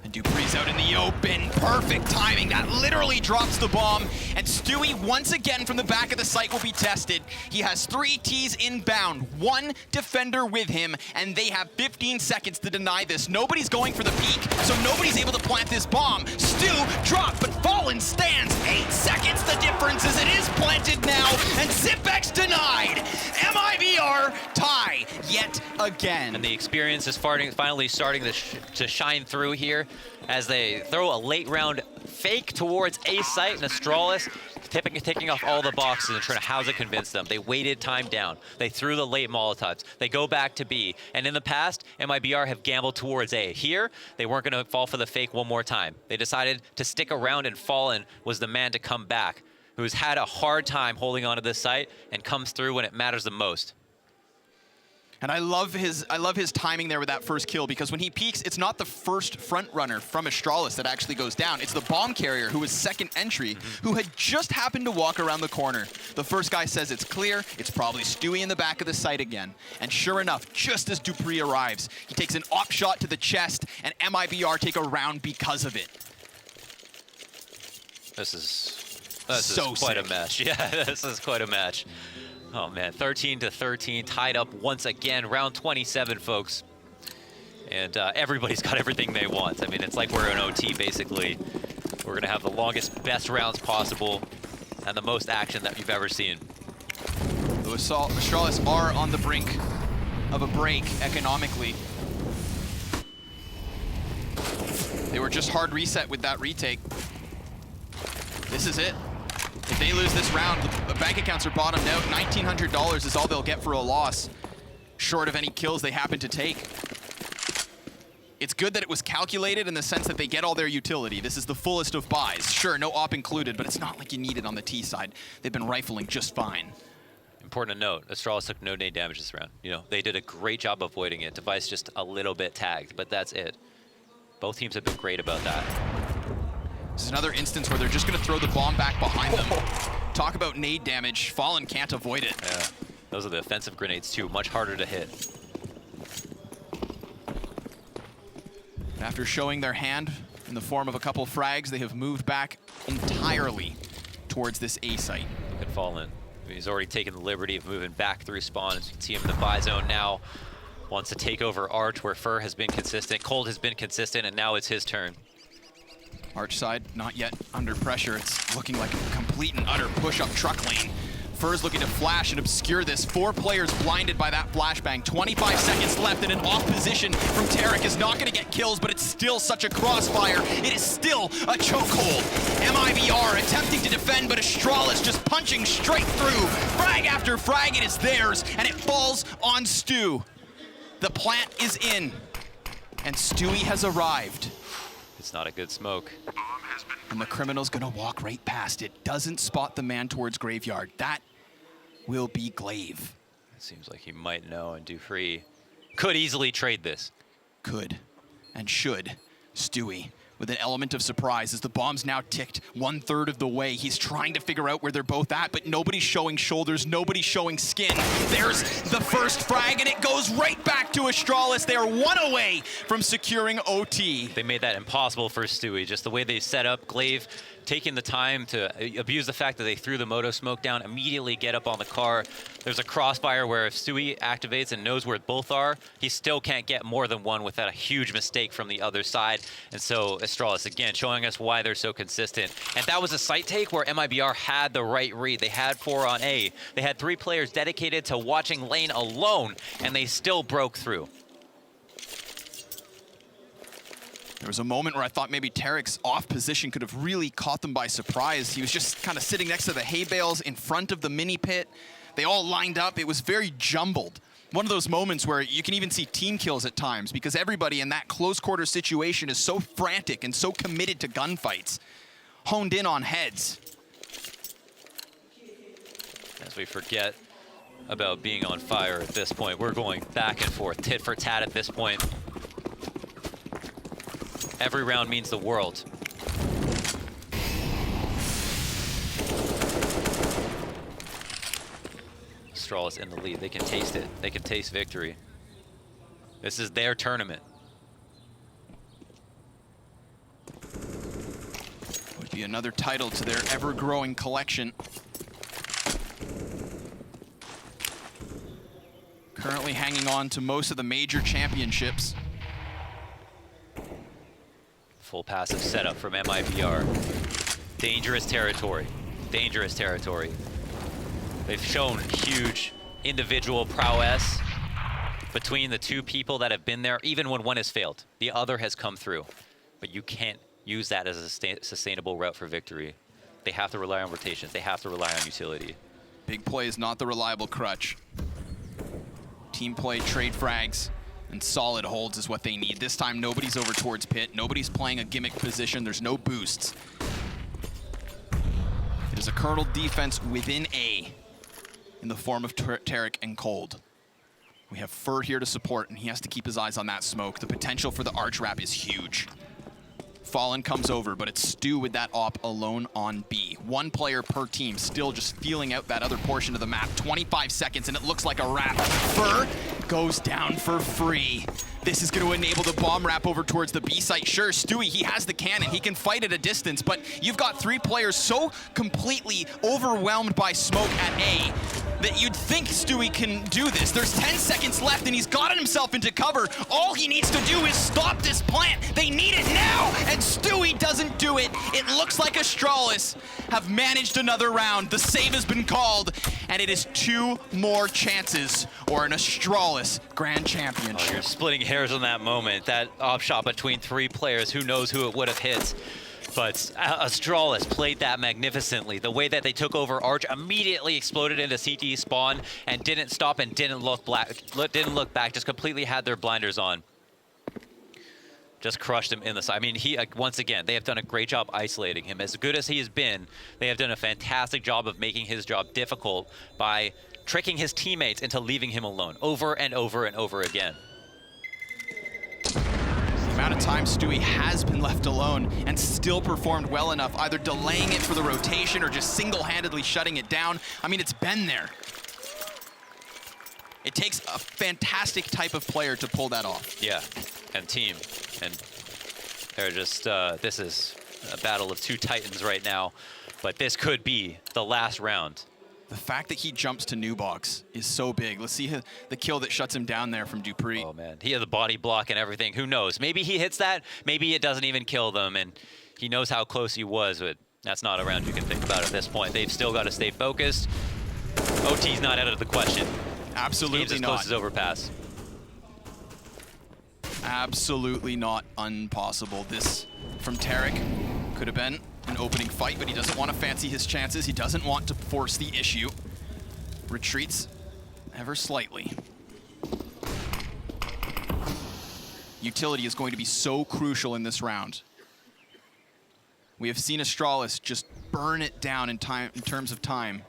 And Dupree's out in the open. Perfect timing. That literally drops the bomb. And Stewie, once again from the back of the site, will be tested. He has 3 Ts inbound, 1 defender with him, and they have 15 seconds to deny this. Nobody's going for the peak, so nobody's able to plant this bomb. Stu dropped, but Fallen stands. 8 seconds the difference as it is planted now, and Zipex denied. MiBR tie yet again. And the experience is finally starting to shine through here as they throw a late round fake towards A site, and Astralis ticking off all the boxes and trying to how to convince them. They waited time down. They threw the late Molotovs. They go back to B. And in the past, MiBR have gambled towards A. Here, they weren't going to fall for the fake one more time. They decided to stick around, and Fallen was the man to come back, who's had a hard time holding onto this site and comes through when it matters the most. And I love his timing there with that first kill, because when he peeks, it's not the first front runner from Astralis that actually goes down. It's the bomb carrier, who was second entry, who had just happened to walk around the corner. The first guy says it's clear. It's probably Stewie in the back of the site again. And sure enough, just as Dupree arrives, he takes an op shot to the chest, and MiBR take a round because of it. This is so quite sick. a match. Yeah, this is quite a match. Oh man, 13-13, tied up once again, round 27, folks. And everybody's got everything they want. I mean, it's like we're in OT, basically. We're gonna have the longest, best rounds possible, and the most action that you've ever seen. The Astralis are on the brink of a break economically. They were just hard reset with that retake. This is it. If they lose this round, the bank accounts are bottomed out. $1,900 is all they'll get for a loss, short of any kills they happen to take. It's good that it was calculated in the sense that they get all their utility. This is the fullest of buys. Sure, no op included, but it's not like you need it on the T side. They've been rifling just fine. Important to note, Astralis took no nade damage this round. You know, they did a great job avoiding it. Device just a little bit tagged, but that's it. Both teams have been great about that. This is another instance where they're just going to throw the bomb back behind them. Talk about nade damage. Fallen can't avoid it. Yeah, those are the offensive grenades too, much harder to hit. After showing their hand in the form of a couple frags, they have moved back entirely towards this A site. Look at Fallen. He's already taken the liberty of moving back through spawn. As you can see him in the buy zone now. Wants to take over Arch, where Fur has been consistent. Cold has been consistent, and now it's his turn. Arch side, not yet under pressure. It's looking like a complete and utter push-up truck lane. Fur's looking to flash and obscure this. 4 players blinded by that flashbang. 25 seconds left, and an off position from Tarek is not going to get kills, but it's still such a crossfire. It is still a chokehold. MiBR attempting to defend, but Astralis just punching straight through. Frag after frag, it is theirs, and it falls on Stu. The plant is in, and Stewie has arrived. It's not a good smoke. And the criminal's gonna walk right past it. Doesn't spot the man towards Graveyard. That will be Glaive. It seems like he might know, and Dupree could easily trade this. Could and should. Stewie with an element of surprise as the bomb's now ticked 1/3 of the way. He's trying to figure out where they're both at, but nobody's showing shoulders, nobody's showing skin. There's the first frag, and it goes right back to Astralis. They are 1 away from securing OT. They made that impossible for Stewie. Just the way they set up, Glaive taking the time to abuse the fact that they threw the moto smoke down, immediately get up on the car. There's a crossfire where if Stewie activates and knows where both are, he still can't get more than one without a huge mistake from the other side. And so Astralis, again, showing us why they're so consistent. And that was a site take where MiBR had the right read. They had 4 on A. They had 3 players dedicated to watching lane alone, and they still broke through. There was a moment where I thought maybe Tarek's off position could have really caught them by surprise. He was just kind of sitting next to the hay bales in front of the mini pit. They all lined up. It was very jumbled. One of those moments where you can even see team kills at times because everybody in that close quarter situation is so frantic and so committed to gunfights. Honed in on heads. As we forget about being on fire at this point, we're going back and forth, tit for tat at this point. Every round means the world. Astralis in the lead. They can taste it. They can taste victory. This is their tournament. Could be another title to their ever-growing collection. Currently hanging on to most of the major championships. Full passive setup from MiBR. Dangerous territory. Dangerous territory. They've shown huge individual prowess between the two people that have been there, even when one has failed. The other has come through. But you can't use that as a sustainable route for victory. They have to rely on rotations. They have to rely on utility. Big play is not the reliable crutch. Team play, trade frags, and solid holds is what they need. This time, nobody's over towards pit. Nobody's playing a gimmick position. There's no boosts. It is a kernel defense within A in the form of Tarek and Cold. We have Fur here to support, and he has to keep his eyes on that smoke. The potential for the arch wrap is huge. Fallen comes over, but it's Stu with that op alone on B. One player per team, still just feeling out that other portion of the map. 25 seconds, and it looks like a wrap. Fur goes down for free. This is going to enable the bomb wrap over towards the B site. Sure, Stewie, he has the cannon. He can fight at a distance, but you've got 3 players so completely overwhelmed by smoke at A that you'd think Stewie can do this. There's 10 seconds left, and he's gotten himself into cover. All he needs to do is stop this plant. They need it now, and Stewie doesn't do it. It looks like Astralis have managed another round. The save has been called, and it is 2 more chances or an Astralis Grand Championship. Oh, you're splitting hairs on that moment. That op shot between 3 players, who knows who it would have hit. But Astralis played that magnificently. The way that they took over Arch, immediately exploded into CT spawn and didn't stop and didn't look back, just completely had their blinders on. Just crushed him in the side. I mean, once again, they have done a great job isolating him. As good as he has been, they have done a fantastic job of making his job difficult by tricking his teammates into leaving him alone over and over and over again. The amount of time Stewie has been left alone and still performed well enough, either delaying it for the rotation or just single-handedly shutting it down. I mean, it's been there. It takes a fantastic type of player to pull that off. Yeah, and team. And they're just, this is a battle of 2 titans right now, but this could be the last round. The fact that he jumps to new box is so big. Let's see the kill that shuts him down there from Dupree. Oh man, he had the body block and everything. Who knows? Maybe he hits that, maybe it doesn't even kill them, and he knows how close he was, but that's not a round you can think about at this point. They've still got to stay focused. OT's not out of the question. Absolutely Game's as not. close as Overpass. Absolutely not impossible. This from Tarek could have been an opening fight, but he doesn't want to fancy his chances. He doesn't want to force the issue. Retreats ever slightly. Utility is going to be so crucial in this round. We have seen Astralis just burn it down in terms of time.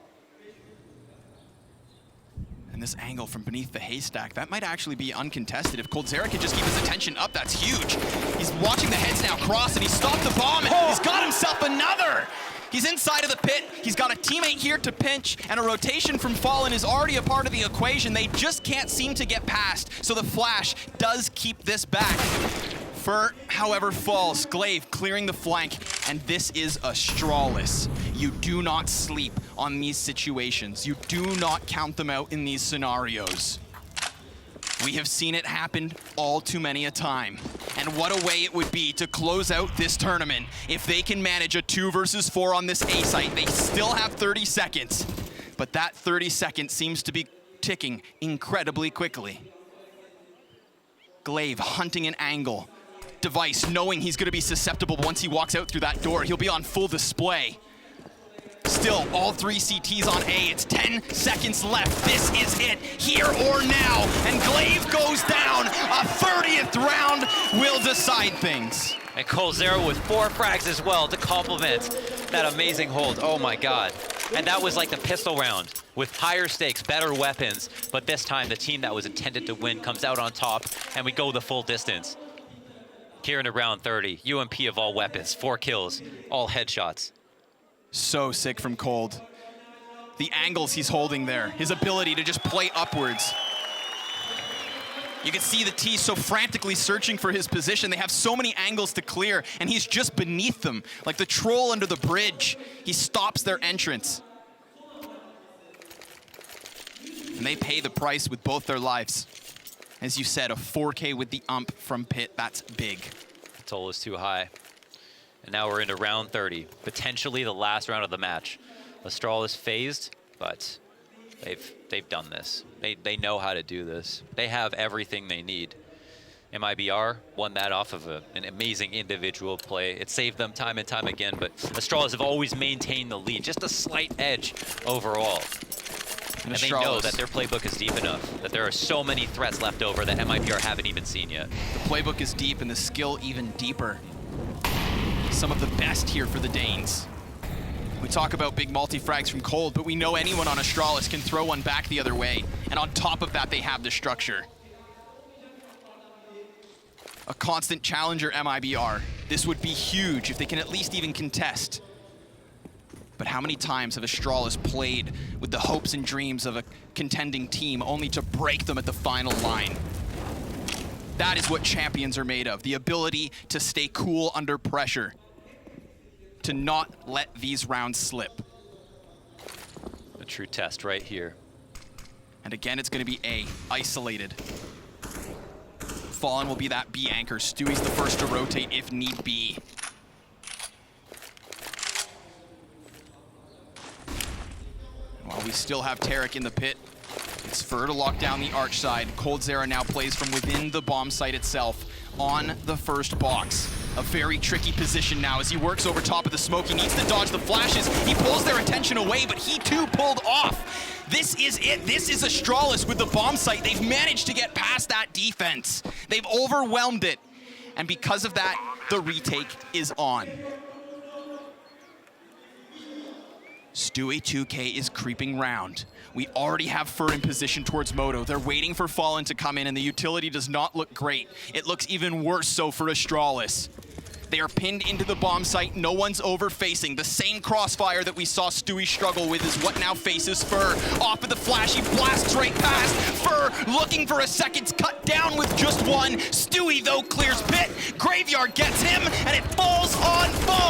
And this angle from beneath the haystack, that might actually be uncontested. If Coldzera can just keep his attention up, that's huge. He's watching the heads now cross, and he stopped the bomb, and he's got himself another! He's inside of the pit, he's got a teammate here to pinch, and a rotation from Fallen is already a part of the equation. They just can't seem to get past, so the flash does keep this back. Fur, however, falls. Glaive clearing the flank, and this is Astralis. You do not sleep on these situations. You do not count them out in these scenarios. We have seen it happen all too many a time. And what a way it would be to close out this tournament if they can manage a 2 versus 4 on this A site. They still have 30 seconds, but that 30 seconds seems to be ticking incredibly quickly. Glaive hunting an angle. Device knowing he's going to be susceptible once he walks out through that door. He'll be on full display. Still, all 3 CTs on A. It's 10 seconds left. This is it, here or now. And Glaive goes down. A 30th round will decide things. And Coldzera with 4 frags as well to complement that amazing hold. Oh my God. And that was like the pistol round with higher stakes, better weapons. But this time, the team that was intended to win comes out on top, and we go the full distance. Here in round 30, UMP of all weapons, 4 kills, all headshots. So sick from Cold. The angles he's holding there, his ability to just play upwards. You can see the T so frantically searching for his position. They have so many angles to clear, and he's just beneath them. Like the troll under the bridge. He stops their entrance. And they pay the price with both their lives. As you said, a 4K with the ump from Pit, that's big. The toll is too high. And now we're into round 30, potentially the last round of the match. Astralis phased, but they've done this. They know how to do this. They have everything they need. MiBR won that off of an amazing individual play. It saved them time and time again, but Astralis have always maintained the lead, just a slight edge overall. And they know that their playbook is deep enough, that there are so many threats left over that MiBR haven't even seen yet. The playbook is deep and the skill even deeper. Some of the best here for the Danes. We talk about big multi-frags from Cold, but we know anyone on Astralis can throw one back the other way. And on top of that, they have the structure. A constant challenger MiBR. This would be huge if they can at least even contest. But how many times have Astralis played with the hopes and dreams of a contending team only to break them at the final line? That is what champions are made of, the ability to stay cool under pressure, to not let these rounds slip. A true test right here. And again, it's going to be A, isolated. Fallen will be that B anchor. Stewie's the first to rotate if need be. While we still have Tarek in the pit, it's Fur to lock down the arch side. coldzera now plays from within the bomb site itself on the first box. A very tricky position now as he works over top of the smoke. He needs to dodge the flashes. He pulls their attention away, but he too pulled off. This is it. This is Astralis with the bomb site. They've managed to get past that defense. They've overwhelmed it. And because of that, the retake is on. Stewie 2K is creeping round. We already have Fur in position towards Moto. They're waiting for Fallen to come in, and the utility does not look great. It looks even worse so for Astralis. They are pinned into the bomb site. No one's over-facing. The same crossfire that we saw Stewie struggle with is what now faces Fur. Off of the flash, he blasts right past. Fur looking for a second, cut down with just one. Stewie, though, clears Pit. Graveyard gets him, and it falls on Fallen.